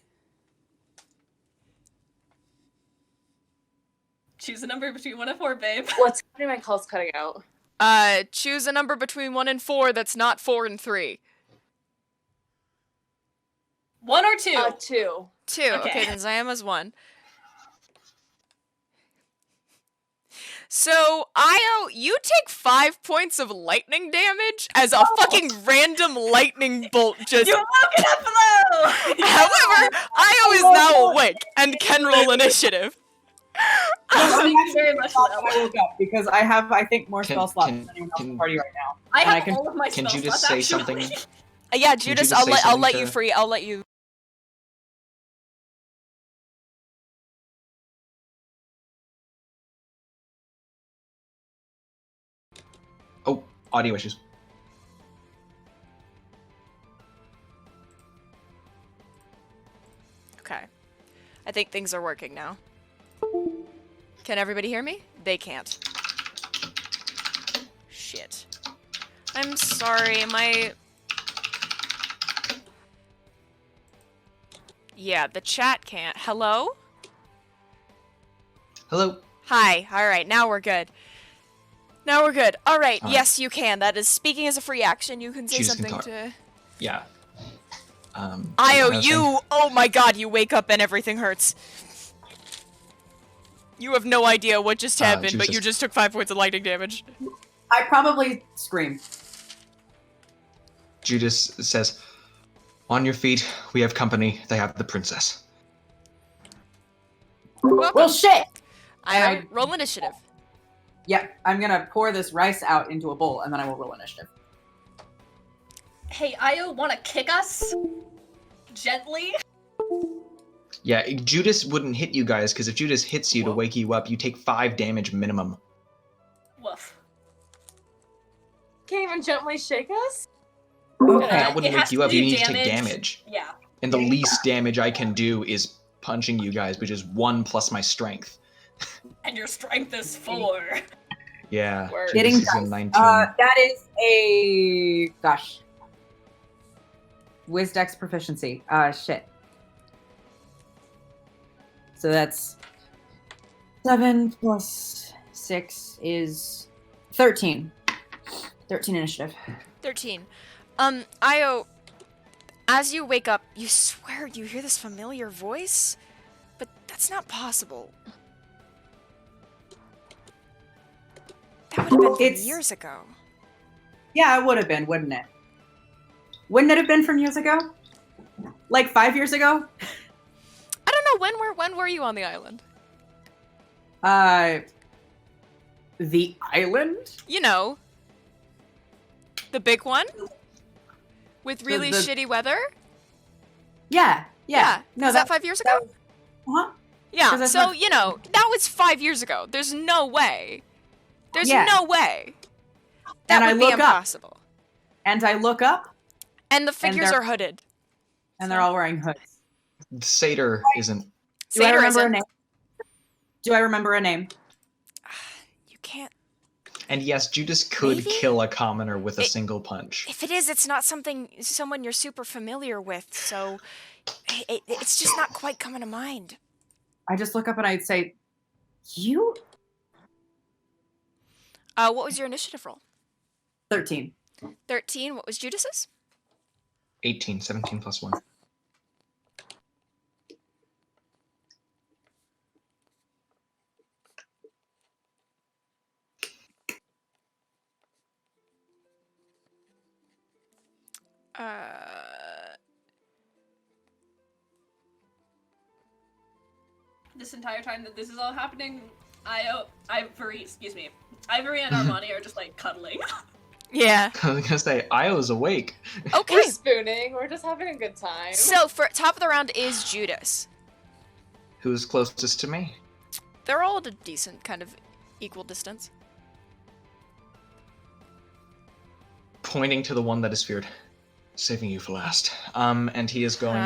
Choose a number between 1 and 4, babe. What's happening? My call's cutting out. Choose a number between 1 and 4 that's not 4 and 3. 1 or 2? 2. 2. Okay. Okay, then Zayama's 1. So, Io, you take 5 points of lightning damage as a fucking random lightning bolt just... You woke it up low! However, Io is now awake and can roll initiative. I'm actually very much glad so. that I woke up because I have, I think, more Can- spell slots can- than anyone else in can- the party right now. I And have I can- all of my Can spell Judice slots, say actually. something? Yeah, you Judice, just say I'll something let you to- free. I'll let you. Oh, audio issues. Okay. I think things are working now. Can everybody hear me? They can't. Shit. I'm sorry, Yeah, the chat can't. Hello? Hello. Hi. Alright, now we're good. Now we're good. Alright, All right. yes, you can. That is speaking as a free action. You can say Judice can something talk. to... Yeah. Io, I was you... Oh my god, you wake up and everything hurts. You have no idea what just happened, but you Jesus. just took 5 points of lightning damage. I probably scream. Judice says, "On your feet. We have company. They have the princess." Welcome. Well, shit! I roll initiative. Yeah, I'm gonna pour this rice out into a bowl, and then I will roll initiative. Hey, Io, wanna kick us? Gently? Yeah, Judice wouldn't hit you guys because if Judice hits you to Whoa. wake you up, you take 5 damage minimum. Woof. Can't even gently shake us? Okay. That wouldn't It wake has you to up. do You need to take damage. Yeah. And the least damage I can do is punching you guys, which is 1 plus my strength. And your strength is 4. Yeah. Word. Judice Getting is a dice. 19. That is a... Gosh. Wisdex proficiency. Shit. So that's 7 plus 6 is 13. 13 initiative. 13. Io, as you wake up, you swear you hear this familiar voice? But that's not possible. That would have been from It's- years ago. Yeah, it would have been, wouldn't it? Wouldn't it have been from years ago? Like 5 years ago? I don't know, when were you on the island? The island? You know. The big one? With really the- shitty weather? Yeah. No, was that 5 years ago? Huh? Yeah, 'cause that's so, not- you know, that was 5 years ago. There's no way. There's Yeah. no way. That And I would be look up. impossible. And I look up, And the figures they're- are hooded. and they're all wearing hoods. Satyr isn't. Do I Satyr remember a isn't. name? Do I remember a name? You can't. And yes, Judice could Maybe? kill a commoner with a It- single punch. If it is, it's not someone you're super familiar with, so it's just not quite coming to mind. I just look up and I'd say, you? What was your initiative roll? 13. 13. What was Judice's? 18, 17 plus 1. This entire time that this is all happening, Ivory and Armani are just like cuddling. Yeah. I was gonna say, Io's awake. Okay. We're spooning. We're just having a good time. So for top of the round is Judice. Who's closest to me? They're all at a decent kind of equal distance. Pointing to the one that is feared. Saving you for last. And he is going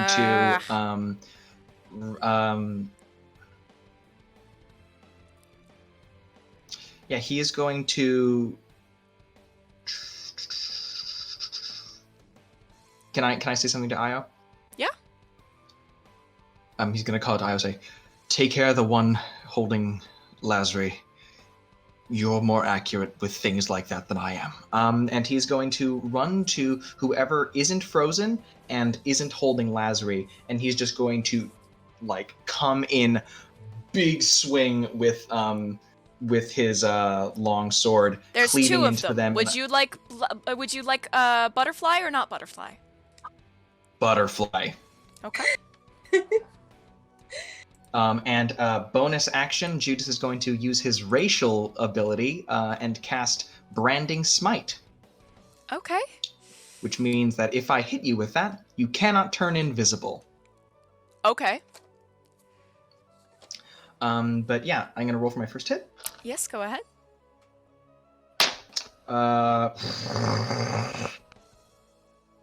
yeah, he is going to. Can I say something to Io? Yeah. He's gonna call to Io, say, "Take care of the one holding Lazary. You're more accurate with things like that than I am." And he's going to run to whoever isn't frozen and isn't holding Lazary, and he's just going to, like, come in big swing with with his long sword, There's cleaving two of into them. Would you like butterfly or not butterfly? Butterfly. Okay. And bonus action, Judice is going to use his racial ability and cast Branding Smite. Okay. Which means that if I hit you with that, you cannot turn invisible. Okay. But yeah, I'm gonna roll for my first hit. Yes, go ahead.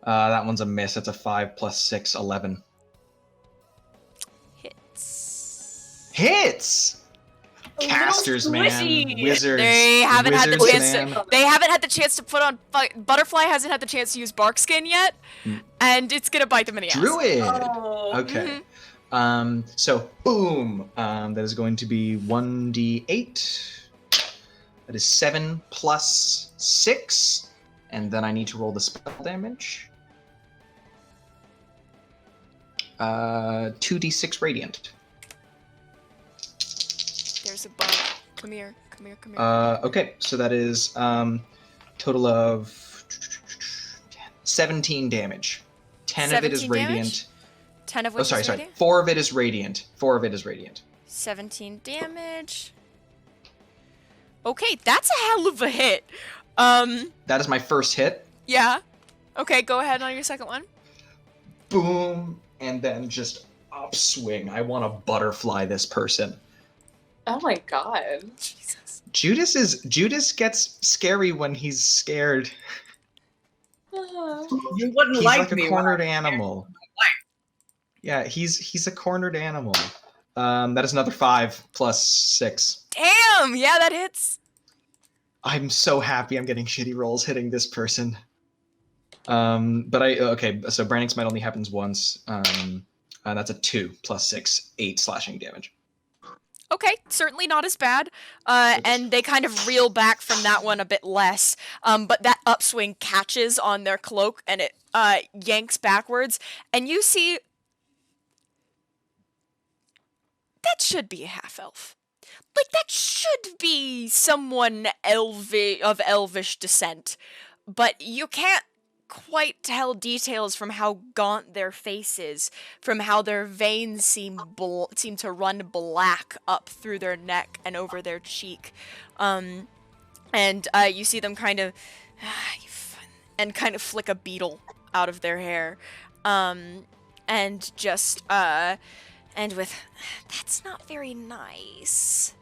That one's a miss. It's a 5 plus 6, 11. Hits! Casters, man. squishy. Wizards. They haven't had the Wizards, chance man. to. They haven't had the chance to put on. Butterfly hasn't had the chance to use bark skin yet, and it's gonna bite them in the ass. Druid. Oh. Okay. So boom. That is going to be 1d8. That is 7 plus 6, and then I need to roll the spell damage. 2d6 radiant. There's a bug. Come here. Come here. Come here. Okay, so that is total of 17 damage. 10 of it is 17 damage? radiant. 10 of which sorry. is radiant? 4 of it is radiant. 4 of it is radiant. 17 damage. Okay, that's a hell of a hit. That is my first hit. Yeah. Okay, go ahead on your second one. Boom, and then just upswing. I want to butterfly this person. Oh my god. Jesus. Judice gets scary when he's scared. You wouldn't He's like like me a when cornered I'm animal. Yeah, he's a cornered animal. That is another 5 plus 6. Damn! Yeah, that hits. I'm so happy I'm getting shitty rolls hitting this person. But okay, so Branding Smite only happens once. And that's a 2 plus 6, 8 slashing damage. Okay, certainly not as bad. And they kind of reel back from that one a bit less. But that upswing catches on their cloak and it yanks backwards. And you see... That should be a half-elf. Like, that should be someone of elvish descent. But you can't quite tell details from how gaunt their face is, from how their veins seem to run black up through their neck and over their cheek. And you see them kind of... and kind of flick a beetle out of their hair. And just... and with... That's not very nice.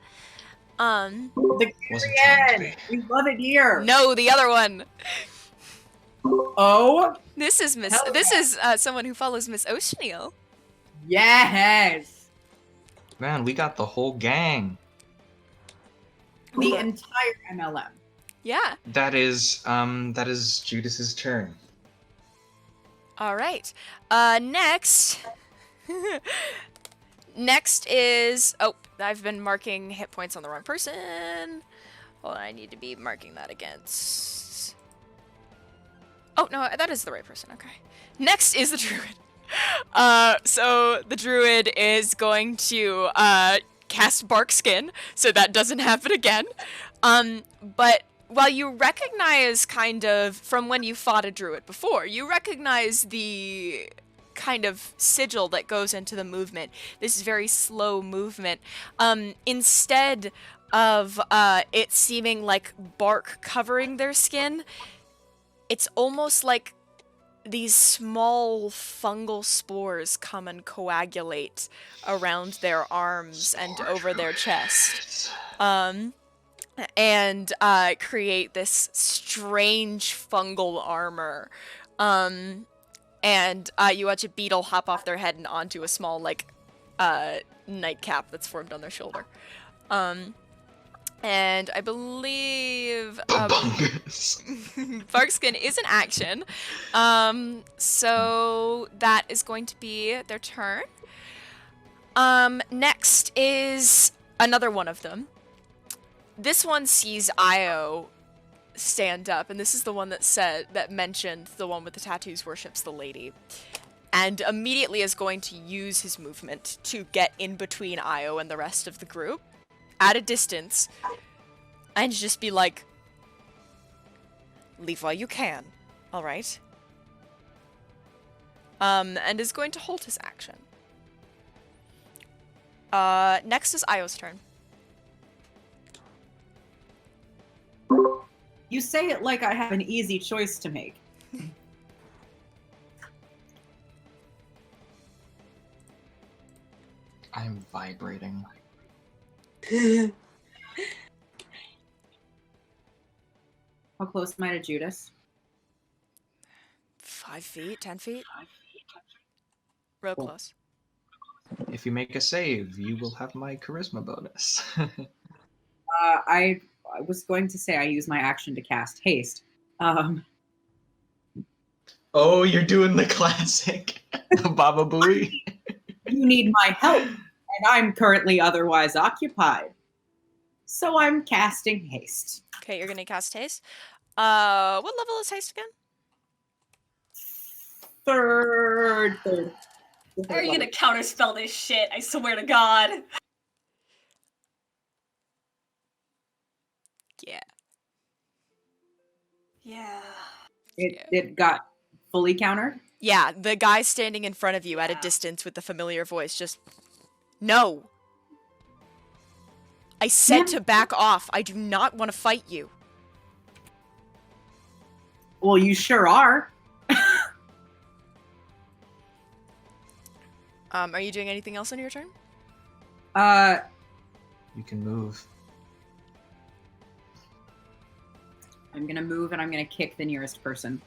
The Wasn't trying to Korean! We love it here! No, the other one! Oh? This is someone who follows Miss Oceaniel. Yes! Man, we got the whole gang. The entire MLM. Yeah. That is Judice's turn. All right. Next. Next is... Oh, I've been marking hit points on the wrong person. Hold on, I need to be marking that against... Oh, no, that is the right person. Okay. Next is the druid. So the druid is going to cast bark skin, so that doesn't happen again. But while you recognize kind of, from when you fought a druid before, you recognize the kind of sigil that goes into the movement. This very slow movement. Instead of it seeming like bark covering their skin, it's almost like these small fungal spores come and coagulate around their arms and over their chest. And create this strange fungal armor. And you watch a beetle hop off their head and onto a small, like, nightcap that's formed on their shoulder. And I believe Barkskin is an action. So that is going to be their turn. Next is another one of them. This one sees Io stand up, and this is the one that mentioned the one with the tattoos worships the lady. And immediately is going to use his movement to get in between Io and the rest of the group at a distance and just be like, leave while you can, alright? And is going to hold his action. Next is Io's turn. You say it like I have an easy choice to make. I'm vibrating. How close am I to Judice? 5 feet? 10 feet? Real Cool. close. If you make a save, you will have my charisma bonus. I was going to say I use my action to cast haste. Oh, you're doing the classic Baba Booey. You need my help, and I'm currently otherwise occupied. So I'm casting haste. Okay, you're gonna cast haste. What level is haste again? Third. How are you gonna counterspell this shit? I swear to God. Yeah. Yeah. It got fully countered? Yeah, the guy standing in front of you at a distance with the familiar voice just... No! I said to back off. I do not want to fight you. Well, you sure are. Are you doing anything else on your turn? You can move. I'm gonna move and I'm gonna kick the nearest person.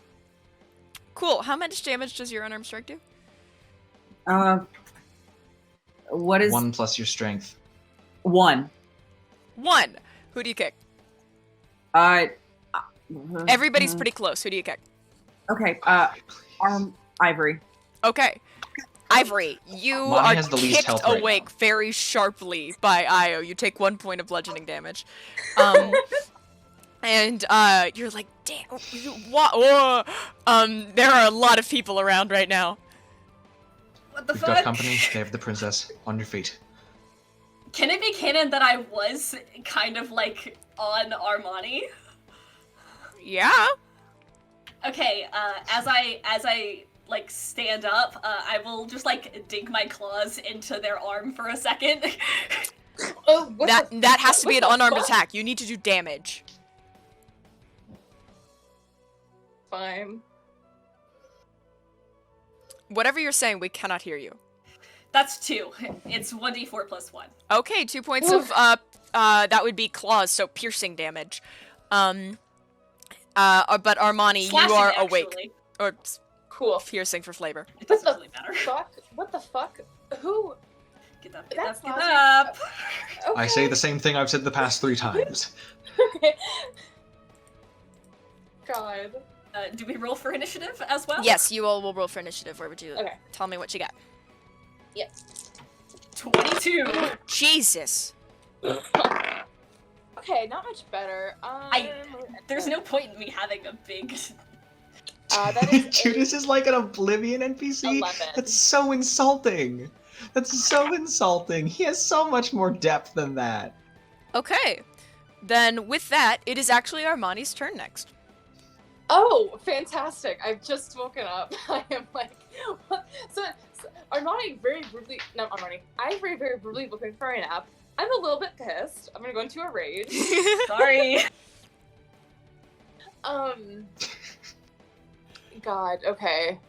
Cool. How much damage does your unarmed strike do? What is 1 plus your strength. 1? 1. Who do you kick? Everybody's pretty close. Who do you kick? Okay. Ivory. Okay. Ivory, you Mommy are has the least kicked health right awake now. very sharply by Io. You take 1 point of bludgeoning damage. And you're like, damn, what? Whoa. There are a lot of people around right now. What the We've fuck? got company. They have the princess on your feet. Can it be canon that I was kind of like on Armani? Yeah. Okay, as I like stand up, I will just like dig my claws into their arm for a second. Oh, That has to be an unarmed attack. You need to do damage. Fine. Whatever you're saying, we cannot hear you. That's 2. It's 1d4 plus 1. Okay, 2 points of that would be claws, so piercing damage. But Armani, Slashing, you are actually. awake. Or Cool. piercing for flavor. It doesn't really matter. What the fuck? Who? Get up, That's get logic. up. Okay. I say the same thing I've said the past 3 times. Okay. God. Do we roll for initiative as well? Yes, you all will roll for initiative. Where would you Okay. tell me what you got? Yes. 22. Jesus. Okay, not much better. There's no point in me having a big. That is Judice is like an Oblivion NPC? 11. That's so insulting. That's so insulting. He has so much more depth than that. Okay. Then with that, it is actually Armani's turn next. Oh, fantastic! I've just woken up. I am like, what? So Armani very rudely, not Armani, Ivory very rudely looking for a nap. I'm a little bit pissed. I'm gonna go into a rage. Sorry. God, okay.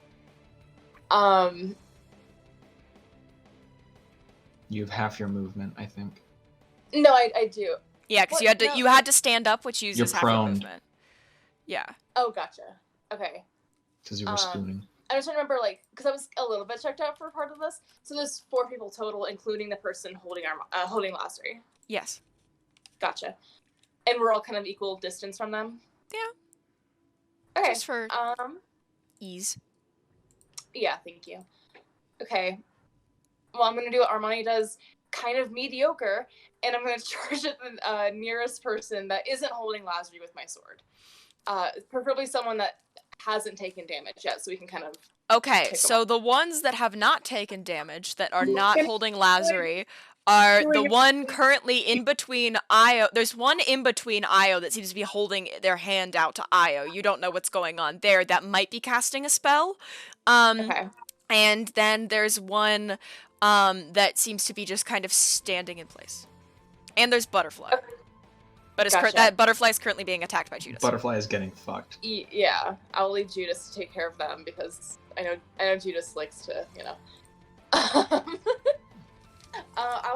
You have half your movement, I think. No, I do. Yeah, because What? you had to stand up, which uses You're half your prone. movement. Yeah. Oh, gotcha. Okay. Because you were spooning. I just remember, like, because I was a little bit checked out for part of this. So there's 4 people total, including the person holding holding Lassery. Yes. Gotcha. And we're all kind of equal distance from them. Yeah. Okay. Just for ease. Yeah, thank you. Okay. Well, I'm gonna do what Armani does, kind of mediocre, and I'm gonna charge at the nearest person that isn't holding Lassery with my sword. Preferably someone that hasn't taken damage yet, so we can kind of. Okay, Take so the ones that have not taken damage, that are not holding Lassery, are the Doing it. one currently in between Io. There's one in between Io that seems to be holding their hand out to Io. You don't know what's going on there. That might be casting a spell. Okay. And then there's one that seems to be just kind of standing in place. And there's Butterfly. Okay. But Gotcha. that Butterfly is currently being attacked by Judice. Butterfly is getting fucked. Yeah, I'll leave Judice to take care of them because I know Judice likes to, I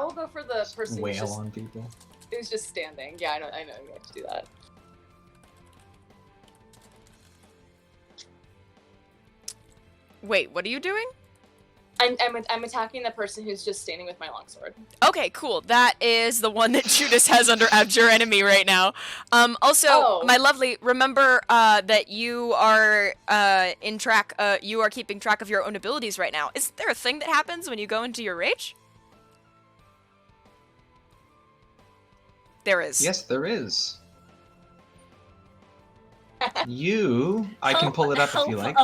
will go for the person Wail on people. who's just standing. Yeah, I know you have to do that. Wait, what are you doing? I'm attacking the person who's just standing with my longsword. Okay, cool. That is the one that Judice has under Abjure Enemy right now. Also, Oh. my lovely, remember that you are you are keeping track of your own abilities right now. Is there a thing that happens when you go into your rage? There is. Yes, there is. I can pull it up if you like.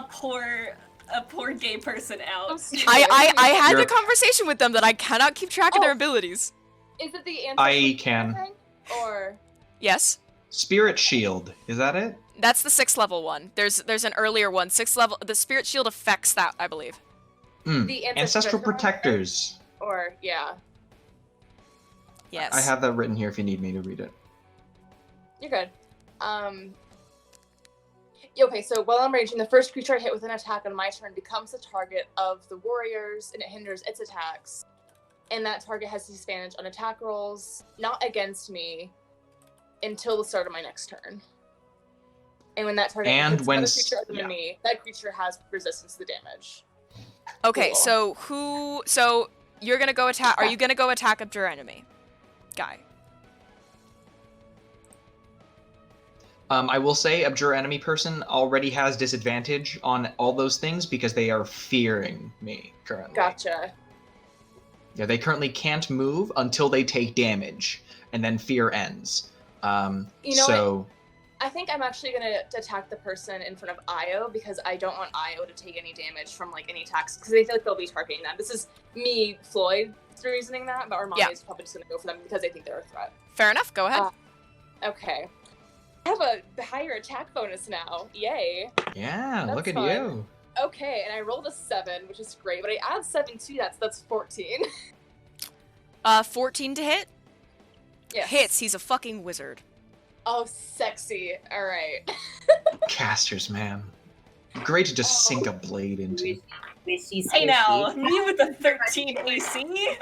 A poor gay person out. I had You're- the conversation with them that I cannot keep track of their abilities. Is it the I can. thing? Or Yes. Spirit Shield, is that it? That's the 6th level one. There's an earlier one. 6th level. The Spirit Shield affects that, I believe. the Ancestral Protectors. Or yeah, Yes. I have that written here if you need me to read it. you're good. Okay, so while I'm raging, the first creature I hit with an attack on my turn becomes the target of the warriors, and it hinders its attacks. And that target has disadvantage on attack rolls, not against me, until the start of my next turn. And when that target And hits when another s- creature other than yeah. me, that creature has resistance to damage. Okay, Cool. so you're gonna go attack. Are you gonna go attack up your enemy guy? I will say Abjure Enemy person already has disadvantage on all those things because they are fearing me currently. Gotcha. Yeah, they currently can't move until they take damage, and then fear ends. You know so I think I'm actually gonna attack the person in front of Io because I don't want Io to take any damage from like any attacks because I feel like they'll be targeting them. This is me, Floyd, reasoning that, but Armani Yeah. is probably just gonna go for them because I think they're a threat. Fair enough. Go ahead. Okay. I have a higher attack bonus now. Yay. yeah, That's look at fun. you. Okay, and I rolled a 7, which is great, but I add 7 to that's 14. 14 to hit. Yes. Hits. He's a fucking wizard. Oh, sexy. All right. Casters, man. Great to just sink a blade into. Hey now, me with the 13 AC.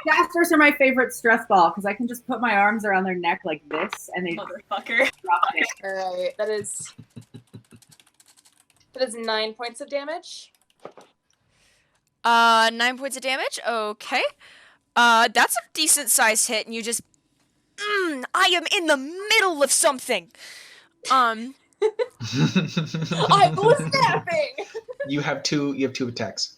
Casters are my favorite stress ball because I can just put my arms around their neck like this and they Motherfucker. drop it. All right. That is 9 points of damage. 9 points of damage. Okay. That's a decent sized hit, and you just. I am in the middle of something. I was napping. You have two attacks.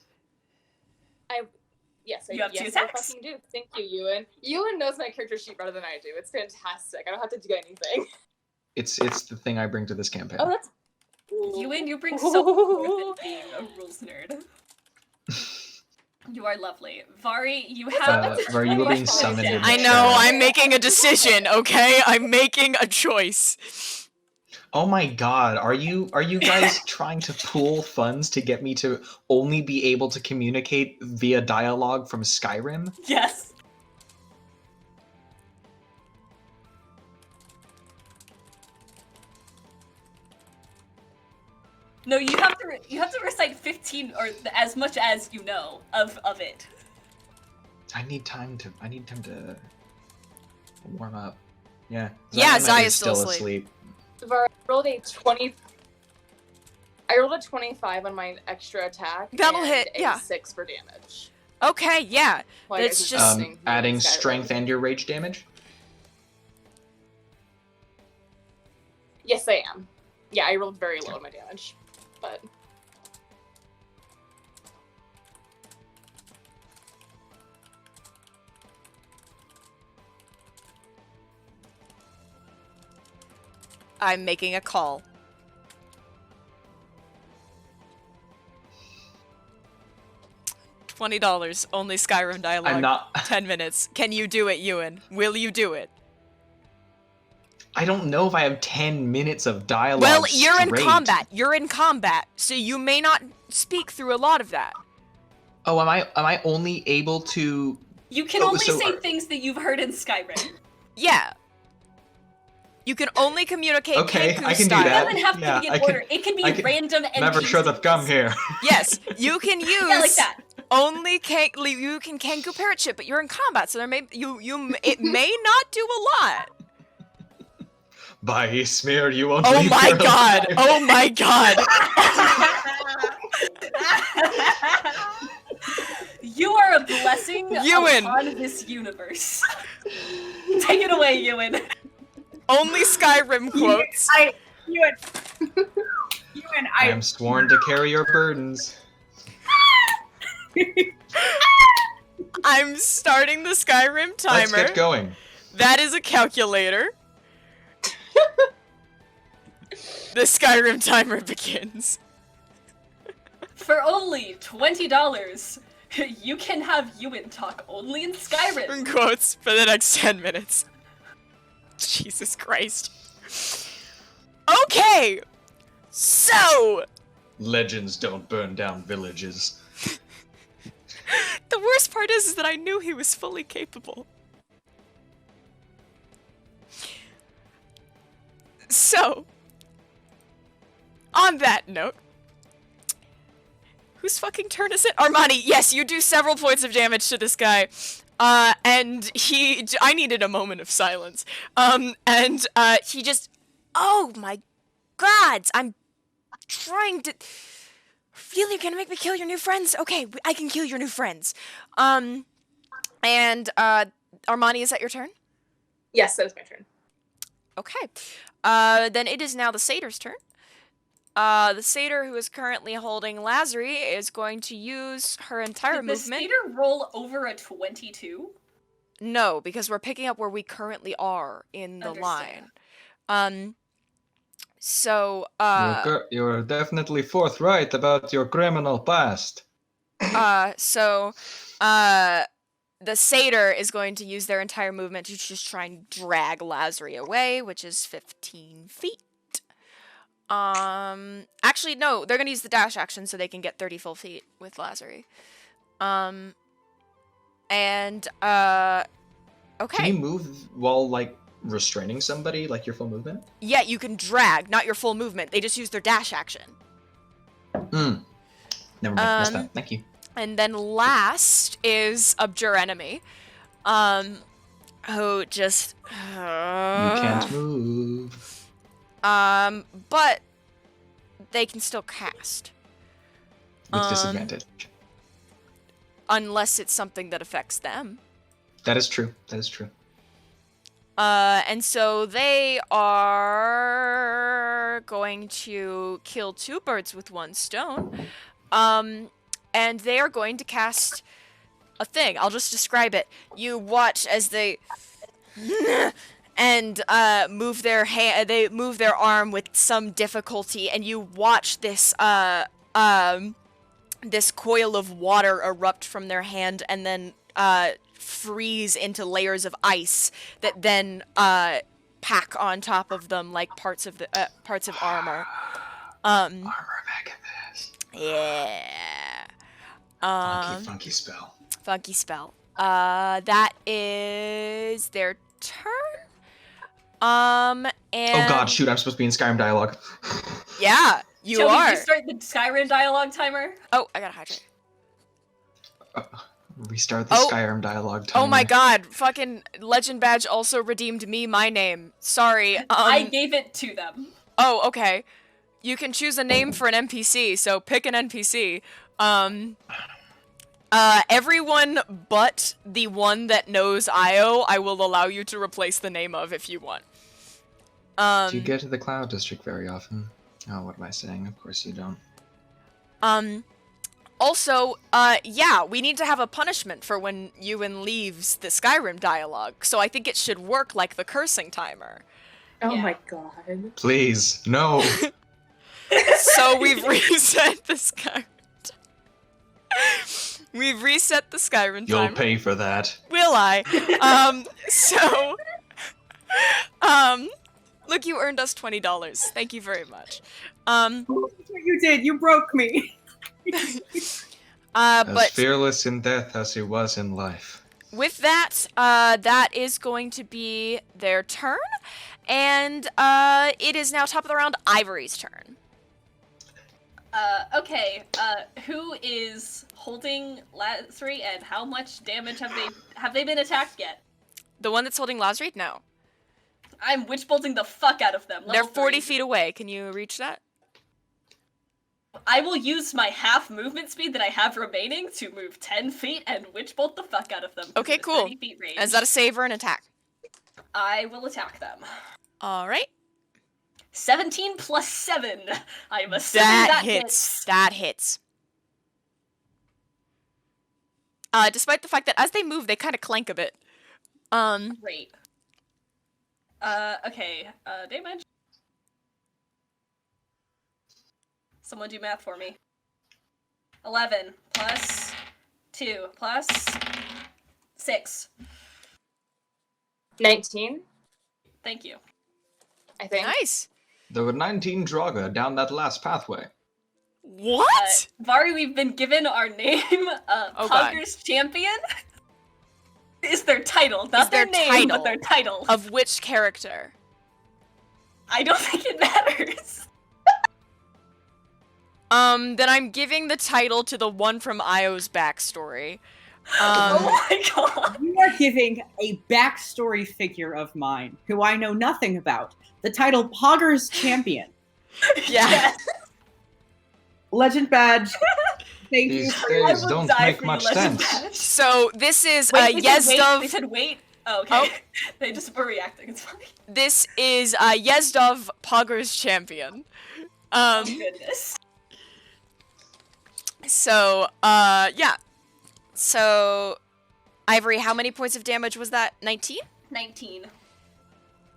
Yes, You have two I attacks? fucking do. Thank you, Ewan. Ewan knows my character sheet better than I do. It's fantastic. I don't have to do anything. It's the thing I bring to this campaign. Oh, that's. You bring so much more than being a rules nerd. You are lovely. Vari, you have... Vari, you are being summoned in the I chat. know. I'm making a decision. Okay, I'm making a choice. Oh my god, are you guys trying to pool funds to get me to only be able to communicate via dialogue from Skyrim? Yes. No, you have to recite 15 or as much as you know of it. I need time to warm up. Yeah. Yeah, Zion Zaya's is still asleep. I rolled a 20. I rolled a 25 on my extra attack. That'll and hit, a yeah. 6 for damage. Okay, yeah. While you It's guys are just- listening, Adding Skyrim. strength and your rage damage? Yes, I am. Yeah, I rolled very low on my damage, but. I'm making a call. $20, only Skyrim dialogue. I'm not. 10 minutes. Can you do it, Ewan? Will you do it? I don't know if I have 10 minutes of dialogue. Well, you're in straight. combat. You're in combat, so you may not speak through a lot of that. Oh, am I only able to? You can Oh, only so- say things that you've heard in Skyrim. Yeah. You can only communicate Okay, Kenku I can do style. It that. doesn't have to Yeah, be in I can- order. It can be I can- random NPCs. Never should have come here. Yes, you can use Yeah, like that. only you can Kenku parrot shit, but you're in combat, so there may it may not do a lot. By Ysmir, you won't Oh leave my for a god! time. Oh my god! You are a blessing Ewan. upon this universe. Take it away, Ewan. Only Skyrim quotes. Ewan, I am sworn to carry your burdens. I'm starting the Skyrim Let's timer. get going. That is a calculator. The Skyrim timer begins. For only $20, you can have Ewan talk only in Skyrim. Quotes for the next 10 minutes. Jesus Christ. Okay! So, Legends don't burn down villages. the worst part is that I knew he was fully capable. So, on that note, whose fucking turn is it? Armani, yes, you do several points of damage to this guy. And I needed a moment of silence. He just, oh my god, I'm trying to, really gonna make me kill your new friends? Okay, I can kill your new friends. Armani, is that your turn? Yes, that was my turn. Okay. Then it is now the satyr's turn. The satyr, who is currently holding Lazary, is going to use her entire Did the movement. satyr roll over a 22? No, because we're picking up where we currently are in the Understand. line. You're definitely forthright about your criminal past. The satyr is going to use their entire movement to just try and drag Lazary away, which is 15 feet. Actually, no, they're gonna use the dash action so they can get 30 full feet with Lazary. Okay. Can you move while, like, restraining somebody, like your full movement? Yeah, you can drag, not your full movement. They just use their dash action. Never mind, missed that. Thank you. And then last is Abjure Enemy. Who just... You can't move. But they can still cast. With disadvantage. Unless it's something that affects them. That is true. That is true. And so they are going to kill two birds with one stone. And they are going to cast a thing. I'll just describe it. You watch as they and move their hand. They move their arm with some difficulty, and you watch this this coil of water erupt from their hand, and then freeze into layers of ice that then pack on top of them like parts of armor. Armor back in this. Yeah. Funky spell. Funky spell. That is their turn. And Oh god, shoot, I'm supposed to be in Skyrim dialogue. yeah, you Shall are. we restart the Skyrim dialogue timer? Oh, I gotta hydrate. Restart the Oh. Skyrim dialogue timer. Oh my god, fucking Legend Badge also redeemed me my name. Sorry. I gave it to them. Oh, okay. You can choose a name for an NPC, so pick an NPC. Everyone but the one that knows Io, I will allow you to replace the name of if you want. Do you get to the Cloud District very often? Oh, what am I saying? Of course you don't. Also, yeah, we need to have a punishment for when Ewan leaves the Skyrim dialogue, so I think it should work like the cursing timer. Oh Yeah. my god. Please, no. So we've reset the Skyrim. We've reset the Skyrim You'll time. pay for that. Will I? Look, you earned us $20. Thank you very much. You did. You broke me. As But fearless in death as he was in life. with that, that is going to be their turn, and it is now top of the round, Ivory's turn. Okay, who is holding Lazri and how much damage have they been attacked yet? The one that's holding Lazri? No. I'm witch bolting the fuck out of them. They're Level 40 3. feet away. Can you reach that? I will use my half movement speed that I have remaining to move 10 feet and witch bolt the fuck out of them. Okay, With cool. 30 feet range. Is that a save or an attack? I will attack them. Alright. 17 plus 7. I'm assuming that hits. That hits. Despite the fact that as they move, they kind of clank a bit. Great. Okay, damage. Someone do math for me. 11 plus 2 plus 6. 19, Thank you. I think. Nice. There were 19 Draugr down that last pathway. What? Vari, we've been given our name. Oh, God. Poggers Champion is their title. Not their their name, title. but their title. Of which character? I don't think it matters. Then I'm giving the title to the one from Io's backstory. Oh my god. You are giving a backstory figure of mine, who I know nothing about, the title Poggers Champion. Yeah. Yes. Legend badge. Thank you. These I days will don't die make for much you, Legend sense. Badge. So this is Wait, they said wait. Yezdov. They said wait. Oh, okay. Oh. They just were reacting. It's fine. This is Yezdov Poggers Champion. Oh goodness. So yeah. So Ivory, how many points of damage was that? 19? 19.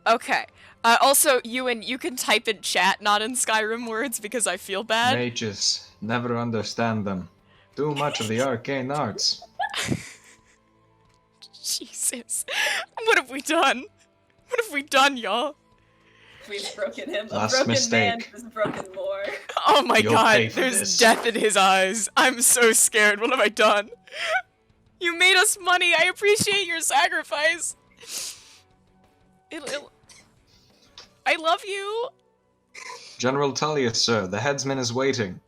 Okay. Also, Ewan, you can type in chat, not in Skyrim words, because I feel bad. Mages, never understand them. Too much of the arcane arts. Jesus. What have we done? What have we done, y'all? We've broken him. Last A broken man mistake. is broken more. Oh my You'll god, pay for there's this. death in his eyes. I'm so scared. What have I done? You made us money. I appreciate your sacrifice. I love you. General Tullius, sir, the headsman is waiting.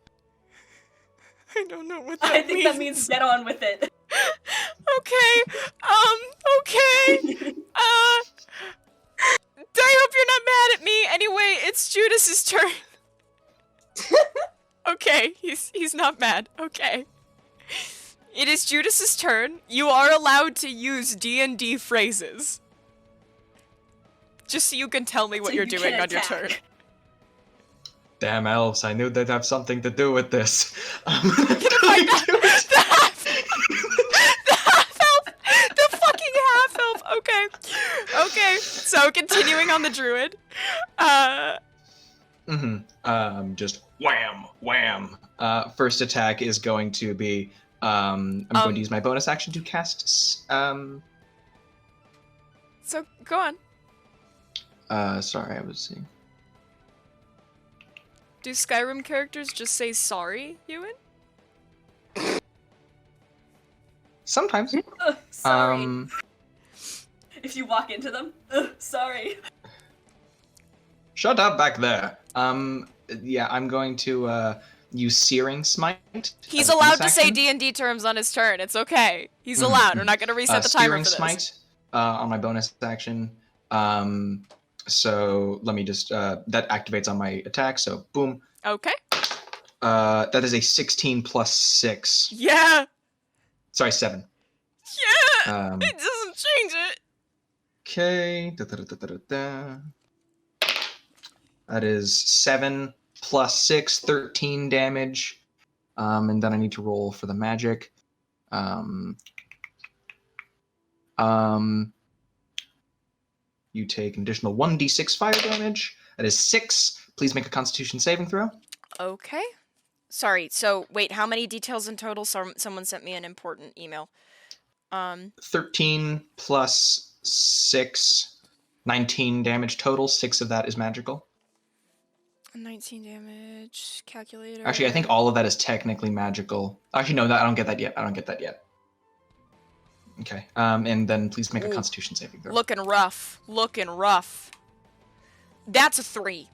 I don't know what that I think that means get on with it. Okay. Okay. I hope you're not mad at me. Anyway, it's Judice's turn. Okay, he's not mad. Okay. It is Judice's turn. You are allowed to use D&D phrases. Just so you can tell me what So you're you doing can on your attack. turn. Damn elves, I knew they'd have something to do with this. I'm Get going the to half elf! The fucking half elf! Okay. Okay, so continuing on the druid. Just wham, wham. First attack is going to be, I'm going to use my bonus action to cast, So, go on. sorry, I was seeing. Do Skyrim characters just say sorry, Ewan? Sometimes. Sorry. If you walk into them. Sorry. Shut up back there. Yeah, I'm going to, use Searing Smite. He's as a allowed bonus to say action. D&D terms on his turn. It's okay. He's allowed. We're not going to reset the timer Searing for this. Smite, on my bonus action. So let me just, that activates on my attack, so boom. Okay. That is a 16 plus 6. Yeah. Sorry, 7. Yeah. It doesn't change it. Okay. That is 7 plus 6, 13 damage. And then I need to roll for the magic. You take an additional 1d6 fire damage. That is 6. Please make a Constitution saving throw. Okay. Sorry, so wait, how many details in total? Someone sent me an important email. 13 plus 6, 19 damage total. 6 of that is magical. 19 damage, calculator. Actually, I think all of that is technically magical. Actually, no, I don't get that yet. Okay, and then please make a Constitution saving throw. Looking rough. That's a 3.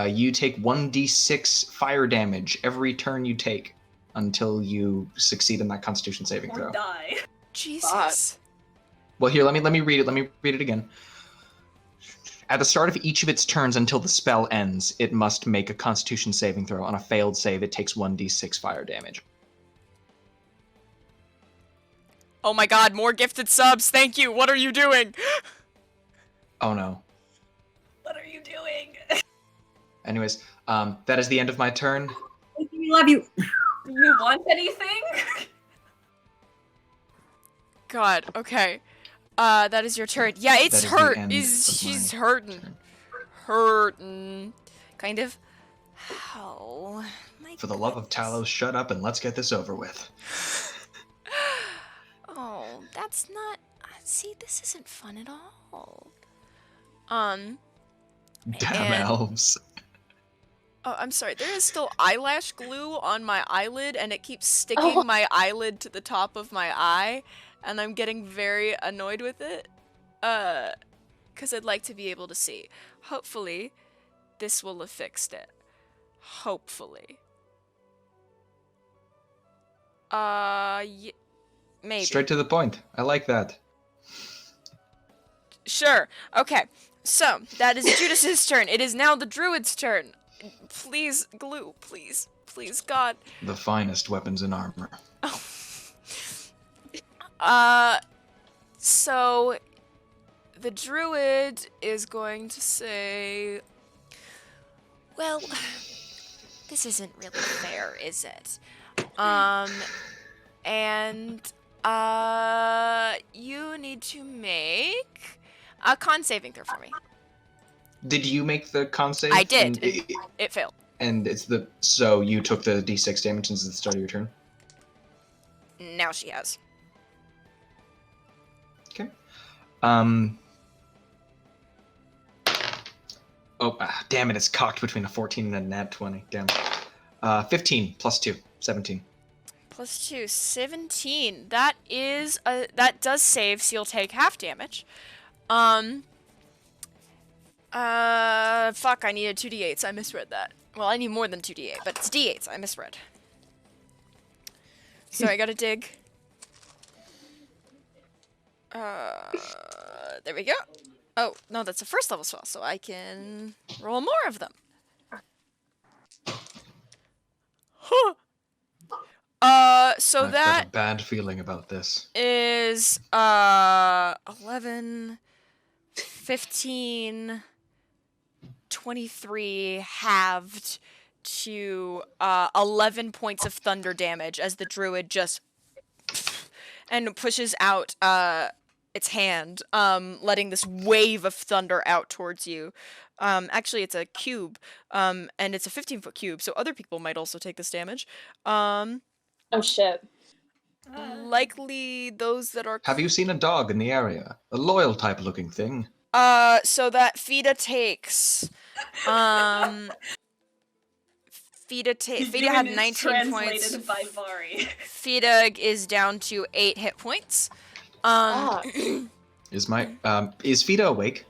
You take 1d6 fire damage every turn you take until you succeed in that Constitution saving Or throw. die. Jesus. Well, here, let me read it. Let me read it again. At the start of each of its turns until the spell ends, it must make a Constitution saving throw. On a failed save, it takes 1d6 fire damage. Oh my god, more gifted subs. Thank you. What are you doing? Oh no. What are you doing? Anyways, that is the end of my turn. We love you. Do you want anything? God, okay. That is your turn. Yeah, it's That is the hurt. end She's of my hurting. turn. Hurting. Kind of. Oh, my For the love of goodness. Talos, shut up and let's get this over with. Oh, that's not... See, this isn't fun at all. Damn And- elves. Oh, I'm sorry. There is still eyelash glue on my eyelid, and it keeps sticking my eyelid to the top of my eye, and I'm getting very annoyed with it. Because I'd like to be able to see. Hopefully, this will have fixed it. Hopefully. Maybe. Straight to the point. I like that. Sure. Okay. So, that is Judice's turn. It is now the druid's turn. Please, glue. Please. Please, God. The finest weapons and armor. So, the druid is going to say, well, this isn't really fair, is it? You need to make a con saving throw for me. Did you make the con save? I did. And It failed. and it's the so you took the d6 damage since it's the start of your turn. Now she has. Okay. Damn it! It's cocked between a 14 and a nat 20. Damn. 15 plus 2, 17. Plus 2, 17. That is that does save, so you'll take half damage. Fuck, I needed 2d8s. I misread that. Well, I need more than 2d8, but it's d8s. I misread. So I gotta dig. There we go. Oh, no, that's a first level spell, so I can roll more of them. Huh. So I've that got a bad feeling about this. is 11, 15, 23 halved to 11 points of thunder damage as the druid just and pushes out its hand, letting this wave of thunder out towards you. Actually, it's a cube, and it's a 15-foot cube, so other people might also take this damage. Oh shit. Likely those that are... Have you seen a dog in the area? A loyal type looking thing. So that Fida takes... Fida had 19 points. Translated by Mhairi. Fida is down to 8 hit points. Is Fida awake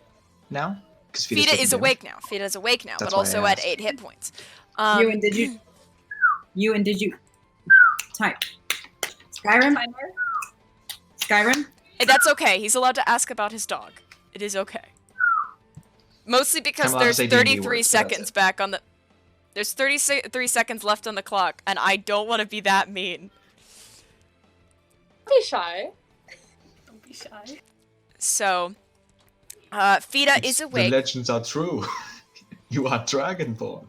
now? 'Cause Fida's Fida taking is damage. awake now. Fida is awake now, That's but why also I at asked. 8 hit points. Ewan, did you type Skyrim? Timer? Skyrim? That's okay. He's allowed to ask about his dog. It is okay. Mostly because I'm allowed to there's say D&D 33 words, but that's seconds it. back on the... There's 33 seconds left on the clock, and I don't want to be that mean. Don't be shy. Don't be shy. So, Fida is The awake. legends are true. You are Dragonborn.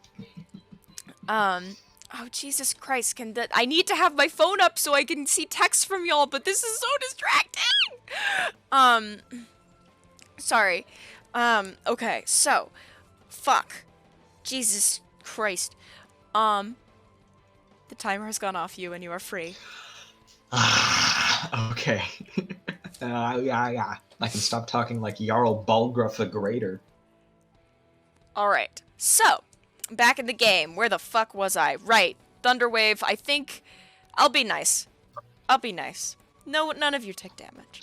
Oh, Jesus Christ, I need to have my phone up so I can see text from y'all, but this is so distracting! Sorry. Okay, so, fuck. Jesus Christ. The timer has gone off, you, and you are free. Okay. Yeah. I can stop talking like Jarl Balgruff the Greater. Alright, so, back in the game. Where the fuck was I? Right, Thunderwave, I think... I'll be nice. No, none of you take damage.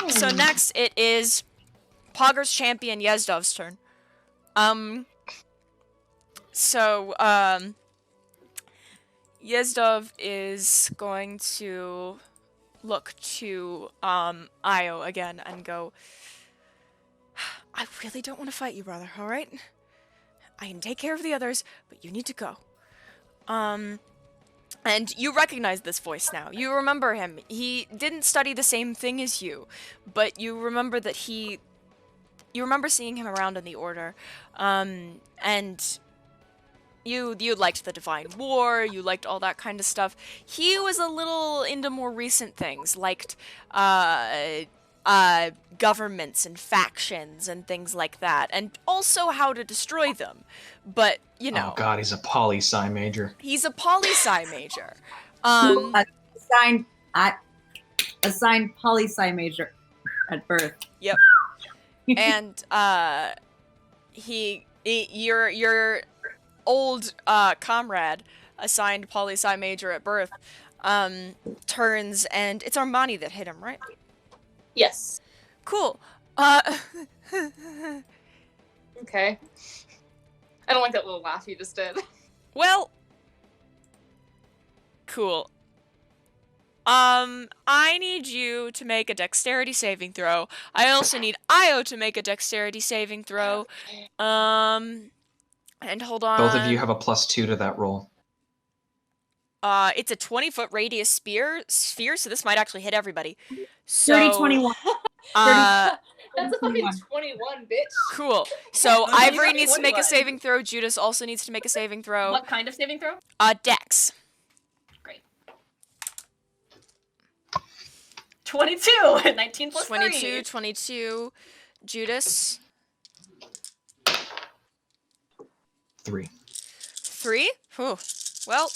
So next, it is Pogger's champion Yezdov's turn. Yezdov is going to look to Io again and go, I really don't want to fight you, brother, alright? I can take care of the others, but you need to go. And you recognize this voice now. You remember him. He didn't study the same thing as you, but you remember that you remember seeing him around in the Order. And you liked the Divine War, you liked all that kind of stuff. He was a little into more recent things, liked governments and factions and things like that, and also how to destroy them. But, you know... Oh god, he's a poli-sci major. He's a poli-sci major. Assigned poli-sci major at birth. Yep. And, your old, comrade, assigned poli-sci major at birth, turns, and it's Armani that hit him, right? Yes. Cool. Okay. I don't like that little laugh you just did. Well, cool. I need you to make a dexterity saving throw. I also need Io to make a dexterity saving throw. And hold on. Both of you have a +2 to that roll. It's a 20-foot radius sphere, so this might actually hit everybody. So, 30-21. That's a fucking 21, bitch. Cool. So Ivory needs to make a saving throw. Judice also needs to make a saving throw. What kind of saving throw? Dex. Great. 22! 19 plus 3. 22. Judice. 3. 3? Whew. Well.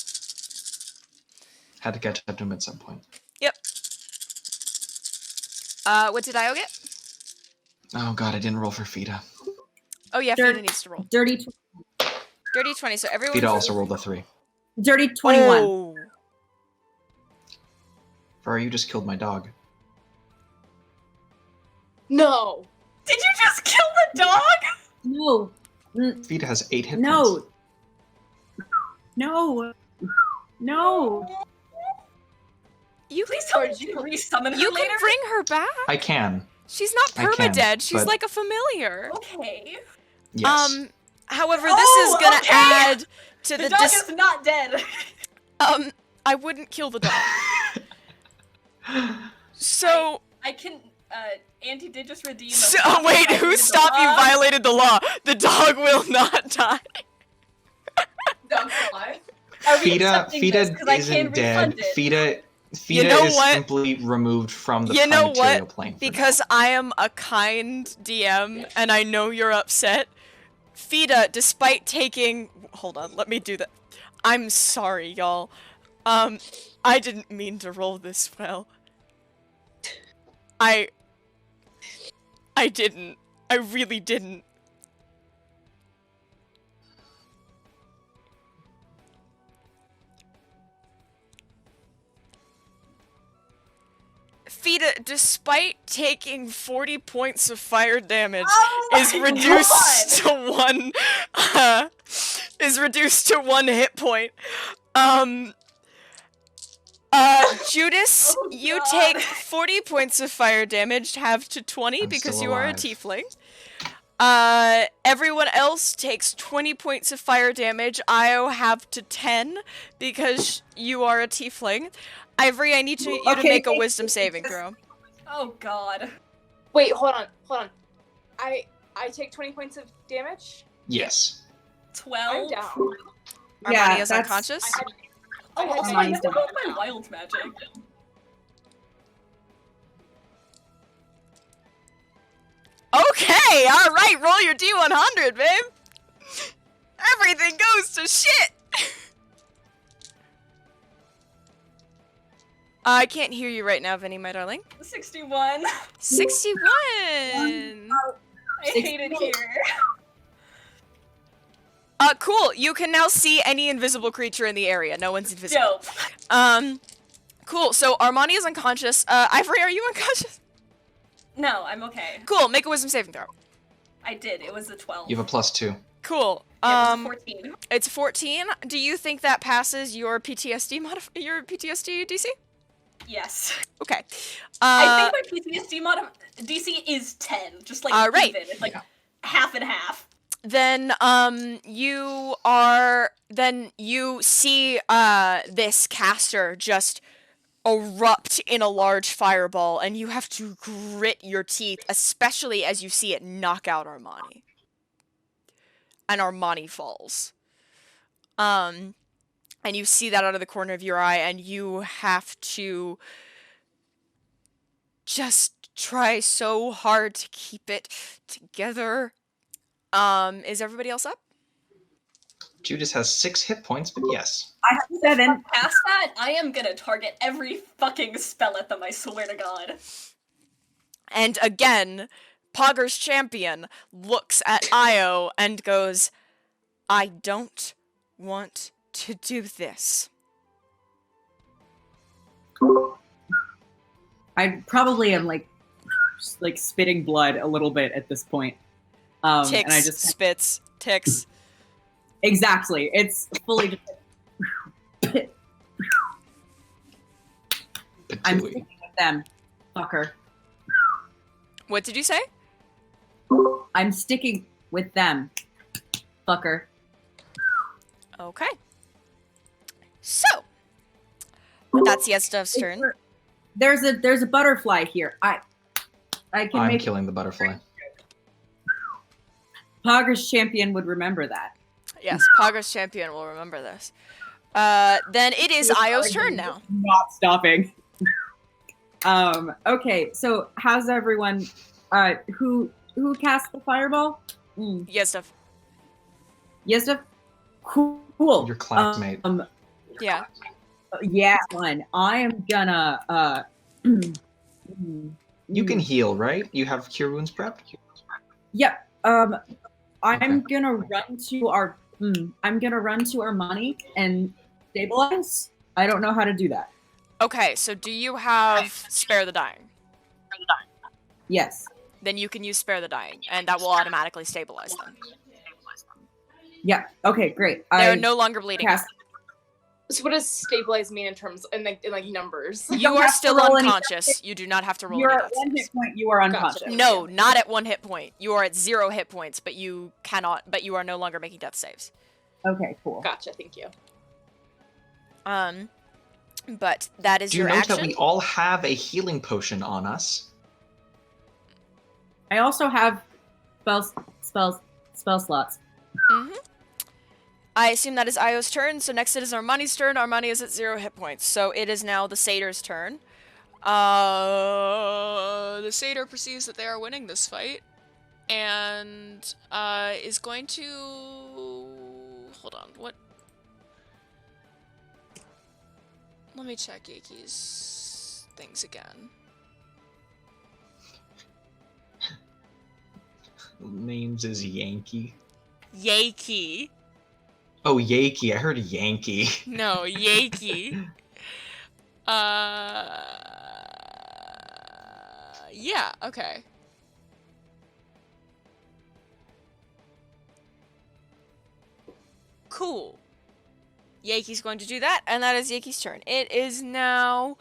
Had to catch up to him at some point. Yep. What did Io get? Oh god, I didn't roll for Fida. Oh yeah, Fida needs to roll. Dirty 20. Dirty 20, so everyone... Fida also rolled a 3. Dirty 21. Oh. Or you just killed my dog. No. Did you just kill the dog? No. Fida has 8 hit points. No. No. No. You Please tell me you can resummon her You later. can bring her back. I can. She's not I can, permadead. She's but- like a familiar. Okay. Yes. However, this is gonna okay. add to The the dog is not dead. I wouldn't kill the dog. So I can, Auntie did just redeem. wait, who stopped you violated the law? The dog will not die. Dog's alive. Are we Fida accepting this? 'Cause I isn't can dead. refund it. Fida You know is what? simply removed from the You know material what? plane. for Because I am a kind DM and I know you're upset. Fida, despite taking... Hold on, let me do that. I'm sorry, y'all. I didn't mean to roll this well. I didn't. I really didn't. Fida, despite taking 40 points of fire damage, is reduced to one hit point. Judice, you take 40 points of fire damage, half to 20 I'm because still you are a alive. tiefling. Everyone else takes 20 points of fire damage. Io half to 10 because you are a tiefling. Ivory, I need you to make a wisdom saving throw. Oh god. Wait, hold on. I take 20 points of damage? Yes. 12. I'm down. Armani Yeah, is that's- unconscious. Oh, I had also, I Mine's never down. rolled my wild magic. Okay, alright, roll your D100, babe! Everything goes to shit! I can't hear you right now, Vinny, my darling. 61. 61! I hate it here. Cool. You can now see any invisible creature in the area. No one's invisible. Dope. Cool. So Armani is unconscious. Ivory, are you unconscious? No, I'm okay. Cool. Make a wisdom saving throw. I did. It was a 12. You have a +2. Cool. It was a 14. It's 14. Do you think that passes your PTSD your PTSD DC? Yes. Okay. I think my PTSD DC is 10. Just like right. even. It's like half and half. Then you see this caster just erupt in a large fireball, and you have to grit your teeth, especially as you see it knock out Armani. And Armani falls. And you see that out of the corner of your eye, and you have to just try so hard to keep it together. Is everybody else up? Judice has 6 hit points, but yes. I have 7. Past that, I am gonna target every fucking spell at them, I swear to God. And again, Pogger's champion looks at Io and goes, I don't want to do this. I probably am like spitting blood a little bit at this point. Ticks, And I just spits, ticks. exactly. It's fully just I'm Patooey. sticking with them, fucker. What did you say? I'm sticking with them, fucker. Okay. So, that's Yestov's turn. There's a butterfly here. I can I'm make killing the butterfly. Pogger's champion would remember that. Yes, Pogger's champion will remember this. Then it is Io's turn now. Not stopping. Okay, so how's everyone? Who cast the fireball? Yestov. Yes, cool. Your classmate. Yeah. Yeah, fun. I am gonna. You can heal, right? You have Cure Wounds prep? Yep. I'm gonna run to our. I'm gonna run to Armani and stabilize. I don't know how to do that. Okay, so do you have Spare the Dying? Yes. Then you can use Spare the Dying, and that will automatically stabilize them. Yeah. Okay. Great. They're no longer bleeding. cast- So what does stabilize mean in terms in like numbers? You don't are have to still roll any unconscious. You do not have to roll You're any at death 1 saves. hit point. You are unconscious. Gotcha. No, not at 1 hit point. You are at 0 hit points, but you cannot. But you are no longer making death saves. Okay. Cool. Gotcha. Thank you. But that is Do you your note action. that we all have a healing potion on us? I also have spell slots. Mm-hmm. I assume that is Io's turn, so next it is Armani's turn. Armani is at 0 hit points, so it is now the Satyr's turn. The Satyr perceives that they are winning this fight, and is going to... Hold on, what? Let me check Yaki's things again. Names is Yankee. Yaki. Oh, Yankee. I heard Yankee. No, Yaki. Yeah, okay. Cool. Yaki's going to do that, and that is Yaki's turn. It is now,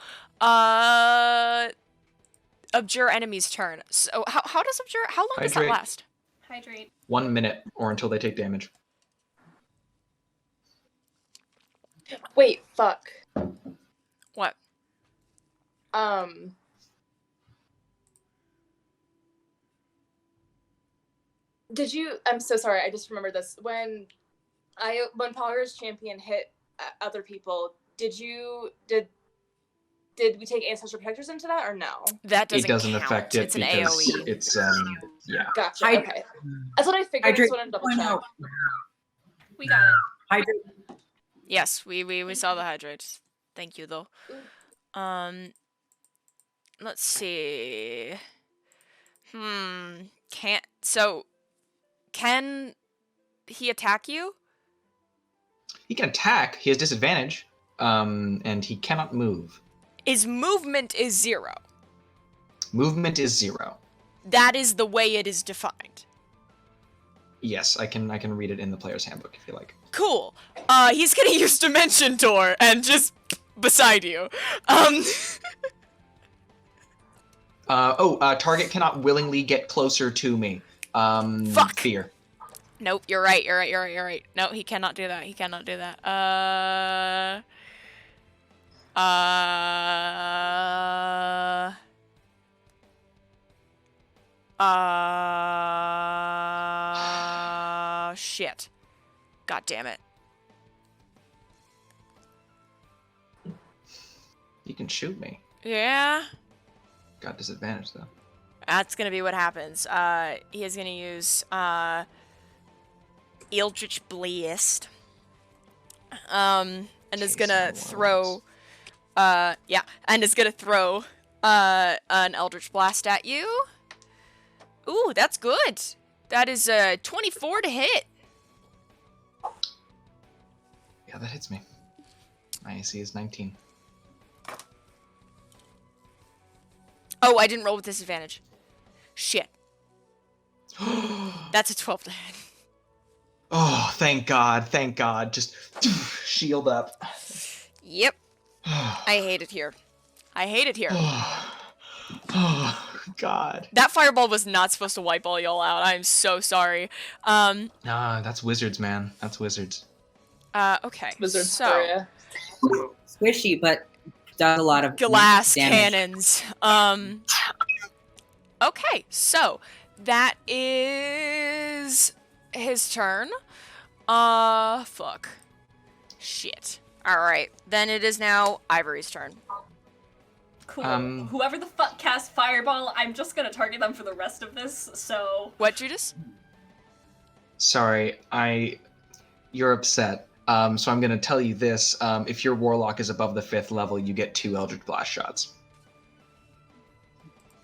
Abjure enemy's turn. So, how does Abjure, how long does that Hydrate. last? Hydrate. 1 minute, or until they take damage. Wait, fuck. What? Did you? I'm so sorry. I just remembered this. When Power's champion hit other people, did we take ancestor protectors into that or no? That doesn't It doesn't count. affect it It's an because AoE. it's yeah. Gotcha. I- Okay. That's what I figured. I just wanted to double check. Hydrate. We got it. Hydrate. Yes, we saw the hydrates. Thank you, though. Let's see. Can he attack you? He can attack. He has disadvantage. And he cannot move. His movement is 0. Movement is 0. That is the way it is defined. Yes, I can read it in the player's handbook if you like. Cool. He's gonna use Dimension Door and just beside you. Target cannot willingly get closer to me. Fuck. Fear. Nope, you're right. No, he cannot do that. Shit. God damn it. You can shoot me. Yeah. Got disadvantage though. That's gonna be what happens. He is gonna use, Eldritch Blast. And is gonna throw, an Eldritch Blast at you. Ooh, that's good. That is, 24 to hit. Yeah, that hits me. My AC is 19. Oh, I didn't roll with disadvantage. Shit. That's a 12 to hit. Oh, thank God. Just shield up. Yep. I hate it here. Oh, God. That fireball was not supposed to wipe all y'all out. I'm so sorry. Nah, that's wizards, man. That's wizards. Okay. Wizards So, for ya. Squishy, but does a lot of glass damage. cannons. Okay, so that is his turn. Fuck. Shit. Alright, then it is now Ivory's turn. Cool. Um, Whoever the fuck cast Fireball, I'm just gonna target them for the rest of this, so... What, Judice? Sorry, you're upset. So I'm gonna tell you this. If your warlock is above the 5th level, you get 2 Eldritch Blast shots.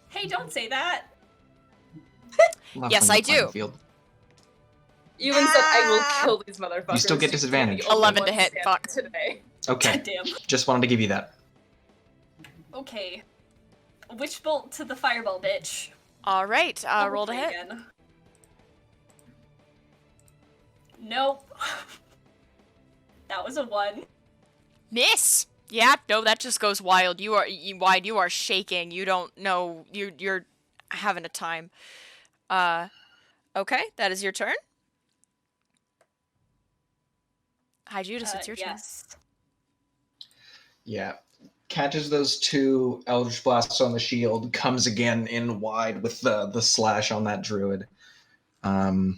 Hey, don't say that! Left Yes, on the I do. playing field. Ewan said, "I will kill these motherfuckers." You still get disadvantage. You're the only 11 one to hit, standing fuck. Today. Okay, Damn. just wanted to give you that. Okay. Witch bolt to the fireball, bitch. Alright, Double roll to free hit. again. Nope. That was a 1. Miss! Yeah, no, that just goes wild. You are shaking. You don't know. You're having a time. Okay, that is your turn. Hi, Judice, it's your turn. Yes. Yeah. Catches those 2 Eldritch Blasts on the shield, comes again in wide with the slash on that druid. That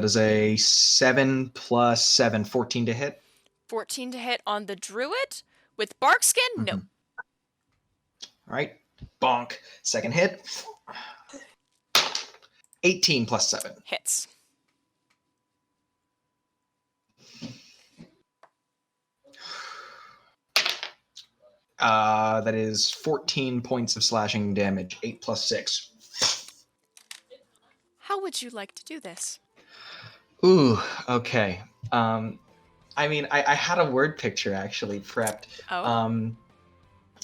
is a 7 plus 7, 14 to hit. 14 to hit on the druid with bark skin? No. All right. Bonk. Second hit. 18 plus 7. Hits. That is 14 points of slashing damage. 8 plus 6. How would you like to do this? Ooh, okay. I mean, I had a word picture actually prepped. Oh.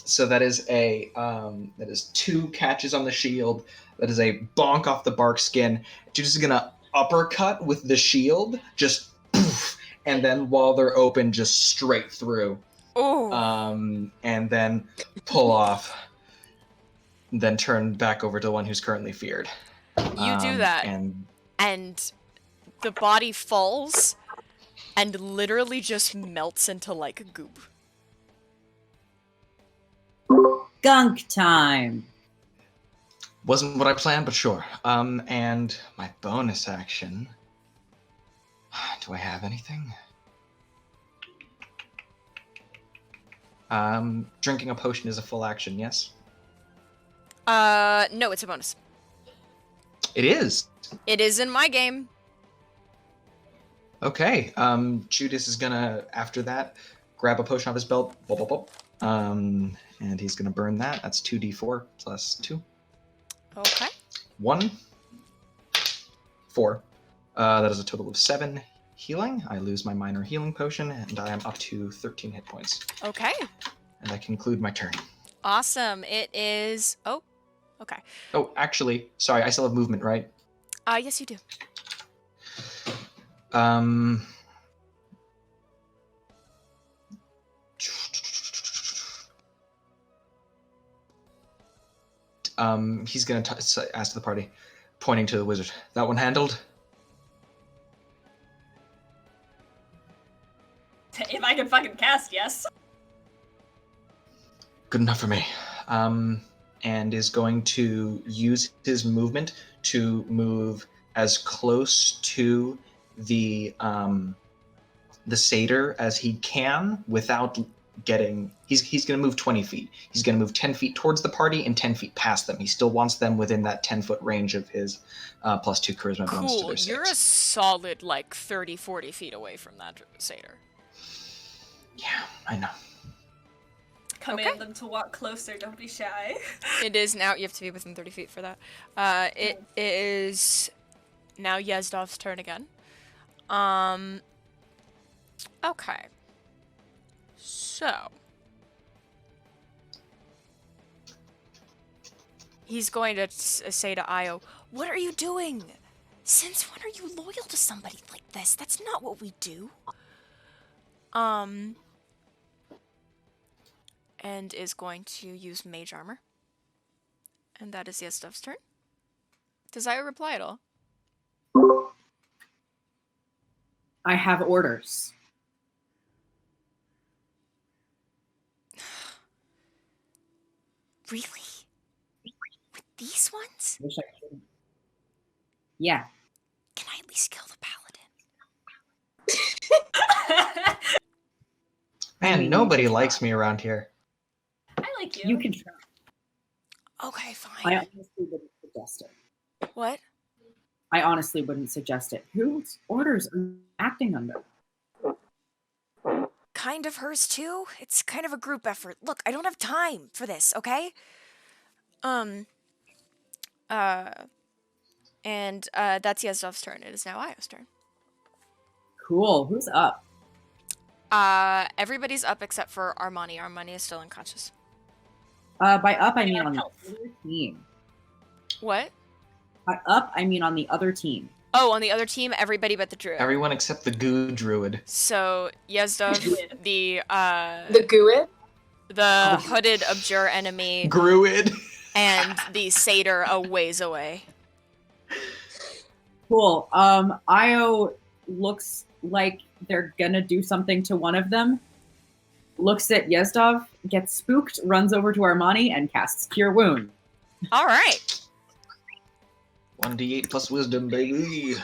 So that is that is 2 catches on the shield. That is a bonk off the bark skin. You're just gonna uppercut with the shield, just poof, and then while they're open, just straight through. Oh. And then pull off. Then turn back over to the one who's currently feared. You do that, and the body falls and literally just melts into like goop. Gunk time. wasn't what I planned, but sure. And my bonus action. Do I have anything? Drinking a potion is a full action, yes? No, it's a bonus. It is. It is in my game. Okay. Judice is gonna, after that, grab a potion off his belt. Bop, bop, bop. And he's gonna burn that. That's 2d4 plus 2. Okay. 1, 4. That is a total of 7 healing. I lose my minor healing potion, and I am up to 13 hit points. Okay. And I conclude my turn. Awesome. It is. Oh. Okay. Oh, actually, sorry, I still have movement, right? Yes, you do. He's gonna ask the party, pointing to the wizard. That one handled? If I can fucking cast, yes. Good enough for me. And is going to use his movement to move as close to the satyr as he can without getting. He's going to move 20 feet. He's going to move 10 feet towards the party and 10 feet past them. He still wants them within that 10-foot range of his +2 charisma bonus to Cool. their You're a saves. solid, like, 30, 40 feet away from that satyr. Yeah, I know. Command them to walk closer, don't be shy. It is now. You have to be within 30 feet for that. It is now Yezdov's turn again. Okay. So. He's going to say to Io, "What are you doing? Since when are you loyal to somebody like this? That's not what we do." And is going to use mage armor. And that is Yezdov's turn. Does Io reply at all? I have orders. Really? With these ones? Wish I could. Yeah. Can I at least kill the paladin? Man, I mean, nobody you can likes try. me around here. I like you. You can try. Okay, I fine. honestly wouldn't suggest it. What? I honestly wouldn't suggest it. Whose orders are you acting under? Kind of hers too? It's kind of a group effort. Look, I don't have time for this, okay? And that's Yezdov's turn. It is now Io's turn. Cool. Who's up? Everybody's up except for Armani. Armani is still unconscious. By up, I mean on the other team. What? By up, I mean on the other team. Oh, on the other team, everybody but the druid. Everyone except the goo druid. So Yezdov, the Guid? the hooded abjure enemy, Gruid. and the satyr a ways away. Cool. Io looks like they're gonna do something to one of them. Looks at Yezdov, gets spooked, runs over to Armani, and casts Cure Wound. All right. 1d8 plus wisdom, baby.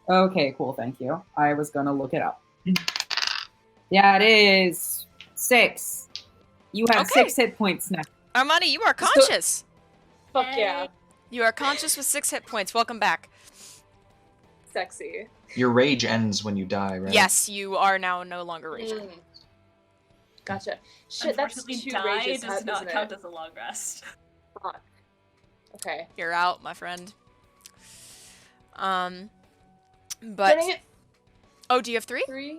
Okay, cool, thank you. I was gonna look it up. Yeah, it is 6. You have Okay. 6 hit points now. Armani, you are conscious. Fuck yeah. You are conscious with 6 hit points. Welcome back. Sexy. Your rage ends when you die, right? Yes, you are now no longer raging. Mm. Gotcha. Shit, that's Unfortunately, 2 die rages, does not isn't it? count as a long rest. Fuck. Okay. You're out, my friend. Did But I get oh, do you have 3? 3?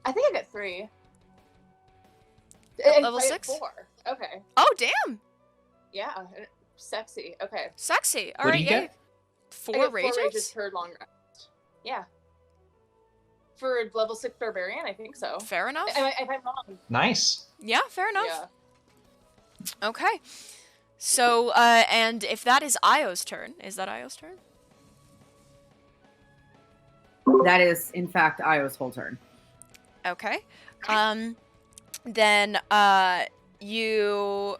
I think I got 3. Level I got 6? 4. Okay. Oh, damn. Yeah. Sexy. Okay. Sexy. All What right, do you yeah. get? I 4 get 4 rages? rages per long rest. Yeah. For level 6 barbarian, I think so. Fair enough. If I'm wrong. Nice. Yeah, fair enough. Yeah. Okay. So, and if that is Io's turn, is that Io's turn? That is, in fact, Io's whole turn. Okay. Then, you...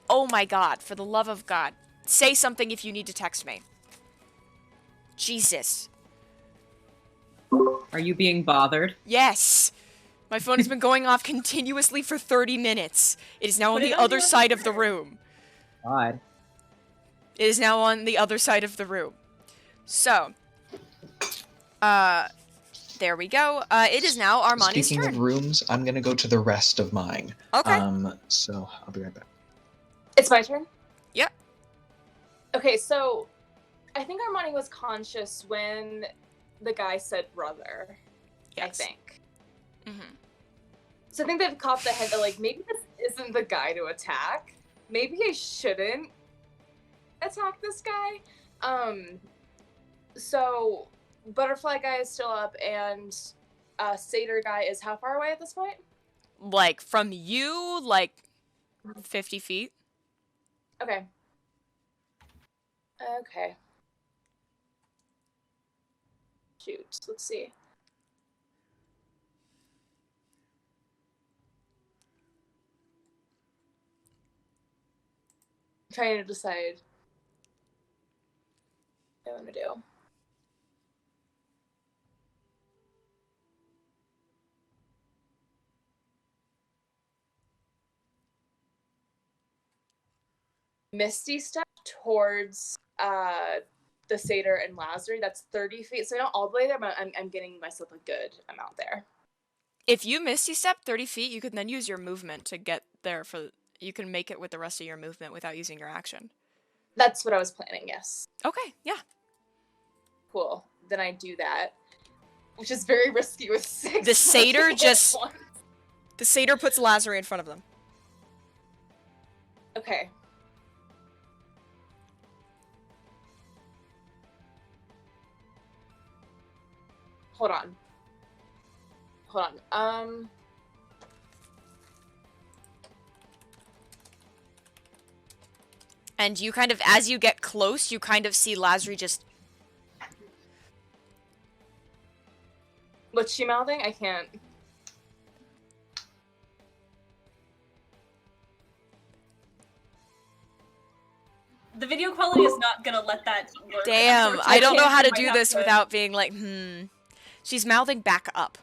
Oh my god, for the love of God. Say something if you need to text me. Jesus. Are you being bothered? Yes! My phone has been going off continuously for 30 minutes. It is now on Put it the on other the side other of the room. God. It is now on the other side of the room. So, There we go. It is now Armani's Speaking turn. of rooms, I'm gonna go to the rest of mine. Okay. So I'll be right back. It's my turn? Yep. Okay, so I think Armani was conscious when the guy said brother. Yes. I think. Mm-hmm. So I think they've caught the head that, like, maybe this isn't the guy to attack. Maybe I shouldn't attack this guy. So butterfly guy is still up, and satyr guy is how far away at this point? Like, from you, like, 50 feet. Okay. Okay. Shoot, let's see. I'm trying to decide what I want to do. Misty step towards the satyr and Lazary. That's 30 feet, so not all the way there, but I'm getting myself a good amount there. If you misty step 30 feet, you can then use your movement to get there for... You can make it with the rest of your movement without using your action. That's what I was planning, yes. Okay, yeah. Cool. Then I do that, which is very risky with 6. The satyr just... points. The satyr puts Lazary in front of them. Okay. Hold on. And you kind of, as you get close, you kind of see Lazary just... What's she mouthing? I can't. The video quality is not gonna let that work. Damn, I don't know how to Might do have this to- without being like, She's mouthing back up.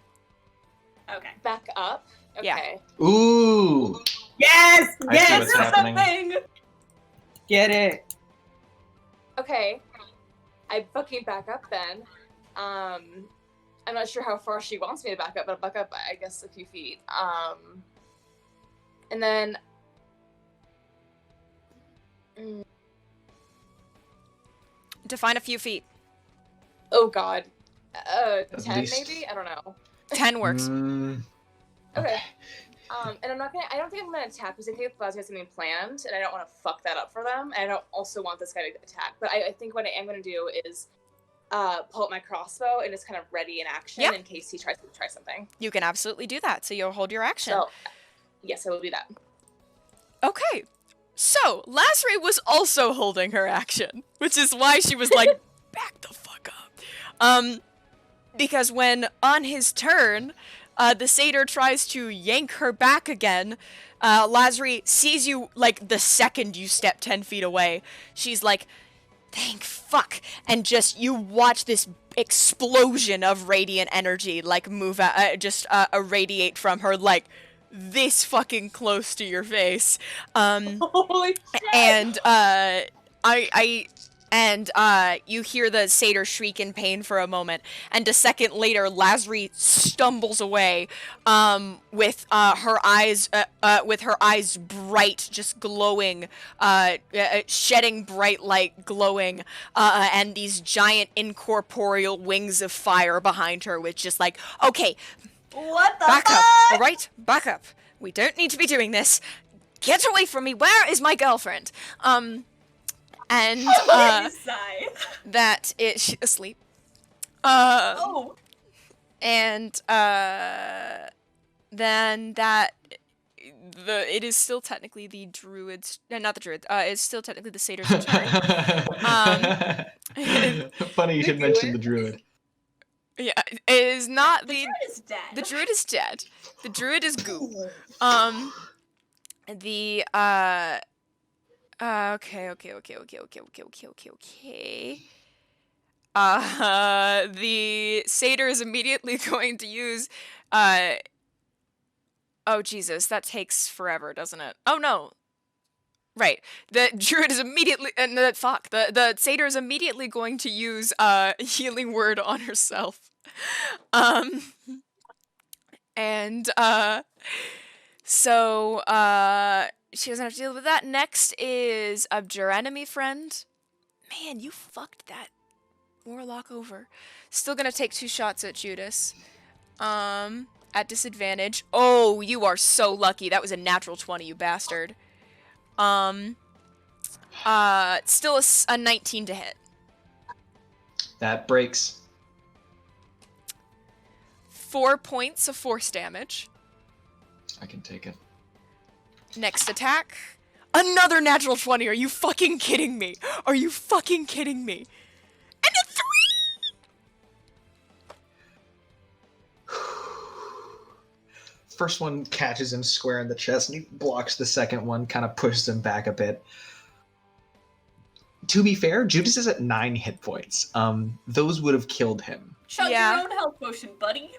Okay. Back up? Yeah. Okay. Ooh! Yes! I see Yes! what's happening. Something. Get it. Okay. I fucking back up then. I'm not sure how far she wants me to back up, but I'll back up, I guess, a few feet. And then... Define a few feet. Oh god. At 10 least. maybe? I don't know. 10 works. Okay. And I don't think I'm gonna attack because I think Plasma has something planned, and I don't want to fuck that up for them, and I don't also want this guy to attack. But I think what I am gonna do is pull up my crossbow and just kind of ready in action in case he tries to try something. You can absolutely do that, so you'll hold your action. So, yes, I will do that. Okay. So, Lazary was also holding her action, which is why she was like, back the fuck up. Because when, on his turn, the satyr tries to yank her back again, Lazary sees you, like, the second you step 10 feet away. She's like, thank fuck. And just, you watch this explosion of radiant energy, like, move out, irradiate from her, like, this fucking close to your face. Holy shit! And, you hear the satyr shriek in pain for a moment, and a second later, Lazary stumbles away, with her eyes bright, just glowing, shedding bright light, glowing, and these giant incorporeal wings of fire behind her, which just like, okay, What the back fuck? up, alright? Back up. We don't need to be doing this. Get away from me. Where is my girlfriend? And, Sigh. that is she's asleep. Oh. And, then that, it is still technically the druid's, not the druid, it's still technically the satyr's turn. Funny you should mention the druid. Yeah, it is not The druid is dead. The druid is dead. The druid is goo. Okay. The satyr is immediately going to use, oh Jesus, that takes forever, doesn't it? Oh no. Right. The druid is immediately, the satyr is immediately going to use, healing word on herself. And so she doesn't have to deal with that. Next is your enemy friend. Man, you fucked that warlock over. Still gonna take 2 shots at Judice. At disadvantage. Oh, you are so lucky. That was a natural 20, you bastard. Still a 19 to hit. That breaks. 4 points of force damage. I can take it. Next attack. Another natural 20. Are you fucking kidding me? Are you fucking kidding me? And a 3! First one catches him square in the chest, and he blocks the second one, kind of pushes him back a bit. To be fair, Judice is at 9 hit points. Those would have killed him. Chug Yeah. your own health potion, buddy.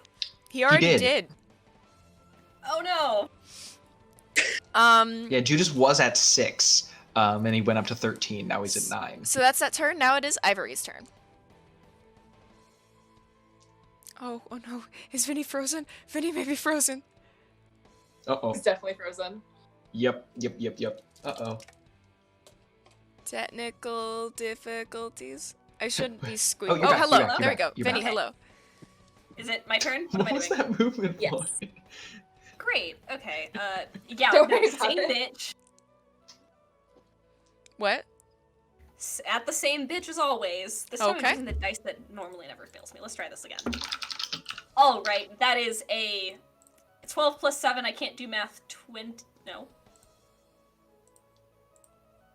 He already did. did. Oh no. Yeah, Judice was at 6, and he went up to 13. Now he's at 9. So that's that turn. Now it is Ivory's turn. Oh no. Is Vinny frozen? Vinny may be frozen. Uh-oh. It's definitely frozen. Yep. Uh-oh. Technical difficulties. I shouldn't be squeaking. Oh, Oh, you're back, hello. you're back, There we you're go. back, you're Vinny, back. hello. Is it my turn? What am I was doing? that movement? Yes. Floyd? Great. Okay. Yeah. Don't no, worry about same it. bitch. What? At the same bitch as always. This time I'm Okay. using the dice that normally never fails me. Let's try this again. All right. That is a 12 plus 7. I can't do math. 20. No.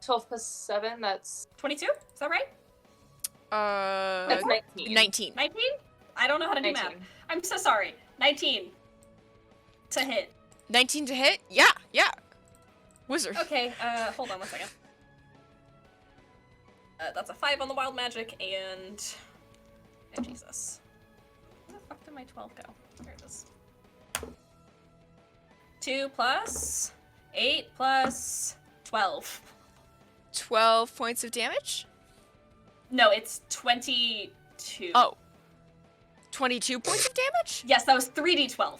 12 plus 7, that's 22. Is that right? that's 19. 19. 19? I don't know how to do math. 19. I'm so sorry. 19 to hit. 19 to hit? Yeah. Wizard. Okay, hold on one second. That's a 5 on the wild magic, and... Oh, Jesus. Where the fuck did my 12 go? There it is. 2 plus 8 plus 12. 12 points of damage? No, it's 22. Oh. 22 points of damage? Yes, that was 3d12.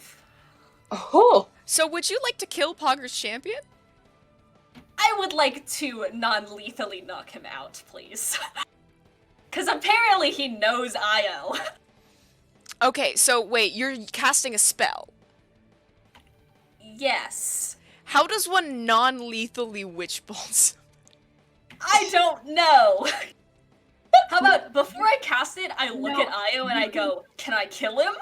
Oh! So would you like to kill Pogger's champion? I would like to non-lethally knock him out, please. Because apparently he knows IO. Okay, so wait, you're casting a spell. Yes. How does one non-lethally witch bolt? I don't know. How about before I cast it, I look No. at Io and I go, can I kill him?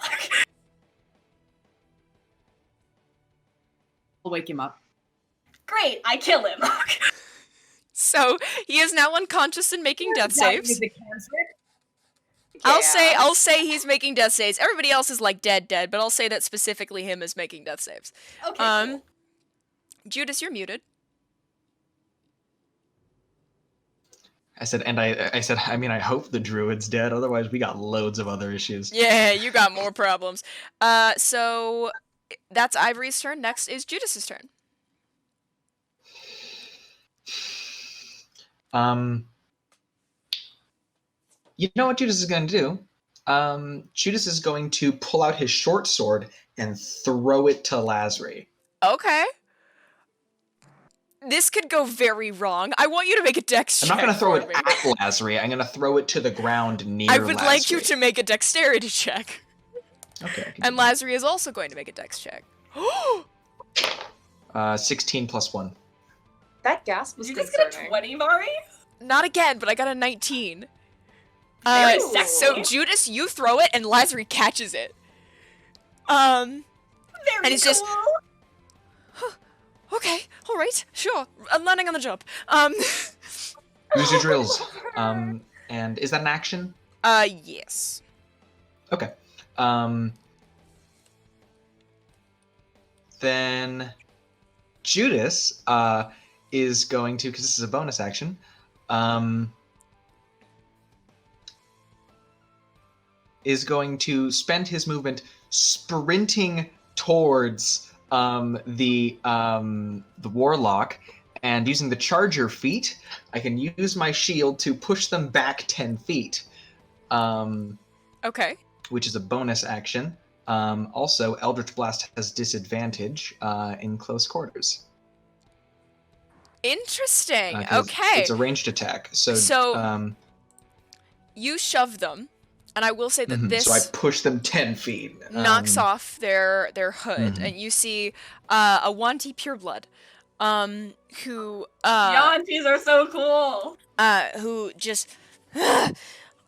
I'll wake him up. Great, I kill him. So he is now unconscious and making death saves. Is it cancer? I'll say he's making death saves. Everybody else is like dead, but I'll say that specifically him is making death saves. Okay, cool. Judice, you're muted. I said, I hope the druid's dead, otherwise we got loads of other issues. Yeah, you got more problems. So that's Ivory's turn. Next is Judice's turn. You know what Judice is going to do? Judice is going to pull out his short sword and throw it to Lazri. Okay. This could go very wrong. I want you to make a dex check. I'm not going to throw for it me. at Lazri. I'm going to throw it to the ground near I would like you Lazri. to make a dexterity check. Okay. I can And do that. Lazri is also going to make a dex check. 16 plus 1. That gasp was Did you just get a concerning. 20, Mari? Not again, but I got a 19. Very So sexy. Judice, you throw it, and Lazri catches it. Very And it's cool. just- Okay, all right, sure. I'm learning on the job. Use your drills. And is that an action? Yes. Okay. Then Judice is going to, because this is a bonus action, is going to spend his movement sprinting towards the warlock, and using the charger feat, I can use my shield to push them back 10 feet. Okay. which is a bonus action. Also, Eldritch Blast has disadvantage in close quarters. Interesting. 'Cause Okay. It's a ranged attack. So you shove them, and I will say that this so I push them 10 feet. knocks off their hood, Mhm. and you see a Wanty Pureblood, who Yantis are so cool. who just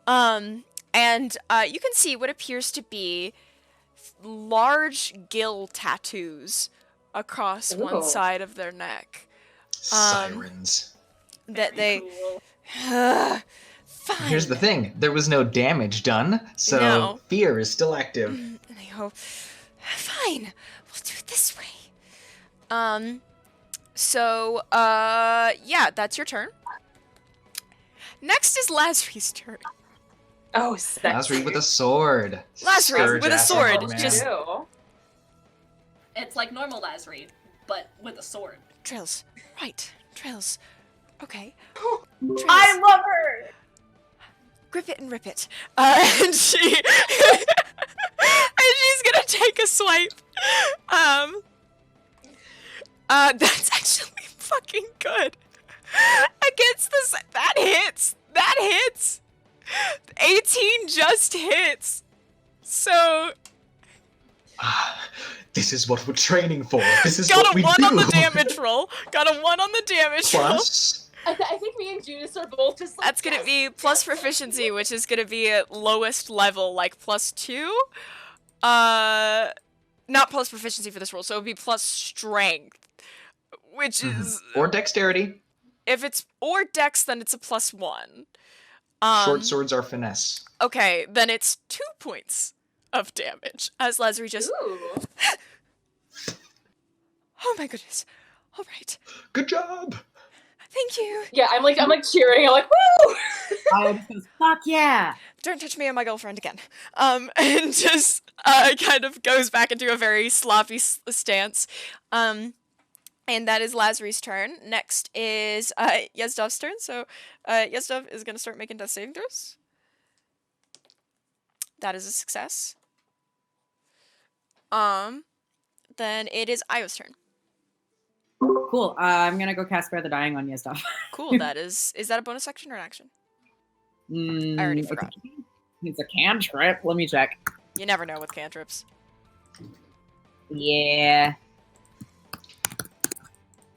and you can see what appears to be large gill tattoos across one Ooh. side of their neck. Sirens. That Very they cool. fine. Here's the thing. There was no damage done, so No. fear is still active. And I go, fine, we'll do it this way. So, yeah, that's your turn. Next is Lazri's turn. Oh, Lazri with a sword. Lazri Scourge with a ass sword, on man. just- It's like normal Lasri, but with a sword. Trails, right, Trails. Okay. I love her! Grip it and rip it. And she and she's gonna take a swipe. That's actually fucking good. Against this, that hits. 18 just hits. So This is what we're training for. This is got what a we 1 do. on the damage roll. Got a 1 on the damage roll. Plus, I think me and Judice are both just like, That's gonna be plus proficiency, which is gonna be at lowest level, like +2. Not plus proficiency for this roll, so it would be plus strength, which is or dexterity. if it's or dex, then it's a +1. Short swords are finesse. Okay, then it's 2 points of damage as Lazri just. Ooh. Oh my goodness! All right, Good job. thank you. Yeah, I'm like cheering. I'm like, woo! Fuck yeah! Don't touch me and my girlfriend again. And just kind of goes back into a very sloppy stance. And that is Lazri's turn. Next is Yezdov's turn. So Yezdov is gonna start making death saving throws. That is a success. Then it is Io's turn. Cool. I'm gonna go cast Spare the Dying on Yezdov. Cool. That is that a bonus action or an action? I already forgot. It's a cantrip. Let me check. You never know with cantrips. Yeah.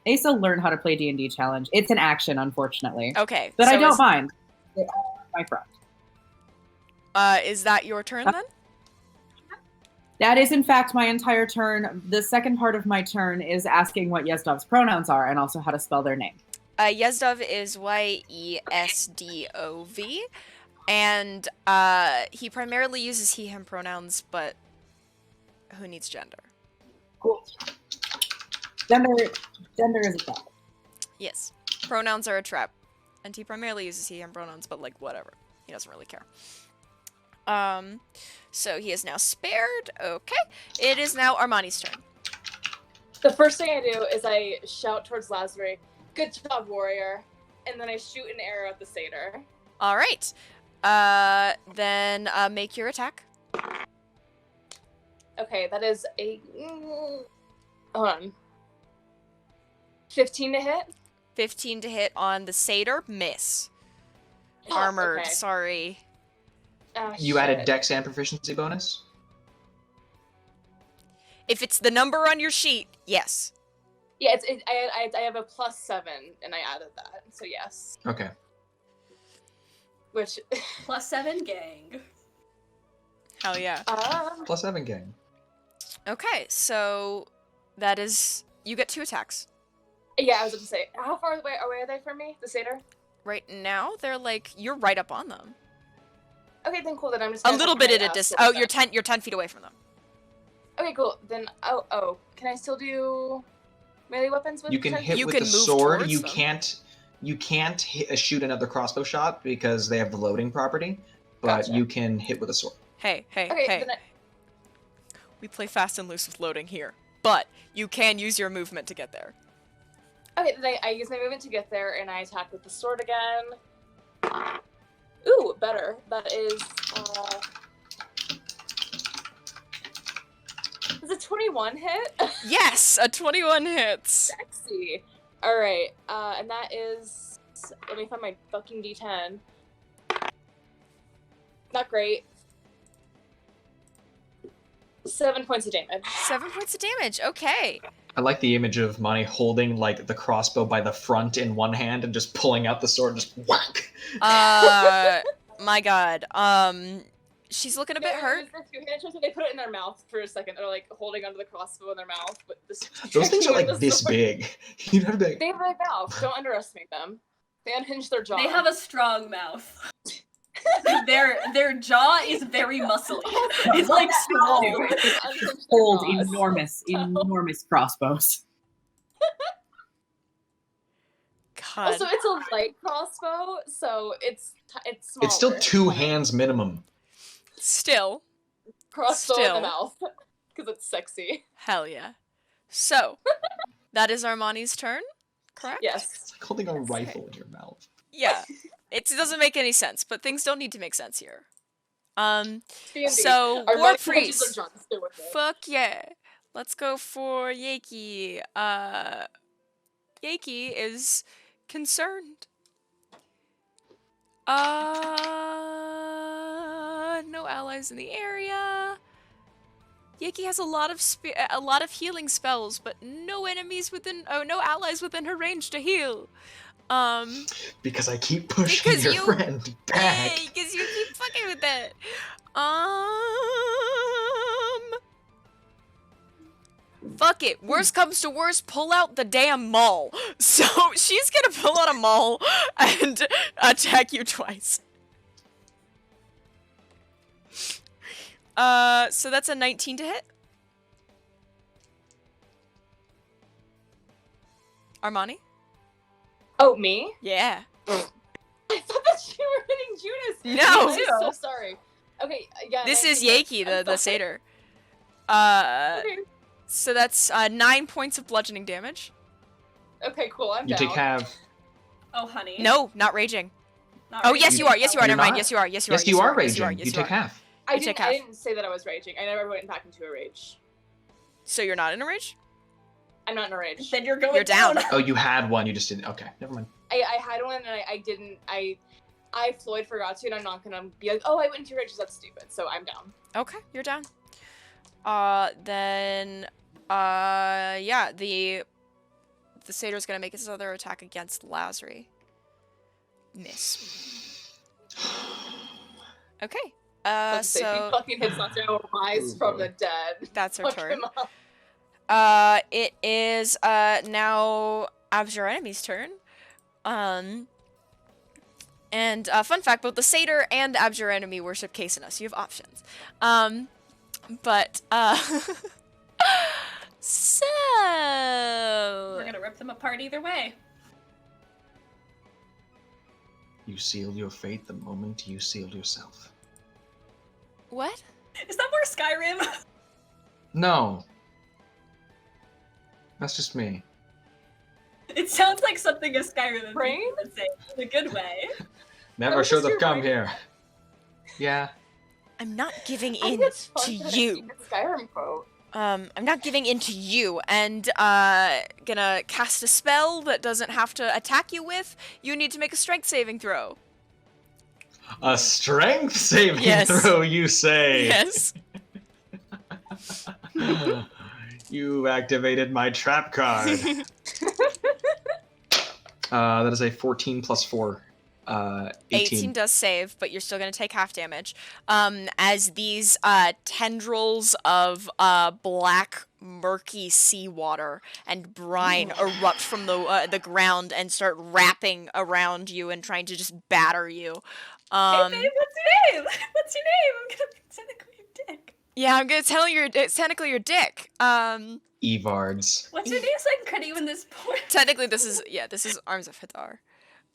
Asa learned how to play D&D challenge. It's an action, unfortunately. Okay. But so I don't mind. They are my friend. Is that your turn then? That is, in fact, my entire turn. The second part of my turn is asking what Yezdov's pronouns are and also how to spell their name. Yezdov is Yezdov, and he primarily uses he/him pronouns, but who needs gender? Cool. Gender is a trap. Yes, pronouns are a trap, and he primarily uses he/him pronouns, but like whatever, he doesn't really care. So he is now spared. Okay, it is now Armani's turn. The first thing I do is I shout towards Lazri, "Good job, warrior!" And then I shoot an arrow at the satyr. All right, then make your attack. Okay, that is a hold on. 15 to hit. 15 to hit on the satyr. Miss. Armored. Okay. Sorry. Ah, You added shit. dex and proficiency bonus? If it's the number on your sheet, yes. Yeah, I have a +7, and I added that, so yes. Okay. Which +7 gang. Hell yeah. +7 gang. Okay, so that is you get 2 attacks. yeah, I was going to say, how far away are they from me, the satyr? Right now, they're like you're right up on them. Okay, then cool. Then I'm just A gonna little attack bit my at a ass distance. with Oh, it. you're 10 feet away from them. Okay, cool. Then can I still do melee weapons with? You can charge? hit You with can the move sword. towards You them. can't shoot another crossbow shot because they have the loading property, but Gotcha. you can hit with a sword. Hey. Okay, then We play fast and loose with loading here, but you can use your movement to get there. then I use my movement to get there, and I attack with the sword again. Ooh, better. That is 21 hit? Yes, a 21 hits. Sexy. Alright, and that is... Let me find my fucking D10. Not great. 7 points of damage. 7 points of damage. Okay. I like the image of Mani holding like the crossbow by the front in one hand and just pulling out the sword and just whack. My god. She's looking a bit hurt. They put it in their mouth for a second. They're like holding onto the crossbow in their mouth. But Those things are like this big. You know, big. They have a big mouth. Don't underestimate them. They unhinge their jaw. They have a strong mouth. their jaw is very muscly. It's like swole. Hold enormous crossbows. God. Also, it's a light crossbow, so it's smaller. It's still 2 hands minimum. Still. Crossbow in the mouth. Because it's sexy. Hell yeah. So, that is Armani's turn, correct? Yes. It's like holding a rifle in your mouth. Yeah. It doesn't make any sense, but things don't need to make sense here. D&D. So, Our War money Priest. punches are John, still with it. Fuck yeah. Let's go for Yaki. Yaki is concerned. No allies in the area. Yaki has a lot of healing spells, but no allies within her range to heal. Because I keep pushing Because your friend back. Because you keep fucking with it. Fuck it. Worst comes to worst, pull out the damn maul. So she's gonna pull out a maul and attack you twice. So that's a 19 to hit. Armani? Oh, me? Yeah. I thought that you were hitting Judice. No. I'm so sorry. Okay, yeah. This is 19 Yaki, the sorry. satyr. Okay. So that's 9 points of bludgeoning damage. Okay, cool. I'm You down. take half. Oh, honey. No, not raging. Not Oh, really. yes, you are. Yes, you are. You're Never mind. not? Yes, you are. Yes, you are. Yes, you are Yes, you are. raging. Yes, You take half. I take didn't, I half. didn't say that I was raging. I never went back into a rage. So you're not in a rage? I'm not in a rage. Then you're going You're down. Oh, you had one. You just didn't. Okay, never mind. I had one and I didn't. Floyd forgot to, and I'm not gonna be like, oh, I went into rage. That's stupid. So I'm down. Okay, you're down. Yeah, the satyr's gonna make his other attack against Lazary. Miss. Okay. Let's say if he So fucking hits Lazary, I will rise from the dead. that's her Fuck turn. him up. It is now Abjure Enemy's turn. And fun fact, both the satyr and the Abjure Enemy worship Kasuna, so you have options. So We're gonna rip them apart either way. You sealed your fate the moment you sealed yourself. what? Is that more Skyrim? No. That's just me. It sounds like something a Skyrim Brain? would say in a good way. Never Oh, should just have your come brain. here. Yeah. I'm not giving I in think it's fun to that I you. keep a Skyrim quote. I'm not giving in to you, and gonna cast a spell that doesn't have to attack you with. You need to make a strength saving throw. A strength saving Yes. throw, you say? Yes. You activated my trap card. That is a 14 plus 4. 18. Does save, but you're still gonna take half damage. As these tendrils of black, murky seawater and brine erupt from the ground and start wrapping around you and trying to just batter you. Hey babe, what's your name? What's your name? I'm gonna technically your dick. Yeah, I'm gonna tell you it's technically your dick. Evards. What's your name so I can credit you in this point? Technically this is Arms of Hadar.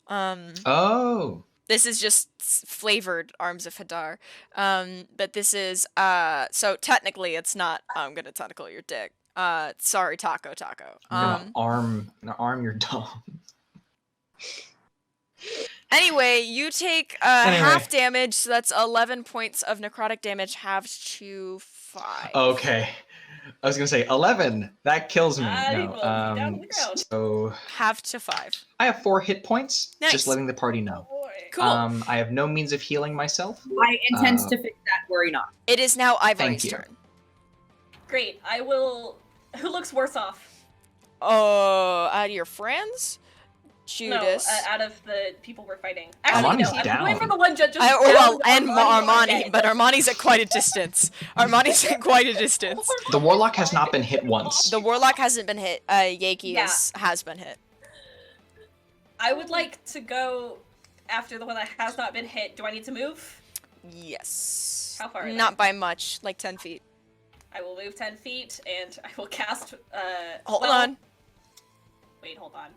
Oh. This is just flavored Arms of Hadar. But this is so technically it's not I'm gonna tentacle your dick. Sorry, Taco. I'm gonna arm your dom. Anyway, you take half damage, so that's 11 points of necrotic damage halved to 5. Okay. I was gonna say 11. That kills me. I No. will be down on the ground. So Halved to 5. I have 4 hit points. Nice. Just letting the party know. Boy. Cool. I have no means of healing myself. I intend to fix that. Worry not. It is now Thank Ivory's you. turn. Great. I will. Who looks worse off? Out of your friends? Judice. No, out of the people we're fighting. Armani's Actually, no. down. I'm going for the one just Well, down and Armani. Armani, but Armani's at quite a distance. Armani's at quite a distance. The warlock has not been hit once. The warlock hasn't been hit. Yaki Yeah. has been hit. I would like to go after the one that has not been hit. Do I need to move? Yes. How far are Not they? by much, like 10 feet. I will move 10 feet and I will cast. Hold well, on. Wait, hold on.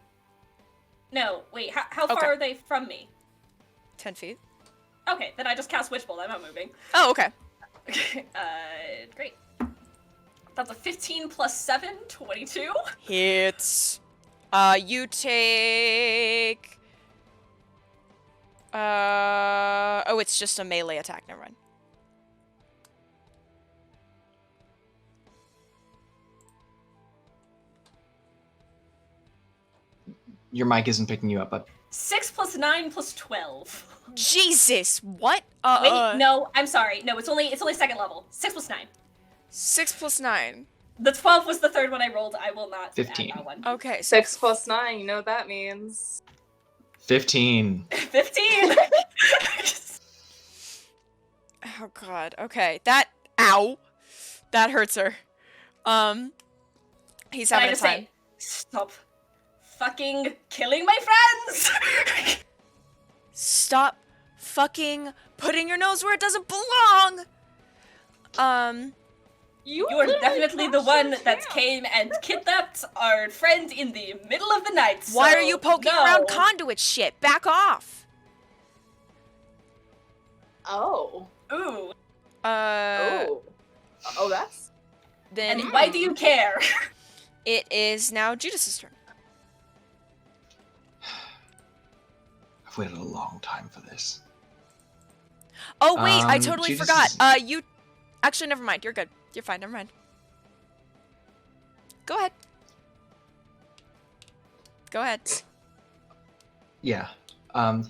No, wait. How far Okay. are they from me? 10 feet. Okay, then I just cast Witch Bolt. I'm not moving. Oh, okay. Great. That's a 15 plus 7, 22. Hits. You take... Oh, it's just a melee attack. Never mind. Your mic isn't picking you up, but 6 plus 9 plus 12. Jesus, what? Wait, no, I'm sorry. No, it's only second level. 6 plus 9. 6 plus 9. The 12 was the third one I rolled. I will not 15. add that one. Okay. 6 plus 9, you know what that means. 15. 15! Oh god. Okay. That ow. That hurts her. He's Can I having a just time. say, stop fucking killing my friends! Stop fucking putting your nose where it doesn't belong. You are definitely the one that came and kidnapped our friend in the middle of the night. Why so are you poking no. around conduit shit? Back off. Oh. Ooh. Oh, that's... Then And why do you care? it is now Judice's turn. I've waited a long time for this. Oh wait, I Um, totally Judice forgot. is- You actually never mind. You're good. You're fine. Never mind. Go ahead. Go ahead. Yeah.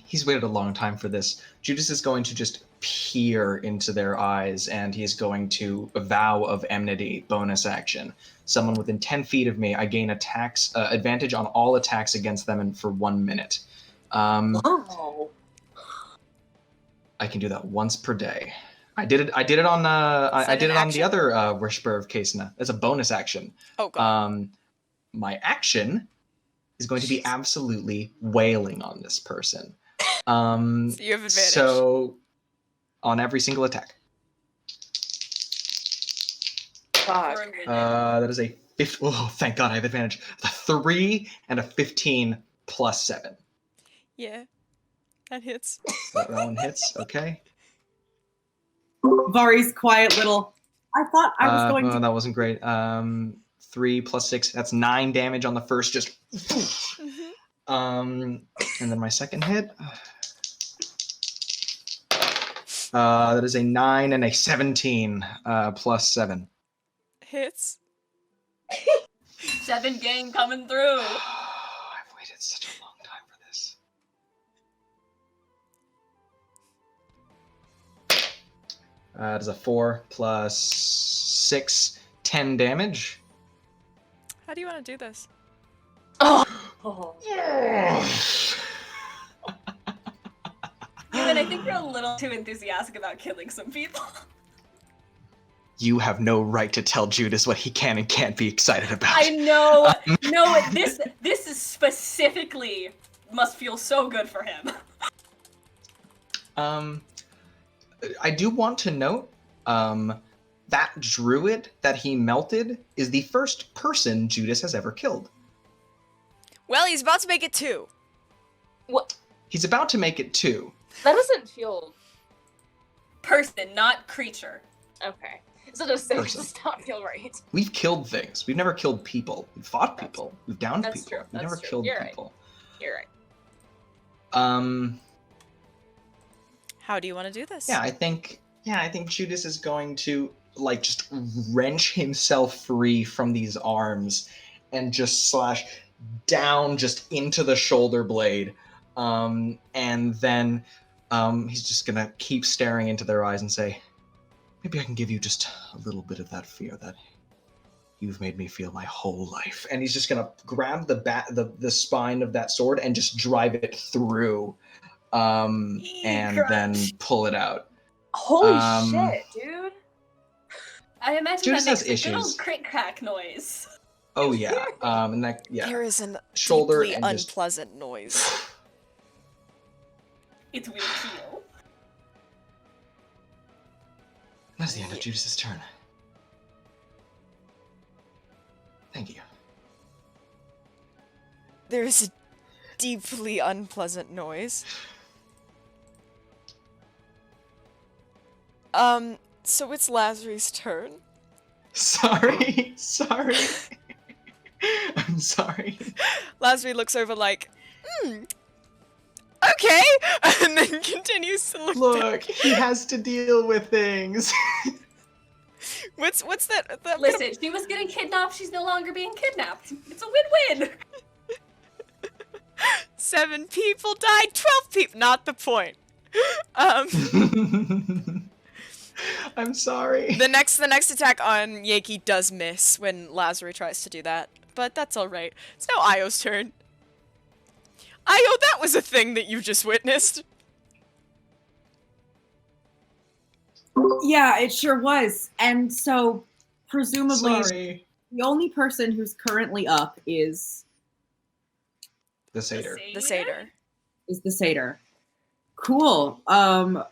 He's waited a long time for this. Judice is going to just peer into their eyes, and he's going to vow of enmity bonus action. Someone within 10 feet of me, I gain attacks advantage on all attacks against them and for 1 minute. Oh. I can do that once per day. I did it on Is I that did an it on action? the other Whisper of Kasna. It's a bonus action. Oh god. My action is going to be absolutely wailing on this person. So you have advantage. So on every single attack. Fuck. That is a oh, thank God I have advantage. A 3 and a 15 plus 7. Yeah. That hits. That one hits. Okay. Vari's quiet little. I thought I was going oh, to. that wasn't great. 3 plus 6. That's 9 damage on the first. Just. And then my second hit. That is a 9 and a 17 plus 7. Hits. 7 gang coming through. I've waited such a long time for this. That is a 4 plus 6, 10 damage. How do you want to do this? Oh. Ewan, I think you're a little too enthusiastic about killing some people. You have no right to tell Judice what he can and can't be excited about. I know. No, this is specifically must feel so good for him. I do want to note that druid that he melted is the first person Judice has ever killed. Well, he's about to make it 2. What? He's about to make it 2. That doesn't feel... Person, not creature. Okay. So just say it Person. does not feel right. We've killed things. We've never killed people. We've fought people. We've downed That's people. true. We've That's never true. killed You're right. people. You're right. How do you want to do this? I think Judice is going to like just wrench himself free from these arms and just slash down just into the shoulder blade. And then he's just gonna keep staring into their eyes and say, maybe I can give you just a little bit of that fear that you've made me feel my whole life. And he's just gonna grab the spine of that sword and just drive it through, and then pull it out. Holy shit, dude. I imagine Judice that has makes a good issues. old crick crack noise. Oh yeah, and that There is an shoulder deeply and just unpleasant noise. It will heal. that's the end of Judice's turn. Thank you. There is a deeply unpleasant noise. So it's Lazarus' turn. Sorry. I'm sorry. Lazarus looks over like, okay, and then continues to Look, he has to deal with things. What's that? Listen, she was getting kidnapped. She's no longer being kidnapped. It's a win-win. 7 people died, 12 people. Not the point. I'm sorry. The next attack on Yaki does miss when Lazarus tries to do that, but that's all right. It's now Io's turn. Io, that was a thing that you just witnessed. Yeah, it sure was. And so, presumably, Sorry. the only person who's currently up is The satyr. The satyr. the satyr. Cool. I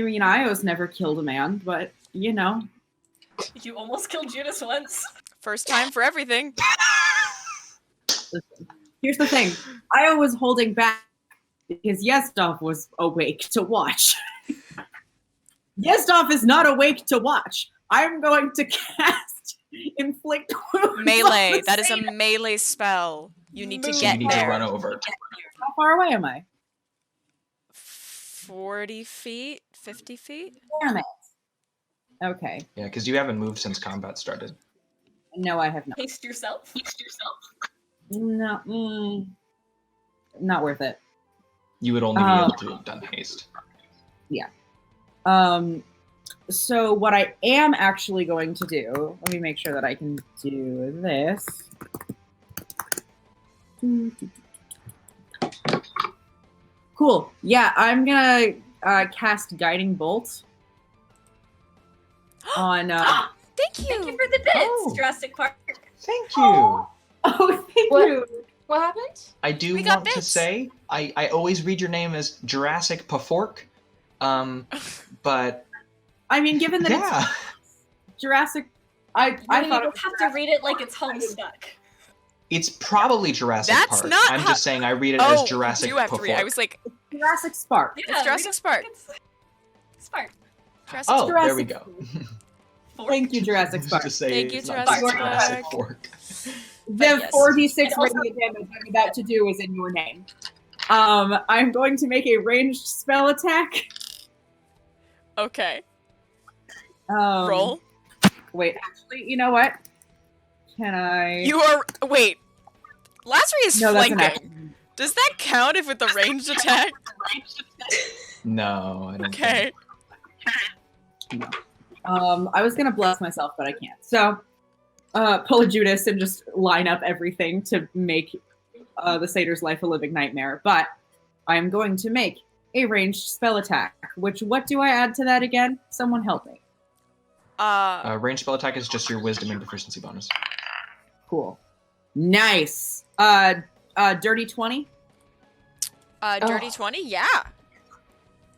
mean, Io's never killed a man, but you know. You almost killed Judice once. First time for everything. Listen, here's the thing. Io was holding back because Yezdov was awake to watch. Yezdov is not awake to watch. I'm going to cast Inflict Wounds. Melee. on the That is a satyr. melee spell. You need to So get you need to there. run over. How far away am I? 40 feet? 50 feet? Damn it. Okay. Yeah, because you haven't moved since combat started. No, I have not. Haste yourself. No, not worth it. You would only be able to have done haste. So what I am actually going to do, let me make sure that I can do this. Cool. Yeah, I'm gonna cast Guiding Bolt on. Thank you. Thank you for the bits, Oh. Jurassic Park. Thank you. Oh, thank What? you. What happened? I do We got want to bits. say I always read your name as Jurassic Pafork, but I mean, given that yeah, it's Jurassic, I thought You it don't was have to read it like it's Homestuck. it's probably Jurassic That's Park. not I'm how- just saying I read it Oh, as Jurassic you have to read. I Pafork. was like, Jurassic Spark. Yeah, It's Jurassic read it Spark. like it's Spark. Jurassic Oh, Spark. there we go. Fork. Thank you, Jurassic Just Spark. to say Thank you, it's not Jurassic Jurassic Spark. Fork. The yes. 46 And also- radiant damage I'm about to do is in your name. I'm going to make a ranged spell attack. Okay. Roll. Roll. Wait, actually, you know what? Can I? You are. Wait. Lazarus is no, that's an flanking. action. Does that count if it's a ranged attack? No, I don't. Okay. I was gonna bless myself, but I can't. So, pull a Judice and just line up everything to make the satyr's life a living nightmare. But I'm going to make a ranged spell attack. What do I add to that again? Someone help me. Range spell attack is just your wisdom and proficiency bonus. Cool. Nice. Dirty 20. Dirty 20? Yeah.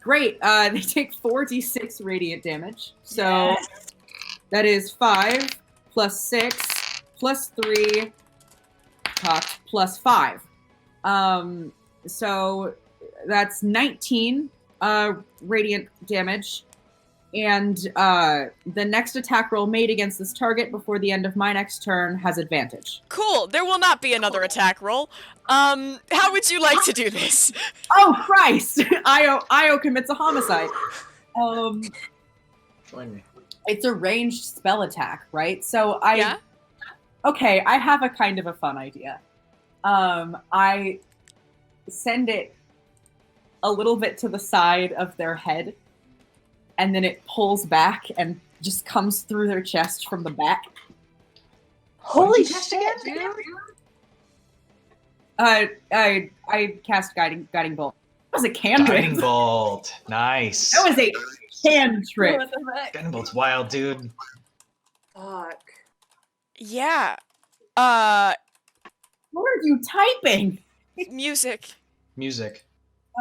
Great. They take 4d6 radiant damage. So that is 5 plus 6 plus 3 plus 5. So that's 19 radiant damage. And the next attack roll made against this target before the end of my next turn has advantage. Cool. There will not be another attack roll. How would you like to do this? Oh Christ! Io commits a homicide. Join me. It's a ranged spell attack, right? So Yeah? Okay, I have a kind of a fun idea. I send it a little bit to the side of their head, and then it pulls back and just comes through their chest from the back. Holy What did you shit, dude! I cast guiding bolt. That was a cantrip. Guiding bolt. Nice. That was a cantrip. What the heck? Guiding bolt's wild, dude. Fuck. Yeah. What are you typing? Music. Music.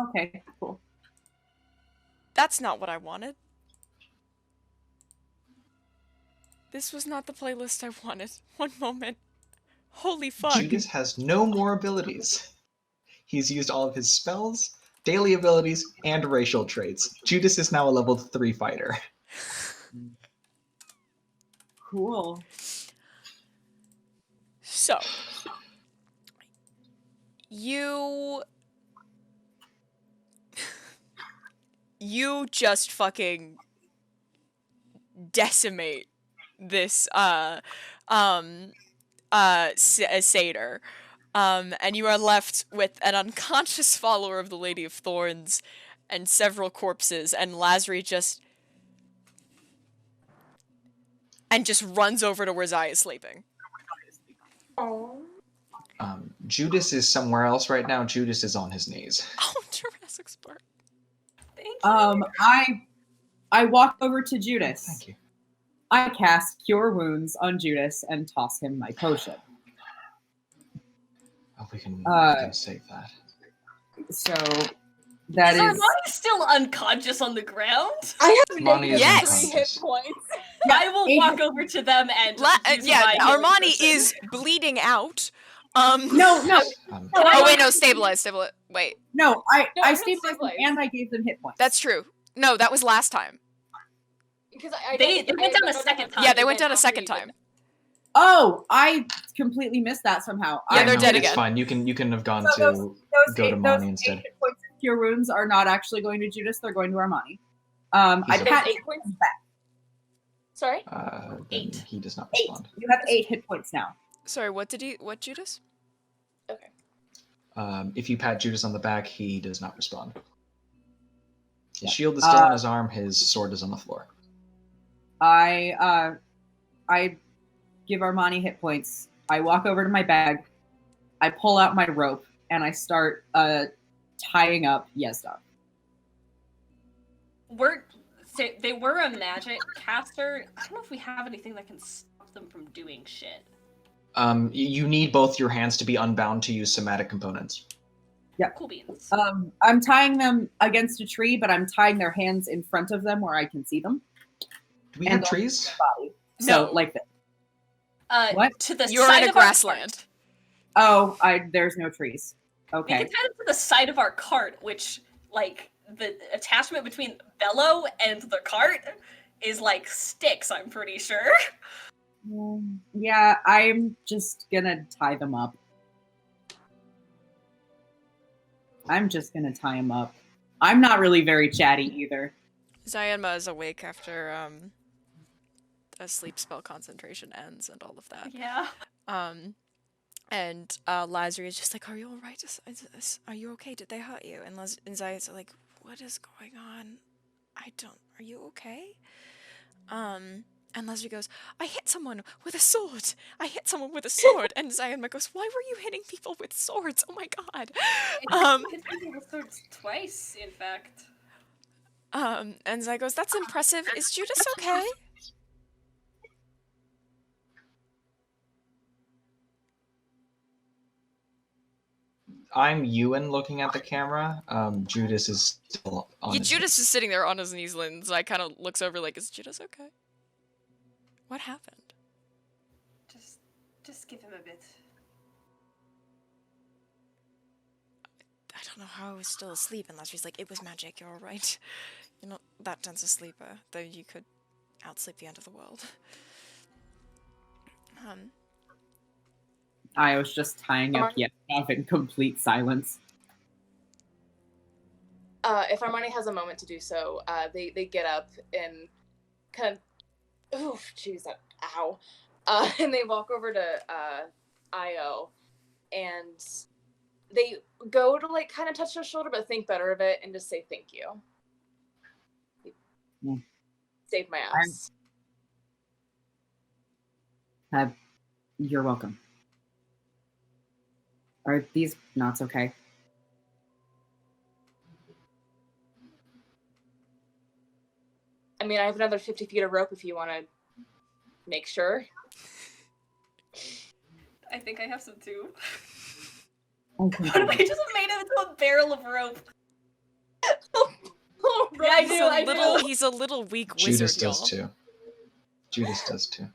Okay, cool. That's not what I wanted. This was not the playlist I wanted. One moment. Holy fuck. Judice has no more abilities. He's used all of his spells, daily abilities, and racial traits. Judice is now a level 3 fighter. Cool. So, you just fucking decimate this satyr, and you are left with an unconscious follower of the Lady of Thorns and several corpses, and Lazary just runs over to where Zai is sleeping. Oh. Judice is somewhere else right now. Judice is on his knees. Oh, Jurassic Spark. Thank you. I walk over to Judice. Thank you. I cast Cure Wounds on Judice and toss him my potion. Oh, we can save that. So that Is is. Armani still unconscious on the ground? I have Armani is Yes. 3 hit points. I will walk over to them and use Yeah, my healing Armani person. is bleeding out. No. Oh wait, no, stabilize. Wait, No, I it's stabilized them stabilized. and I gave them hit points. that's true. No, that was last time. Because They went down a second time. Yeah, they went down a second time. Oh, I completely missed that somehow. Yeah, they're No, dead it's again. fine. You can have gone So to those go to those Mani instead. 8 hit points of Cure Wounds are not actually going to Judice, they're going to Armani. I He's a- pat 8 him points? back. Sorry? Then 8. he does not 8. respond. You have 8 hit points now. Sorry, what Judas? Okay. If you pat Judice on the back, he does not respond. His Yeah. shield is still on his arm. His sword is on the floor. I give Armani hit points. I walk over to my bag. I pull out my rope and I start tying up Yezda. They were a magic caster. I don't know if we have anything that can stop them from doing shit. You need both your hands to be unbound to use somatic components. Yeah. Cool beans. I'm tying them against a tree, but I'm tying their hands in front of them where I can see them. Do we And have trees? Body. So No. like this. What? To the You're side in a of our grassland. Oh, there's no trees. We Okay. can tie them to the side of our cart, which, like, the attachment between Bello and the cart is like sticks, I'm pretty sure. Yeah, I'm just gonna tie them up. I'm not really very chatty either. Zyanma is awake after a sleep spell concentration ends and all of that. Yeah. And Lazary is just like, "Are you all right? Are you okay? Did they hurt you?" And Zaya's like, "What is going on? Are you okay?" And Lazary goes, "I hit someone with a sword. And Zyanma goes, "Why were you hitting people with swords? Oh my god." Hit people with swords twice, in fact. And Zay goes, "That's impressive. Is Judice okay?" I'm Ewan looking at the camera. Judice is still on. Yeah, his Judice is sitting there on his knees, and Zay kind of looks over like, "Is Judice okay? What happened?" Just give him a bit. I don't know how I was still asleep, and Lazary's like, "It was magic. You're all right. You're not that dense a sleeper, though you could outsleep the end of the world. I was just tying up Yestov in complete silence. If Armani has a moment to do so, they get up and kind of, oof, jeez, ow. And they walk over to Io, and they go to like kind of touch her shoulder, but think better of it and just say thank you. Yeah. Saved my ass. You're welcome. Are these knots okay? I mean, I have another 50 feet of rope if you want to make sure. I think I have some too. Okay. What if I just made it into a barrel of rope? Yeah, I do. He's a little weak wizard, Judice does y'all. too. Judice does too.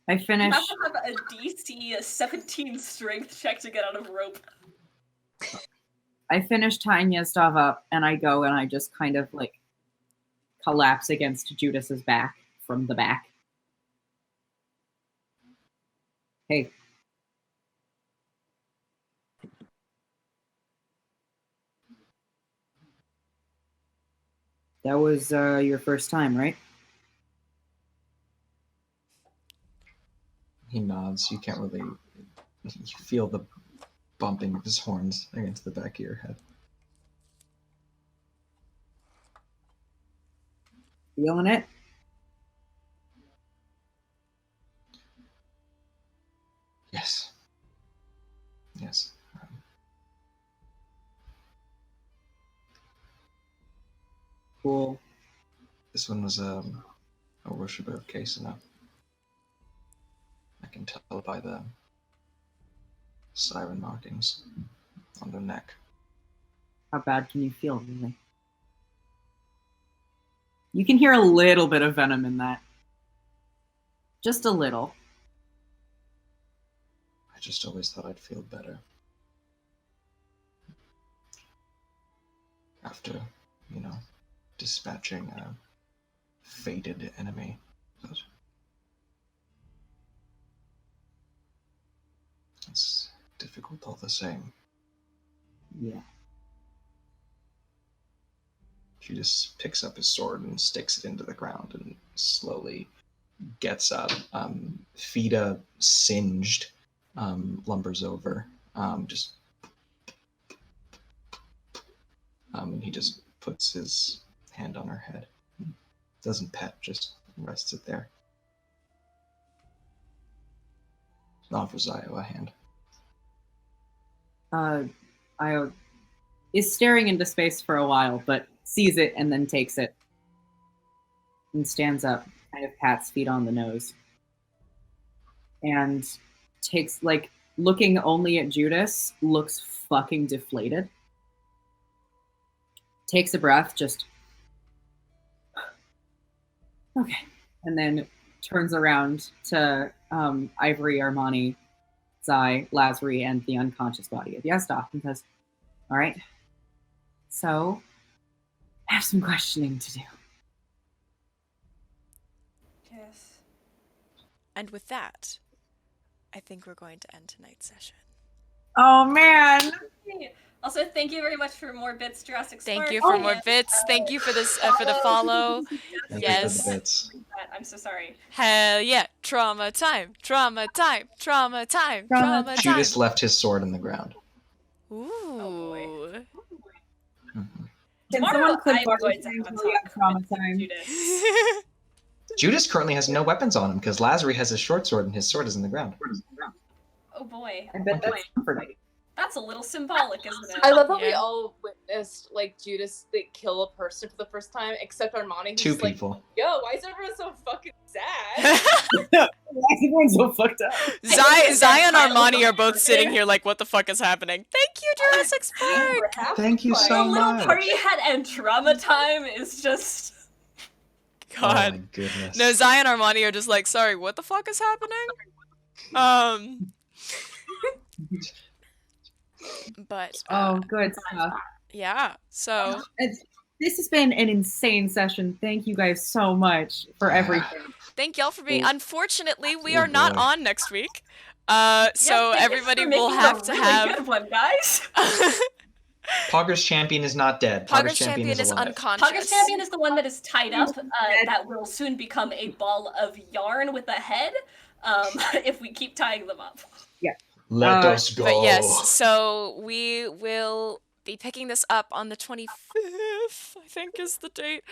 I You finished. have to have a DC 17 strength check to get out of rope. I finished tying Yestov up, and I go and I just kind of like collapse against Judice's back from the back. Hey. That was your first time, right? He nods. You can't really. You feel the bumping of his horns against the back of your head. Feeling it? Yes. Yes. Cool. This one was a worshiper of Kesana. I can tell by the siren markings on their neck. How bad can you feel, really? You can hear a little bit of venom in that. Just a little. I just always thought I'd feel better. After, dispatching a fated enemy. But it's difficult all the same. Yeah. She just picks up his sword and sticks it into the ground and slowly gets up. Fida, singed, lumbers over. And he just puts his hand on her head. Doesn't pet, just rests it there. Offers Io a hand. Io is staring into space for a while, but sees it and then takes it. And stands up, kind of pats feet on the nose. And takes, looking only at Judice, looks fucking deflated. Takes a breath, just... Okay. And then turns around to Ivory, Armani, Zai, Lazary, and the unconscious body of Yestov and says, all right, so I have some questioning to do. Yes. And with that, I think we're going to end tonight's session. Oh, man. Also, thank you very much for more bits, Jurassic Spark. Thank you for more bits. Thank you for this for the follow. Thank Yes. you for the bits. I'm so sorry. Hell yeah. Trauma time. Trauma time. Trauma time. Trauma time. Judice left his sword in the ground. Ooh. Oh, Mhm. Can Tomorrow, someone click I'm Barb's going to name have a till we have talk trauma with time? Judice. Judice currently has no weapons on him because Lazary has his short sword and his sword is in the ground. Oh boy. I bet that's comforting. That's a little symbolic, isn't it? I love that we Yeah. all witnessed Judice kill a person for the first time, except Armani. Who's Two just like, people. yo, why is everyone so fucking sad? Why is everyone so fucked up? Zai and Armani are both sitting here like, what the fuck is happening? Thank you, Jurassic Spark! Thank you The so little much. party hat and trauma time is just... Oh my God. goodness. No, Zai and Armani are just like, sorry, what the fuck is happening? But Oh, good stuff. yeah, so It's This has been an insane session. Thank you guys so much for everything. Thank y'all for being. Oh. Unfortunately, we Oh, are not boy. on next week. So Yes, thank you everybody for will making have a to really have. good one, guys. Pogger's champion is not dead. Pogger's champion is alive. unconscious. Pogger's champion is the one that is tied up. That will soon become a ball of yarn with a head. If we keep tying them up. Yeah. Let us go. But yes, so we will be picking this up on the 25th, I think is the date.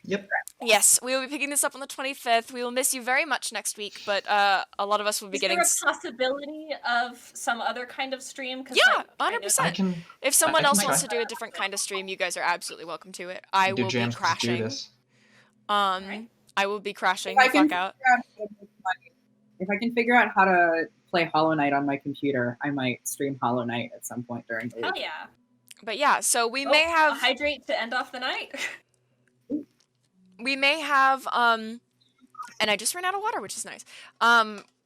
Yep. Yes, we will be picking this up on the 25th. We will miss you very much next week, but a lot of us will be Is getting. there a possibility of some other kind of stream? Yeah, I know 100%. I can. If someone I else can wants to try. do a different kind of stream, you guys are absolutely welcome to it. I do will be jams with crashing. Judice. Right. I will be crashing If the I can fuck out. If I can figure out how to play Hollow Knight on my computer, I might stream Hollow Knight at some point during the week. Hell yeah. But yeah, so we Oh, may have hydrate to end off the night. and I just ran out of water, which is nice.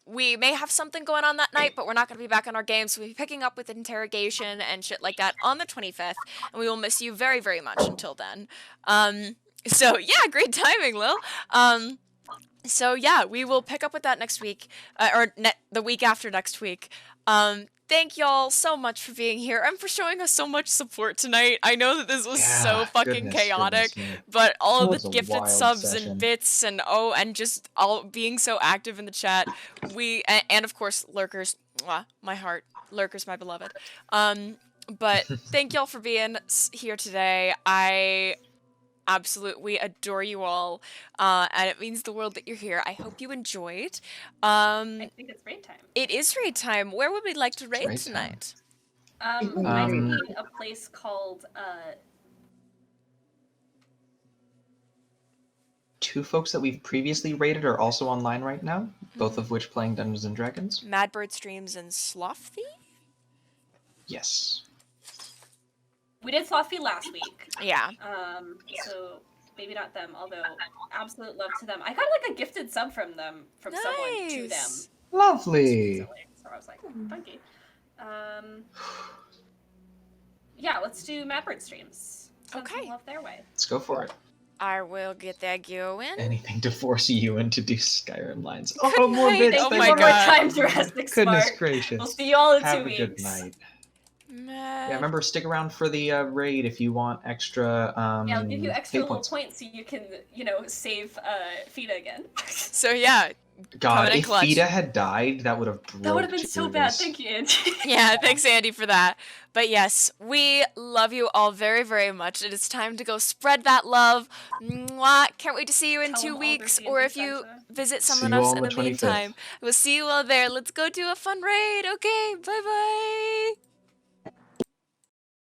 We may have something going on that night, but we're not going to be back on our games. So we'll be picking up with interrogation and shit like that on the 25th, and we will miss you very, very much until then. So yeah, great timing, Lil. So yeah, we will pick up with that next week, the week after next week. Thank y'all so much for being here and for showing us so much support tonight. I know that this was so fucking chaotic, but all of the gifted subs and bits and just all being so active in the chat. And of course lurkers, my heart, lurkers, my beloved. But thank y'all for being here today. I absolutely adore you all, and it means the world that you're here. I hope you enjoyed. I think it's raid time. It is raid time. Where would we like to raid tonight? Might be a place called Two folks that we've previously raided are also online right now, both of which playing Dungeons and Dragons. Madbird Streams and Slothy? Yes. We did Slothy last week. Yeah. So maybe not them, although absolute love to them. I got like a gifted sub from them, from someone to them. Lovely. So I was like, thank you. Yeah, let's do Madbird streams. Send some love their way. Let's go for it. I will get that going. Anything to force Ewan to do Skyrim lines. Good more night. bits. Oh Thank my you for more God. time, Jurassic Goodness Spark. gracious. We'll see you all in 2 Have weeks. a good night. Yeah, remember, stick around for the raid if you want extra Yeah, I'll give you extra hate little points. points so you can, save Fida again. So yeah. God, if clutch. Fida had died, that would have broke That would have been so bad. Judice. Thank you, Andy. Yeah, thanks Andy for that. But yes, we love you all very, very much. It is time to go spread that love. Mwah. Can't wait to see you in Tell 2 them all weeks, their or DMV if you Santa. visit See someone you else all in on the the 25th. meantime. We'll see you all there. Let's go do a fun raid. Okay, bye-bye.